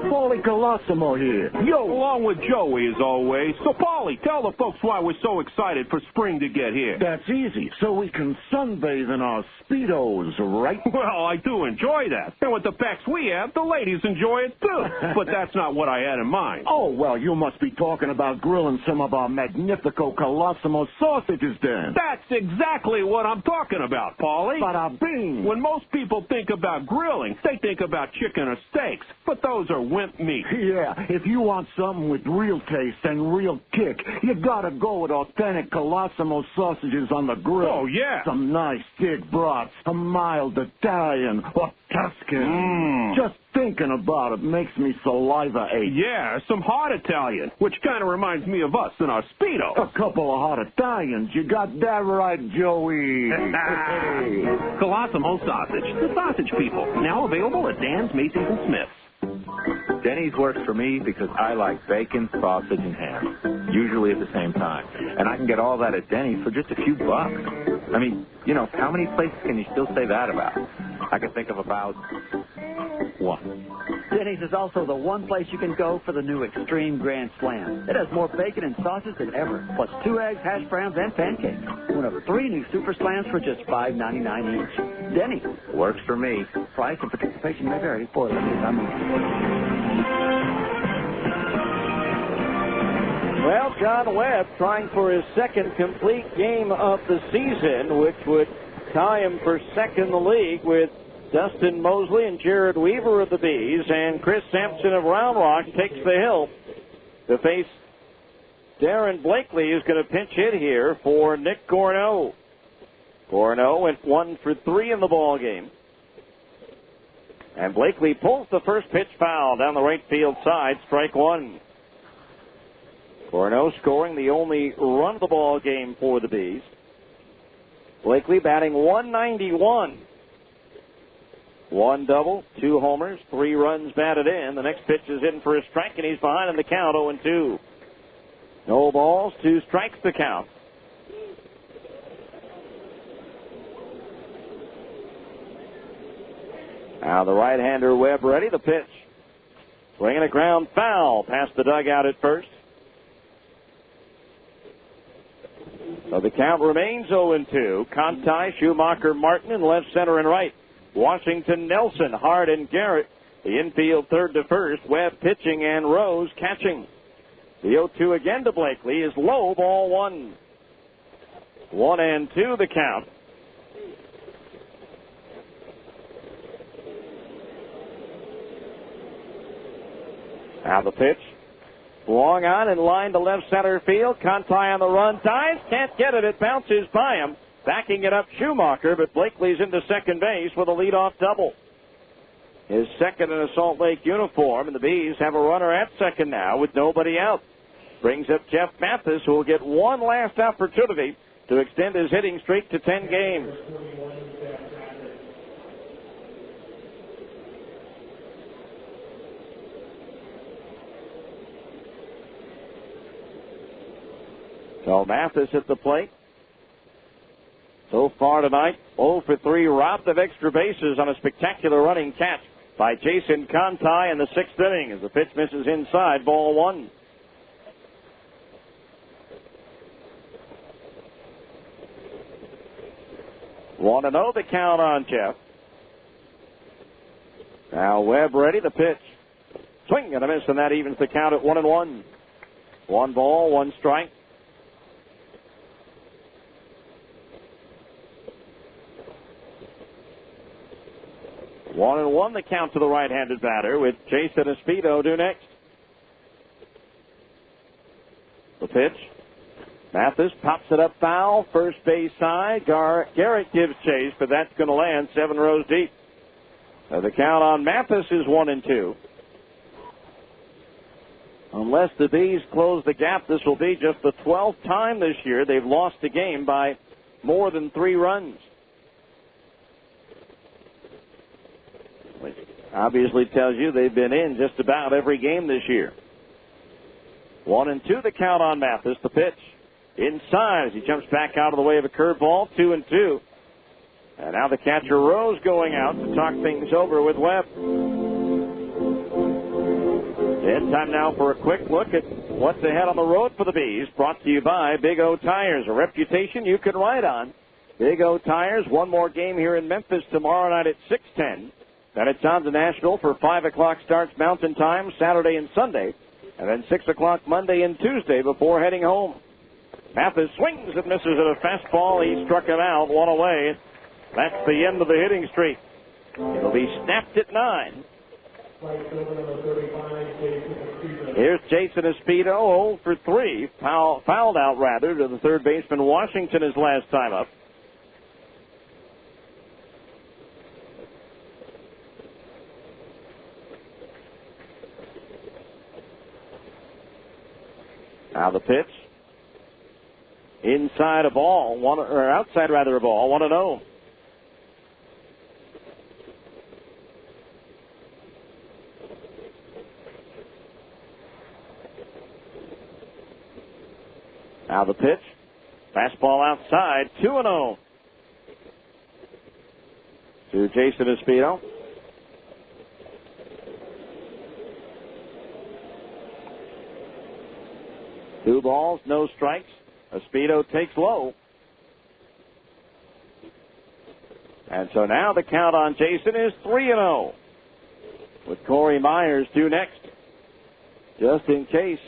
Paulie Colosimo here. Yo, along with Joey as always. So, Paulie, tell the folks why we're so excited for spring to get here. That's easy. So we can sunbathe in our Speedos, right? Well, I do enjoy that. And with the packs we have, the ladies enjoy it too. But that's not what I had in mind. Oh, well, you must be talking about grilling some of our Magnifico Colosimo sausages then. That's exactly what I'm talking about, Paulie. Bada bing. When most people think about grilling, they think about chicken or steaks. But those are wimp meat. Yeah, if you want something with real taste and real kick, you gotta go with authentic Colosimo sausages on the grill. Oh, yeah. Some nice thick brats, a mild Italian or Tuscan. Just thinking about it makes me saliva ache. Yeah, some hot Italian, which kind of reminds me of us in our Speedo. A couple of hot Italians. You got that right, Joey. Colosimo sausage. The sausage people. Now available at Dan's, Macy's, and Smith's. Denny's works for me because I like bacon, sausage, and ham, usually at the same time. And I can get all that at Denny's for just a few bucks. I mean, you know, how many places can you still say that about? I can think of about 1. Denny's is also the one place you can go for the new Extreme Grand Slam. It has more bacon and sausage than ever, plus 2 eggs, hash browns, and pancakes. One of 3 new Super Slams for just $5.99 each. Denny's. Works for me. Price and participation may vary for a limited time only. Well, John Webb trying for his second complete game of the season, which would tie him for second in the league with Dustin Mosley and Jared Weaver of the Bees, and Chris Sampson of Round Rock takes the hill to face Darren Blakely, who's going to pinch hit here for Nick Gorneau. Gorneau went 1 for 3 in the ball game. And Blakely pulls the first pitch foul down the right field side, strike one. Gorneau scoring the only run of the ball game for the Bees. Blakely batting .191. 1 double, 2 homers, 3 runs batted in. The next pitch is in for a strike, and he's behind in the count, 0-2. No balls, 2 strikes to count. Now the right-hander Webb ready, the pitch. Swinging a ground foul past the dugout at first. So the count remains 0-2. Conti, Schumacher, Martin in left, center, and right. Washington, Nelson, Hart, and Garrett. The infield third to first. Webb pitching and Rose catching. The 0-2 again to Blakely is low, ball 1. 1-2 the count. Now the pitch. Long on and line to left center field. Conti on the run. Dives. Can't get it. It bounces by him. Backing it up Schumacher, but Blakely's into second base with a leadoff double. His second in a Salt Lake uniform, and the Bees have a runner at second now with nobody out. Brings up Jeff Mathis, who will get one last opportunity to extend his hitting streak to 10 games. So Mathis at the plate. So far tonight, 0 for 3, robbed of extra bases on a spectacular running catch by Jason Conti in the 6th inning as the pitch misses inside, ball 1. Want to know the count on Jeff. Now Webb ready, the pitch. Swing and a miss, and that evens the count at 1-1. 1 ball, 1 strike. One and one, the count to the right-handed batter with Jason Espedo due next. The pitch. Mathis pops it up foul, first base side. Garrett gives chase, but that's going to land 7 rows deep. The count on Mathis is 1-2. Unless the Bees close the gap, this will be just the 12th time this year they've lost a game by more than 3 runs. Which obviously tells you they've been in just about every game this year. 1-2 the count on Mathis. The pitch inside as he jumps back out of the way of a curveball. 2-2. And now the catcher Rose going out to talk things over with Webb. And time now for a quick look at what's ahead on the road for the Bees. Brought to you by Big O Tires, a reputation you can ride on. Big O Tires, one more game here in Memphis tomorrow night at 6:10. Then it's on to Nashville for 5 o'clock starts Mountain Time, Saturday and Sunday. And then 6 o'clock Monday and Tuesday before heading home. Mathis swings and misses at a fastball. He struck him out, 1 away. That's the end of the hitting streak. It'll be snapped at 9. Here's Jason Espedo, 0 for 3. Fouled out, rather, to the third baseman Washington his last time up. Now the pitch. Inside a ball, outside rather a ball, 1-0. Now the pitch. Fastball outside, 2-0. To Jason Espedo. Two balls, no strikes. Espedo takes low. And so now the count on Jason is 3-0. With Corey Myers due next. Just in case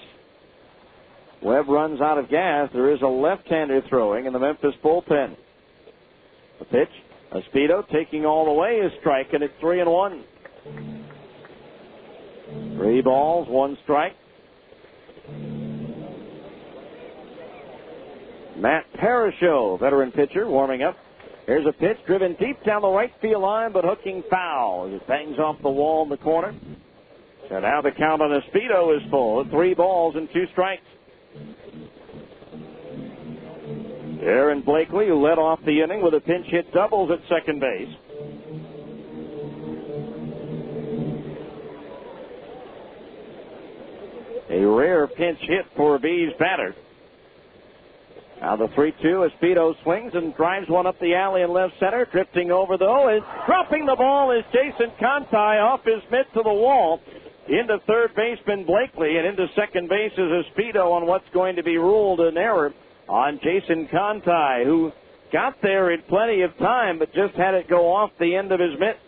Webb runs out of gas. There is a left-hander throwing in the Memphis bullpen. The pitch, Espedo taking all the way is striking at 3-1. 3 balls, 1 strike. Matt Parasho, veteran pitcher, warming up. Here's a pitch driven deep down the right field line, but hooking foul as it bangs off the wall in the corner. So now the count on Espedo is full at 3 balls and 2 strikes. Aaron Blakely, who led off the inning with a pinch hit doubles at second base. A rare pinch hit for a Bees batter. Now the 3-2, Espedo swings and drives one up the alley in left center. Drifting over, though, and dropping the ball is Jason Conti off his mitt to the wall. Into third baseman Blakely, and into second base is Espedo on what's going to be ruled an error on Jason Conti, who got there in plenty of time, but just had it go off the end of his mitt.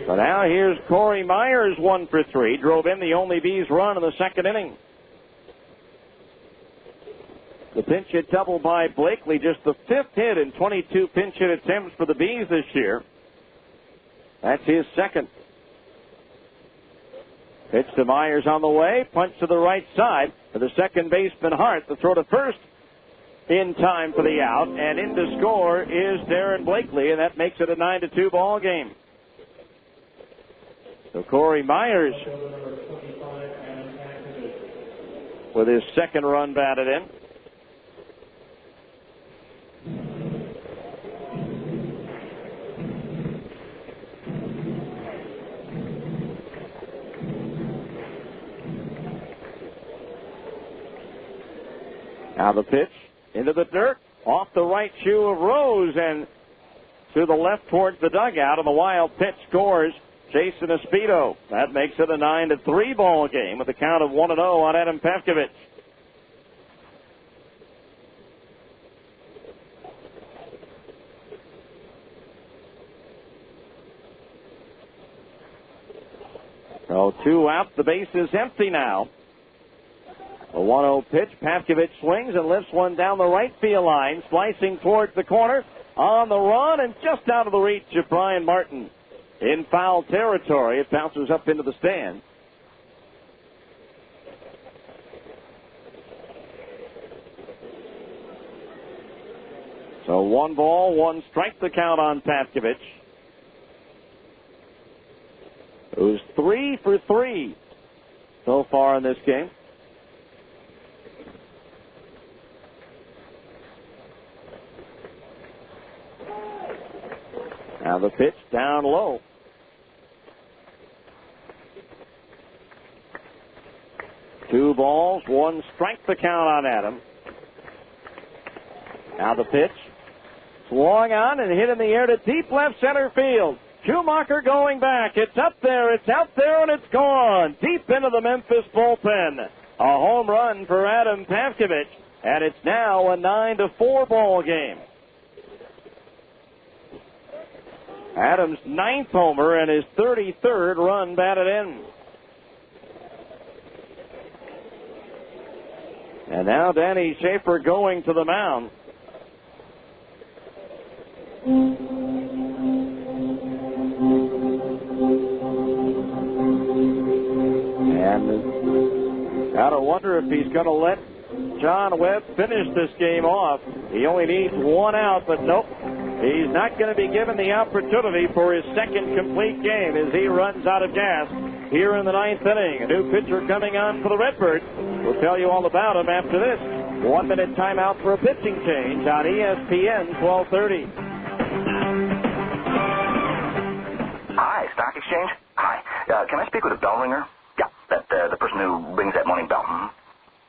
So now here's Corey Myers, 1 for 3. Drove in the only Bees run in the second inning. The pinch hit double by Blakely, just the 5th hit in 22 pinch hit attempts for the Bees this year. That's his second. Pitch to Myers on the way. Punch to the right side for the second baseman Hart. The throw to first in time for the out. And in to score is Darren Blakely, and that makes it a 9-2 ball game. So Corey Myers with his second run batted in. Now the pitch into the dirt, off the right shoe of Rose and to the left towards the dugout, and the wild pitch scores Jason Espedo. That makes it a 9-3 ball game with a count of 1-0 on Adam Pavkovich. So 2 out, the base is empty now. A 1-0 pitch. Pavkovich swings and lifts one down the right field line, slicing towards the corner, on the run, and just out of the reach of Brian Martin. In foul territory, it bounces up into the stand. So 1 ball, 1 strike the count on Pavkovich, who's 3 for 3 so far in this game. Now the pitch down low. Two balls, 1 strike the count on Adam. Now the pitch. Swung on and hit in the air to deep left center field. Schumacher going back. It's up there, it's out there, and it's gone. Deep into the Memphis bullpen. A home run for Adam Pavkovich, and it's now a 9-4 ball game. Adams' 9th homer and his 33rd run batted in. And now Danny Schaefer going to the mound. And gotta wonder if he's going to let John Webb finish this game off. He only needs 1 out, but nope. He's not going to be given the opportunity for his second complete game as he runs out of gas here in the 9th inning. A new pitcher coming on for the Redbirds. We'll tell you all about him after this. 1-minute timeout for a pitching change on ESPN 1230. Hi, Stock Exchange. Hi. Can I speak with a bell ringer? Yeah, the person who rings that morning bell.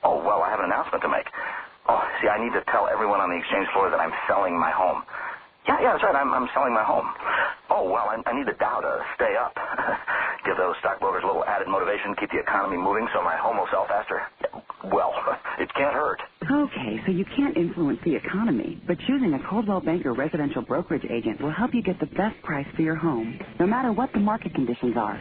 Oh, well, I have an announcement to make. Oh, see, I need to tell everyone on the exchange floor that I'm selling my home. Yeah, that's right. I'm selling my home. Oh, well, I need the Dow to stay up. Give those stockbrokers a little added motivation, keep the economy moving so my home will sell faster. Well, it can't hurt. Okay, so you can't influence the economy, but choosing a Coldwell Banker residential brokerage agent will help you get the best price for your home, no matter what the market conditions are.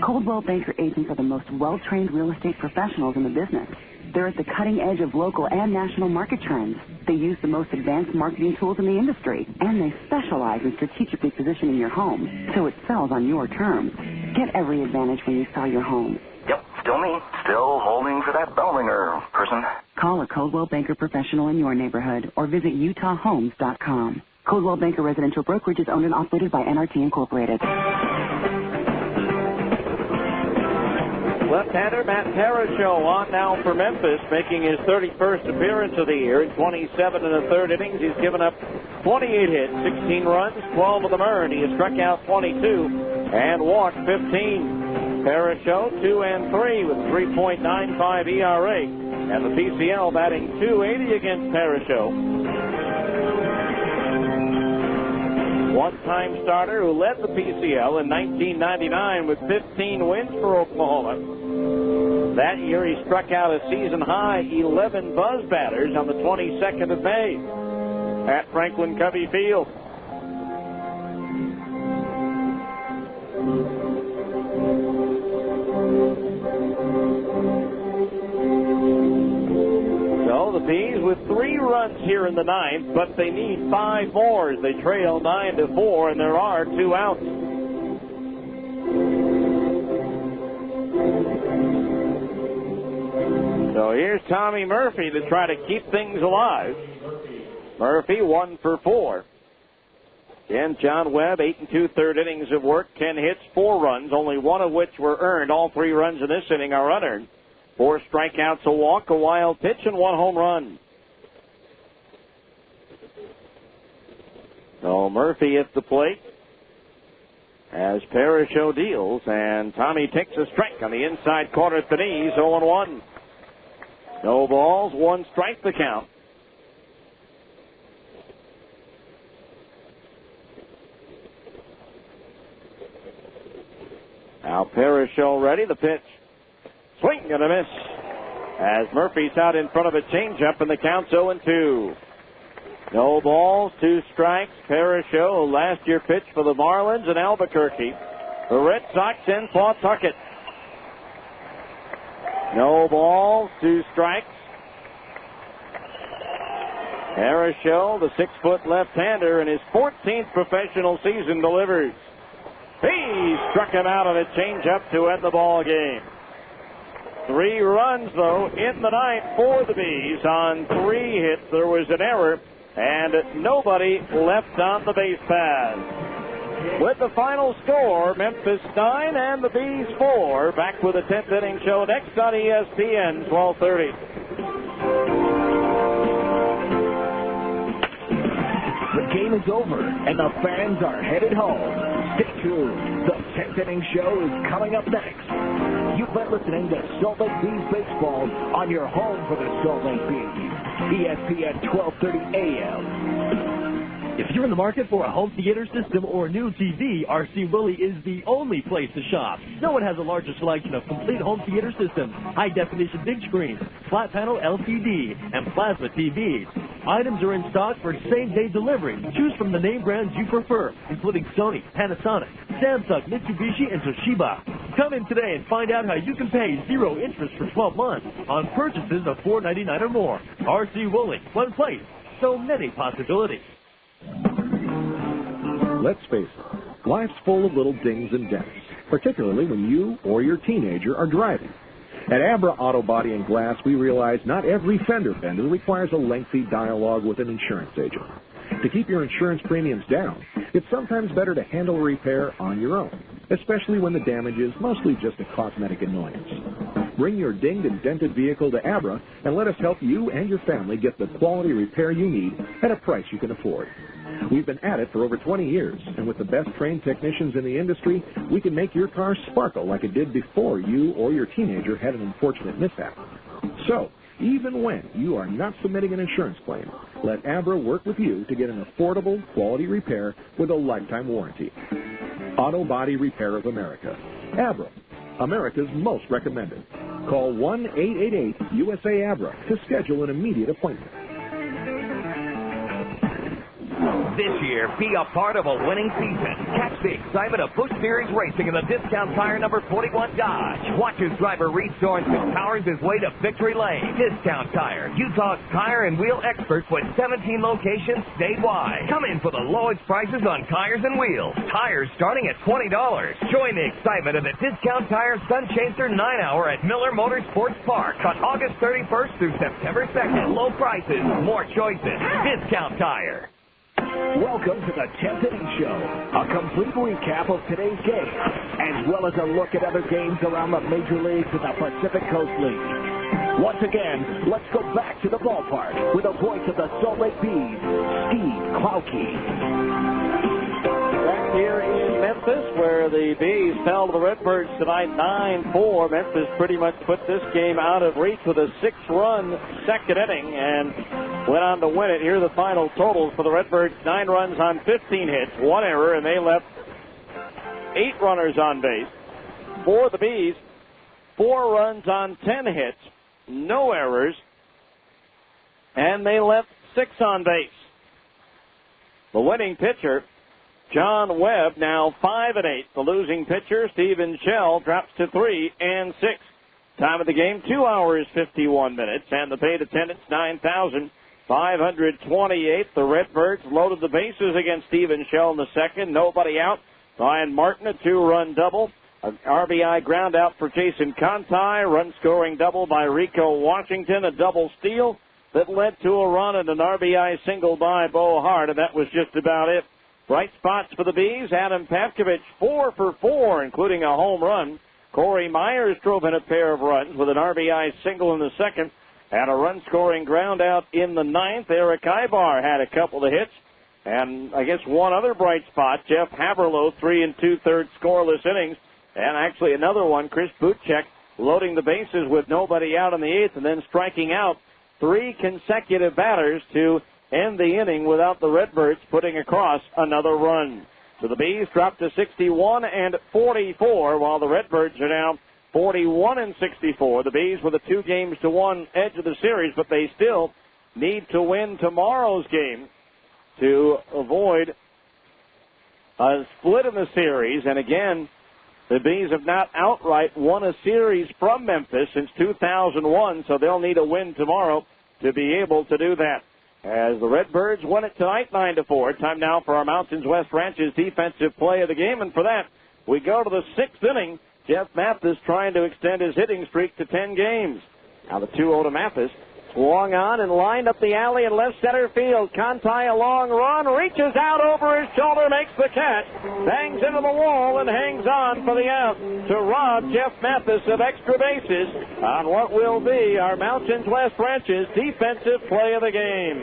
Coldwell Banker agents are the most well-trained real estate professionals in the business. They're at the cutting edge of local and national market trends. They use the most advanced marketing tools in the industry, and they specialize in strategically positioning your home so it sells on your terms. Get every advantage when you sell your home. Yep, still me. Still holding for that bell ringer person. Call a Coldwell Banker professional in your neighborhood or visit utahhomes.com. Coldwell Banker Residential Brokerage is owned and operated by NRT Incorporated. Left-hander Matt Parashow on now for Memphis, making his 31st appearance of the year. In 27 1/3 innings, he's given up 28 hits, 16 runs, 12 of them earned. He has struck out 22 and walked 15. Parashow 2-3 with 3.95 ERA, and the PCL batting .280 against Parashow. One-time starter who led the PCL in 1999 with 15 wins for Oklahoma. That year he struck out a season-high 11 buzz batters on the 22nd of May at Franklin Covey Field. So the Bees with 3 runs here in the ninth, but they need 5 more as they trail 9-4, and there are 2 outs. So here's Tommy Murphy to try to keep things alive. Murphy 1 for 4. And John Webb, 8 2/3 innings of work, 10 hits, 4 runs, only 1 of which were earned. All 3 runs in this inning are unearned. 4 strikeouts, a walk, a wild pitch, and 1 home run. So Murphy at the plate as Parashow deals, and Tommy takes a strike on the inside corner at the knees, 0-1. No balls, 1 strike the count. Now Parashow ready, the pitch. Swing and a miss as Murphy's out in front of a changeup, and the count's 0-2. No balls, 2 strikes. Parashow, last year pitched for the Marlins in Albuquerque. The Red Sox in Pawtucket. No balls, 2 strikes. Parashow, the 6-foot left-hander, in his 14th professional season, delivers. He struck him out on a changeup to end the ball game. 3 runs, though, in the ninth for the Bees. On 3 hits, there was an error, and nobody left on the base paths. With the final score, Memphis 9 and the Bees 4. Back with a 10th inning show next on ESPN, 12:30. The game is over, and the fans are headed home. Stay tuned. The 10th inning show is coming up next. You've been listening to Salt Lake Bees Baseball on your home for the Salt Lake Bees. ESPN 1230 AM. If you're in the market for a home theater system or new TV, RC Willey is the only place to shop. No one has a larger selection of complete home theater systems, high-definition big screens, flat panel LCD, and plasma TVs. Items are in stock for same-day delivery. Choose from the name brands you prefer, including Sony, Panasonic, Samsung, Mitsubishi, and Toshiba. Come in today and find out how you can pay 0 interest for 12 months on purchases of $4.99 or more. RC Willey, one place, so many possibilities. Let's face it, life's full of little dings and dents, particularly when you or your teenager are driving. At Abra Auto Body and Glass, we realize not every fender bender requires a lengthy dialogue with an insurance agent. To keep your insurance premiums down, it's sometimes better to handle a repair on your own, especially when the damage is mostly just a cosmetic annoyance. Bring your dinged and dented vehicle to Abra and let us help you and your family get the quality repair you need at a price you can afford. We've been at it for over 20 years, and with the best trained technicians in the industry, we can make your car sparkle like it did before you or your teenager had an unfortunate mishap. So, even when you are not submitting an insurance claim, let Abra work with you to get an affordable, quality repair with a lifetime warranty. Auto Body Repair of America. Abra, America's most recommended. Call 1-888-USA-ABRA to schedule an immediate appointment. This year, be a part of a winning season. Catch the excitement of Busch Series racing in the discount tire number 41 Dodge. Watch as driver Reed Sorensen powers his way to victory lane. Discount Tire, Utah's tire and wheel experts with 17 locations statewide. Come in for the lowest prices on tires and wheels. Tires starting at $20. Join the excitement of the Discount Tire Sun Chaser 9-hour at Miller Motorsports Park on August 31st through September 2nd. Low prices, more choices. Discount Tire. Welcome to the 10th Inning Show, a complete recap of today's game, as well as a look at other games around the major leagues and the Pacific Coast League. Once again, let's go back to the ballpark with the voice of the Salt Lake Bees, Steve Klauke. Back here in Memphis, where the Bees fell to the Redbirds tonight 9-4. Memphis pretty much put this game out of reach with a 6-run second inning and went on to win it. Here are the final totals for the Redbirds: 9 runs on 15 hits, 1 error, and they left 8 runners on base. For the Bees, 4 runs on 10 hits, no errors, and they left 6 on base. The winning pitcher, John Webb, now 5-8. The losing pitcher, Stephen Shell, drops to 3-6. Time of the game, 2 hours, 51 minutes, and the paid attendance, 9,528. The Redbirds loaded the bases against Stephen Shell in the second. Nobody out. Ryan Martin, a 2-run double. An RBI ground out for Jason Conti. Run-scoring double by Rico Washington. A double steal that led to a run and an RBI single by Bo Hart, and that was just about it. Bright spots for the Bees: Adam Pavkovich, 4 for 4, including a home run. Corey Myers drove in a pair of runs with an RBI single in the second and a run-scoring ground out in the ninth. Eric Ibar had a couple of hits. And I guess one other bright spot, Jeff Haberlow, 3 2/3 scoreless innings. And actually another one, Chris Butchek, loading the bases with nobody out in the eighth and then striking out 3 consecutive batters to end the inning without the Redbirds putting across another run. So the Bees drop to 61-44, while the Redbirds are now 41-64. The Bees with a 2-1 edge of the series, but they still need to win tomorrow's game to avoid a split in the series. And again, the Bees have not outright won a series from Memphis since 2001, so they'll need a win tomorrow to be able to do that. As the Redbirds win it tonight, 9-4. Time now for our Mountains West Ranches defensive play of the game, and for that, we go to the 6th inning. Jeff Mathis trying to extend his hitting streak to 10 games. Now the 2-0 to Mathis. Swung on and lined up the alley in left center field. Conti, a long run, reaches out over his shoulder, makes the catch, bangs into the wall, and hangs on for the out to rob Jeff Mathis of extra bases on what will be our Mountains West Ranches defensive play of the game.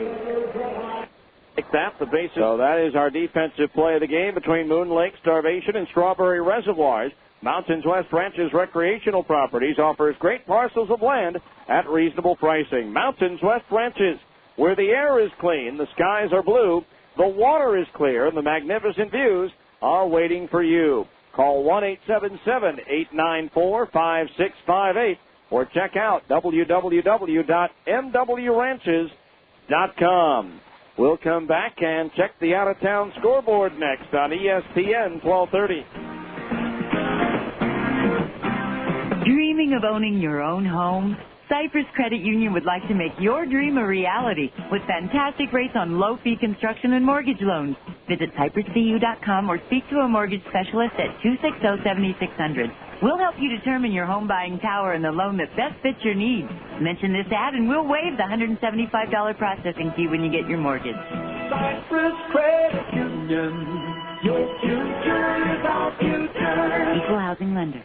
Like that, the bases. So that is our defensive play of the game between Moon Lake, Starvation, and Strawberry Reservoirs. Mountains West Ranches Recreational Properties offers great parcels of land at reasonable pricing. Mountains West Ranches, where the air is clean, the skies are blue, the water is clear, and the magnificent views are waiting for you. Call 1-877-894-5658 or check out www.mwranches.com. We'll come back and check the out-of-town scoreboard next on ESPN 1230. Dreaming of owning your own home? Cypress Credit Union would like to make your dream a reality with fantastic rates on low-fee construction and mortgage loans. Visit cypresscu.com or speak to a mortgage specialist at 260-7600. We'll help you determine your home buying power and the loan that best fits your needs. Mention this ad and we'll waive the $175 processing fee when you get your mortgage. Cypress Credit Union. Your future is our future. Equal housing lender.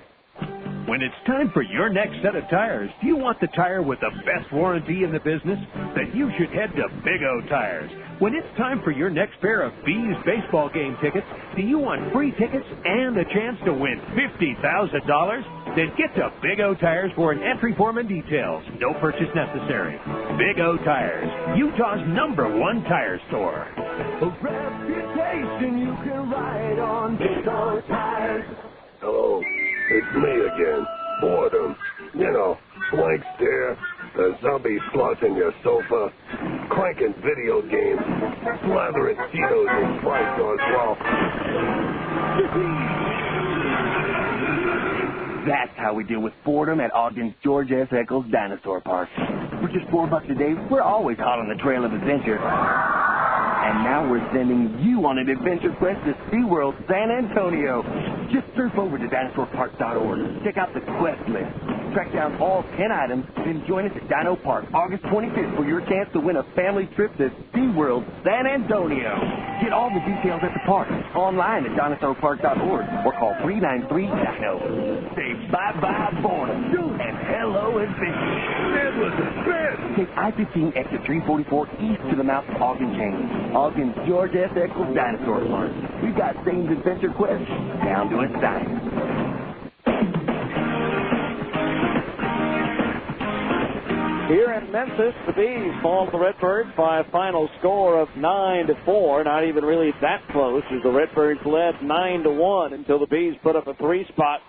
When it's time for your next set of tires, do you want the tire with the best warranty in the business? Then you should head to Big O Tires. When it's time for your next pair of Bees baseball game tickets, do you want free tickets and a chance to win $50,000? Then get to Big O Tires for an entry form and details. No purchase necessary. Big O Tires, Utah's #1 tire store. A reputation you can ride on. Big O Tires. Hello. It's me again. Boredom. You know, blank stare, the zombie sloth in your sofa. cranking video games, slathering Tito's and Sprite on while... That's how we deal with boredom at Ogden's George S. Eccles Dinosaur Park. For just $4 a day, we're always hot on the trail of adventure. And now we're sending you on an adventure quest to SeaWorld San Antonio. Just surf over to dinosaurpark.org. Check out the quest list. Track down all 10 items, then join us at Dino Park August 25th for your chance to win a family trip to SeaWorld San Antonio. Get all the details at the park, online at dinosaurpark.org, or call 393-DINO. Say bye-bye boredom and hello adventure. That was the best. Take I-15 exit 344 east to the mouth of Ogden Canyon. Ogden's George S. Eccles Dinosaur Park. We've got Sane's Adventure Quest down to a science. Here in Memphis, the Bees fall to the Redbirds by a final score of 9-4. Not even really that close, as the Redbirds led 9-1 until the Bees put up a 3-spot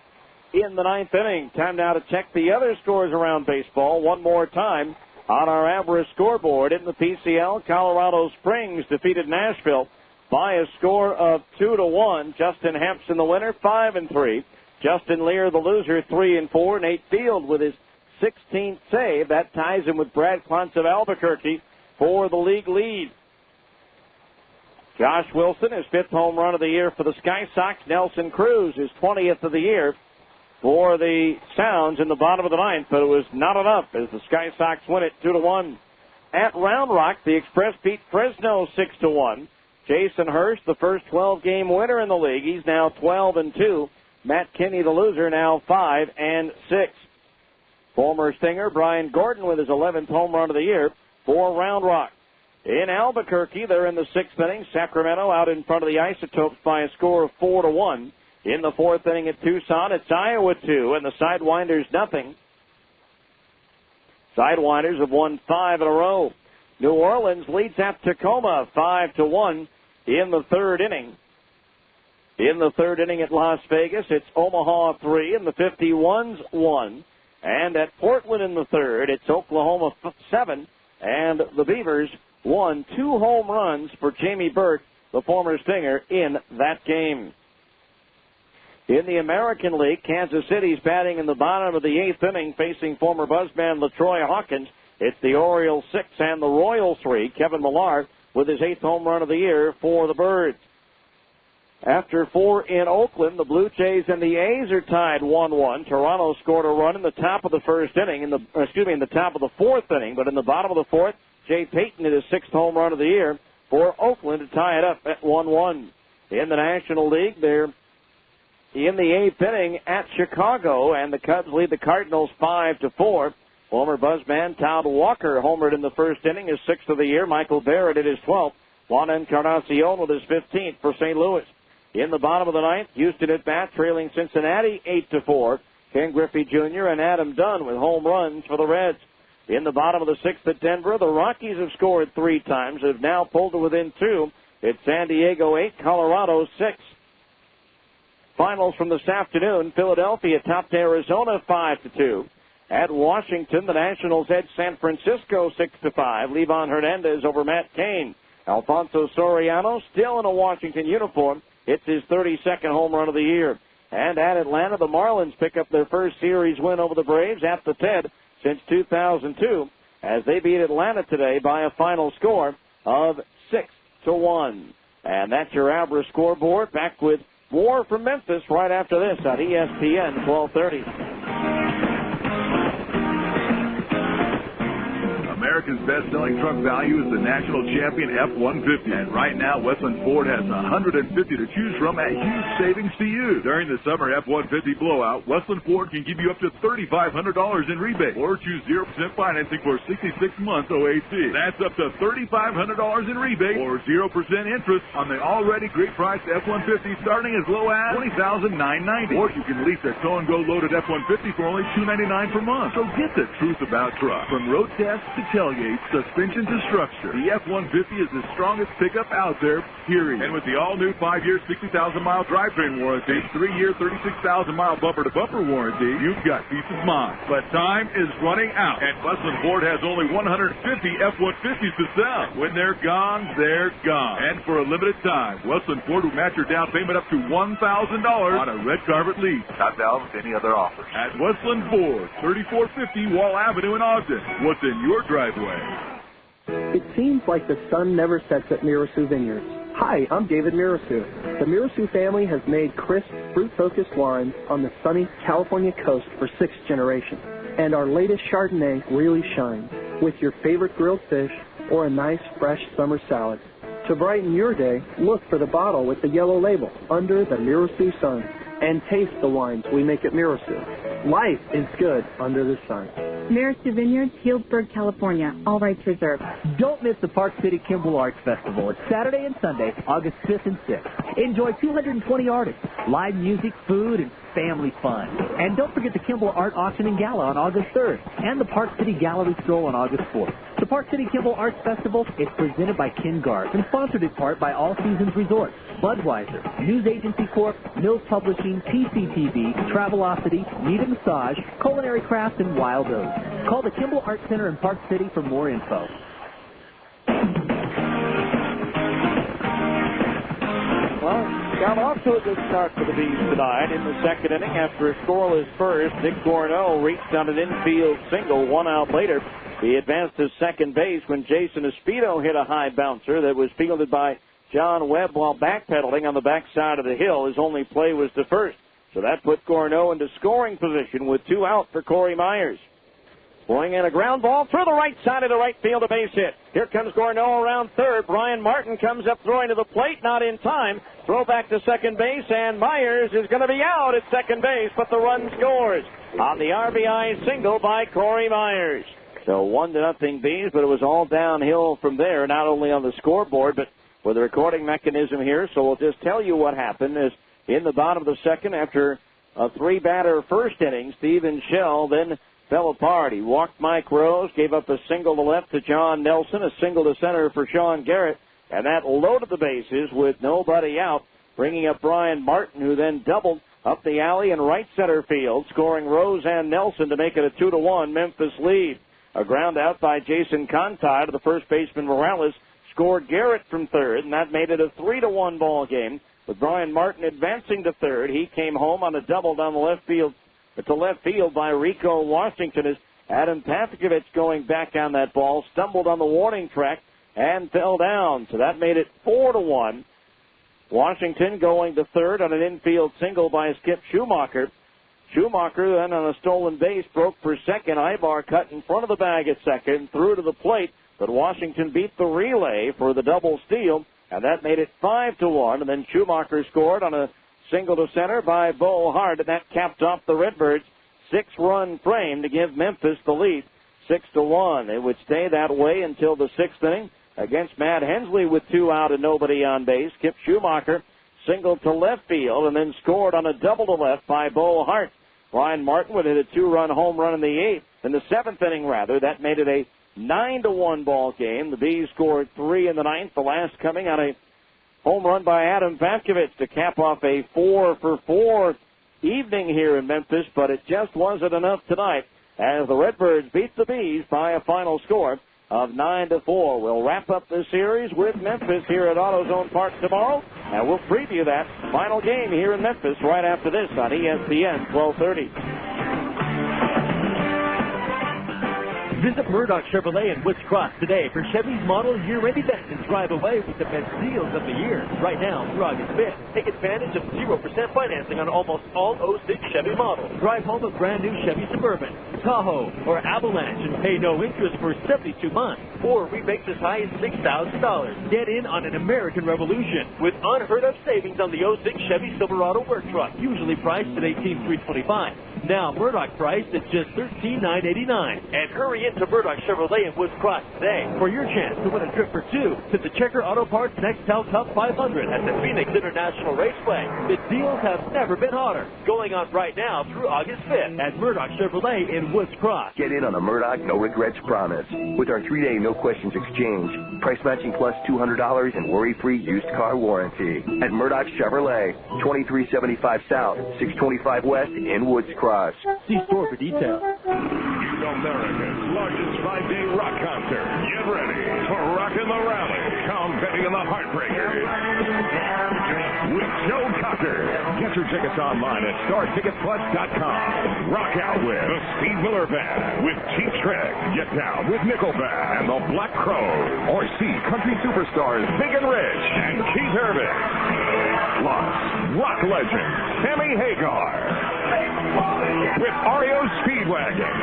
in the 9th inning. Time now to check the other scores around baseball one more time on our Abra scoreboard. In the PCL, Colorado Springs defeated Nashville by a score of 2-1. Justin Hempson, the winner, 5-3. Justin Lear, the loser, 3-4. Nate Field with his 16th save. That ties him with Brad Klontz of Albuquerque for the league lead. Josh Wilson, his 5th home run of the year for the Sky Sox. Nelson Cruz, his 20th of the year for the Sounds in the bottom of the 9th, but it was not enough as the Sky Sox win it 2-1. At Round Rock, the Express beat Fresno 6-1. Jason Hurst, the first 12-game winner in the league. He's now 12-2. Matt Kinney, the loser, now 5-6. Former Stinger Brian Gordon with his 11th home run of the year for Round Rock. In Albuquerque, they're in the 6th inning. Sacramento out in front of the Isotopes by a score of 4-1. In the 4th inning at Tucson, it's Iowa 2 and the Sidewinders nothing. Sidewinders have won 5 in a row. New Orleans leads at Tacoma 5-1 in the 3rd inning. In the 3rd inning at Las Vegas, it's Omaha 3 and the 51s 1. And at Portland in the 3rd, it's Oklahoma 7, and the Beavers won 2 home runs for Jamie Burke, the former Stinger, in that game. In the American League, Kansas City's batting in the bottom of the 8th inning, facing former Buzzman LaTroy Hawkins. It's the Orioles 6 and the Royals 3. Kevin Millar with his 8th home run of the year for the Birds. After 4 in Oakland, the Blue Jays and the A's are tied 1-1. Toronto scored a run in the top of the 1st inning, in the top of the 4th inning, but in the bottom of the 4th, Jay Payton hit his 6th home run of the year for Oakland to tie it up at 1-1. In the National League, they're in the 8th inning at Chicago, and the Cubs lead the Cardinals 5-4. Former Buzzman Todd Walker homered in the 1st inning, his 6th of the year. Michael Barrett at his 12th. Juan Encarnacion with his 15th for St. Louis. In the bottom of the 9th, Houston at bat, trailing Cincinnati 8-4. Ken Griffey Jr. and Adam Dunn with home runs for the Reds. In the bottom of the 6th at Denver, the Rockies have scored 3 times, have now pulled to within 2. It's San Diego 8, Colorado 6. Finals from this afternoon, Philadelphia topped Arizona 5-2. At Washington, the Nationals edged San Francisco 6-5. Levon Hernandez over Matt Cain. Alfonso Soriano still in a Washington uniform. It's his 32nd home run of the year. And at Atlanta, the Marlins pick up their first series win over the Braves at the TED since 2002 as they beat Atlanta today by a final score of 6-1. And that's your Abra scoreboard. Back with more from Memphis right after this on ESPN 1230. America's best-selling truck value is the national champion F-150. And right now, Westland Ford has 150 to choose from at huge savings to you. During the summer F-150 blowout, Westland Ford can give you up to $3,500 in rebate or choose 0% financing for 66 months OAC. That's up to $3,500 in rebate or 0% interest on the already great priced F-150 starting as low as $20,990. Or you can lease a tow-and-go loaded F-150 for only $299 per month. So get the truth about trucks. From road tests to tailgate tailgate, suspension to structure, the F-150 is the strongest pickup out there, period. And with the all-new 5-year, 60,000-mile drivetrain warranty, 3-year, 36,000-mile bumper-to-bumper warranty, you've got peace of mind. But time is running out, and Westland Ford has only 150 F-150s to sell. When they're gone, they're gone. And for a limited time, Westland Ford will match your down payment up to $1,000 on a red carpet lease. Not valid with any other offers. At Westland Ford, 3450 Wall Avenue in Ogden. What's in your driveway? It seems like the sun never sets at Mirasu Vineyards. Hi, I'm David Mirasu. The Mirasu family has made crisp, fruit-focused wines on the sunny California coast for 6 generations. And our latest Chardonnay really shines with your favorite grilled fish or a nice, fresh summer salad. To brighten your day, look for the bottle with the yellow label under the Mirasu sun and taste the wines we make at Mirasu. Life is good under the sun. Mirasu Vineyards, Healdsburg, California. All rights reserved. Don't miss the Park City Kimball Arts Festival. It's Saturday and Sunday, August 5th and 6th. Enjoy 220 artists, live music, food, and family fun. And don't forget the Kimball Art Auction and Gala on August 3rd and the Park City Gallery Stroll on August 4th. The Park City Kimball Arts Festival is presented by Ken Garth and sponsored in part by All Seasons Resort, Budweiser, News Agency Corp., Mills Publishing, PCTV, Travelocity, Need a Massage, Culinary Crafts, and Wild Oats. Call the Kimball Art Center in Park City for more info. Well, got off to a good start for the Bees tonight. In the second inning, after a scoreless first, Nick Cornell reached on an infield single. 1 out later, he advanced to second base when Jason Espedo hit a high bouncer that was fielded by John Webb while backpedaling on the backside of the hill. His only play was to first. So that put Cornell into scoring position with 2 out for Corey Myers. Going in a ground ball through the right side of the right field, a base hit. Here comes Cornell around third. Brian Martin comes up throwing to the plate, not in time. Throw back to second base, and Myers is going to be out at second base, but the run scores on the RBI single by Corey Myers. So 1-0 Bees, but it was all downhill from there, not only on the scoreboard, but with a recording mechanism here. So we'll just tell you what happened is in the bottom of the second, after a 3-batter first inning, Steven Shell then fell apart. He walked Mike Rose, gave up a single to left to John Nelson, a single to center for Sean Garrett, and that loaded the bases with nobody out, bringing up Brian Martin, who then doubled up the alley in right center field, scoring Rose and Nelson to make it a 2-1 Memphis lead. A ground out by Jason Conti to the first baseman Morales scored Garrett from third, and that made it a 3-1 ball game. With Brian Martin advancing to third, he came home on a double down the left field by Rico Washington as Adam Pavkovich going back on that ball, stumbled on the warning track and fell down. So that made it 4-1. Washington going to third on an infield single by Skip Schumacher. Schumacher then on a stolen base broke for second. Ibar cut in front of the bag at second, threw to the plate, but Washington beat the relay for the double steal, and that made it 5-1. And then Schumacher scored on a single to center by Bo Hart, and that capped off the Redbirds' 6-run frame to give Memphis the lead, 6-1. It would stay that way until the 6th inning against Matt Hensley with 2 out and nobody on base. Skip Schumacher singled to left field and then scored on a double to left by Bo Hart. Brian Martin would hit a 2-run home run in the 7th inning rather. That made it a 9-1 ball game. The Bees scored 3 in the 9th, the last coming on a home run by Adam Pavkovich to cap off a 4-for-4 evening here in Memphis, but it just wasn't enough tonight as the Redbirds beat the Bees by a final score of 9-4. We'll wrap up this series with Memphis here at AutoZone Park tomorrow, and we'll preview that final game here in Memphis right after this on ESPN 1230. Visit Murdoch Chevrolet in Woods Cross today for Chevy's model year-end event and drive away with the best deals of the year. Right now, through August 5th, take advantage of 0% financing on almost all 06 Chevy models. Drive home a brand new Chevy Suburban, Tahoe, or Avalanche and pay no interest for 72 months, or rebates as high as $6,000. Get in on an American Revolution with unheard of savings on the 06 Chevy Silverado work truck, usually priced at $18,325. Now Murdoch priced at just $13,989. And hurry into Murdoch Chevrolet in Woods Cross today for your chance to win a trip for 2 to the Checker Auto Parts Nextel Cup 500 at the Phoenix International Raceway. The deals have never been hotter. Going on right now through August 5th at Murdoch Chevrolet in in Woods Cross. Get in on the Murdoch No Regrets Promise with our 3-day no questions exchange, price matching plus $200 and worry-free used car warranty at Murdoch Chevrolet, 2375 South, 625 West in Woods Cross. See store for details. America's largest 5-day rock concert. Get ready for Rockin' the Rally. Come Betty and the Heartbreakers. With Joe Cocker. Get your tickets online at StarTicketPlus.com. Rock out with the Steve Miller Band with Cheap Trick. Get down with Nickelback and the Black Crowes. Or see country superstars Big and Rich and Keith Urban. Plus, rock legend Sammy Hagar. With REO Speedwagon.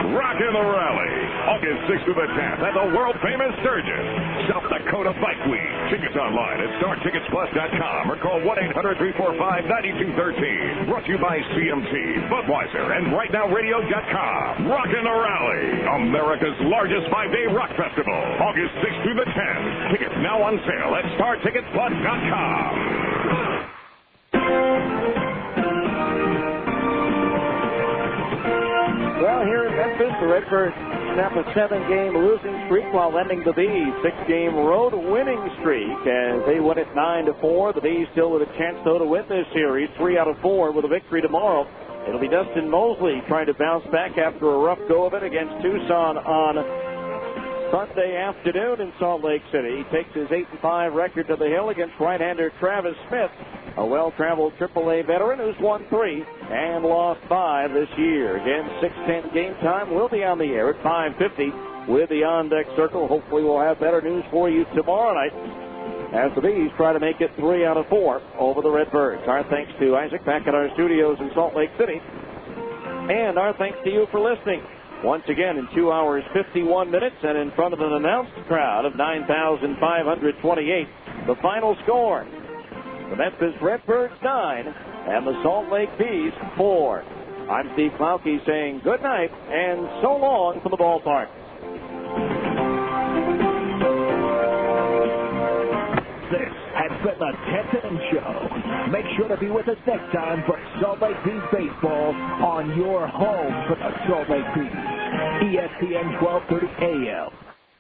Rockin' the Rally, August 6th to the 10th at the world-famous Sturgis, South Dakota Bike Week. Tickets online at StarTicketsPlus.com or call 1-800-345-9213. Brought to you by CMT, Budweiser, and RightNowRadio.com. Rockin' the Rally, America's largest 5-day rock festival, August 6th through the 10th. Tickets now on sale at StarTicketsPlus.com. Well, here in Memphis, the Redbirds snap a 7-game losing streak while ending the Bees' 6-game road winning streak as they win it 9-4. The Bees still with a chance, though, to win this series 3 out of 4 with a victory tomorrow. It'll be Dustin Mosley trying to bounce back after a rough go of it against Tucson on Sunday afternoon in Salt Lake City. He takes his 8-5 record to the hill against right-hander Travis Smith, a well-traveled AAA veteran who's won 3 and lost 5 this year. Again, 6:10 game time. We'll be on the air at 5:50 with the on-deck circle. Hopefully we'll have better news for you tomorrow night as the Bees try to make it 3 out of 4 over the Redbirds. Our thanks to Isaac back at our studios in Salt Lake City. And our thanks to you for listening. Once again, in 2 hours, 51 minutes, and in front of an announced crowd of 9,528, the final score. The Memphis Redbirds 9 and the Salt Lake Bees 4. I'm Steve Klauke saying good night and so long from the ballpark. This has been the Tenton Show. Make sure to be with us next time for Salt Lake Bees baseball on your home for the Salt Lake Bees. ESPN 1230 AM.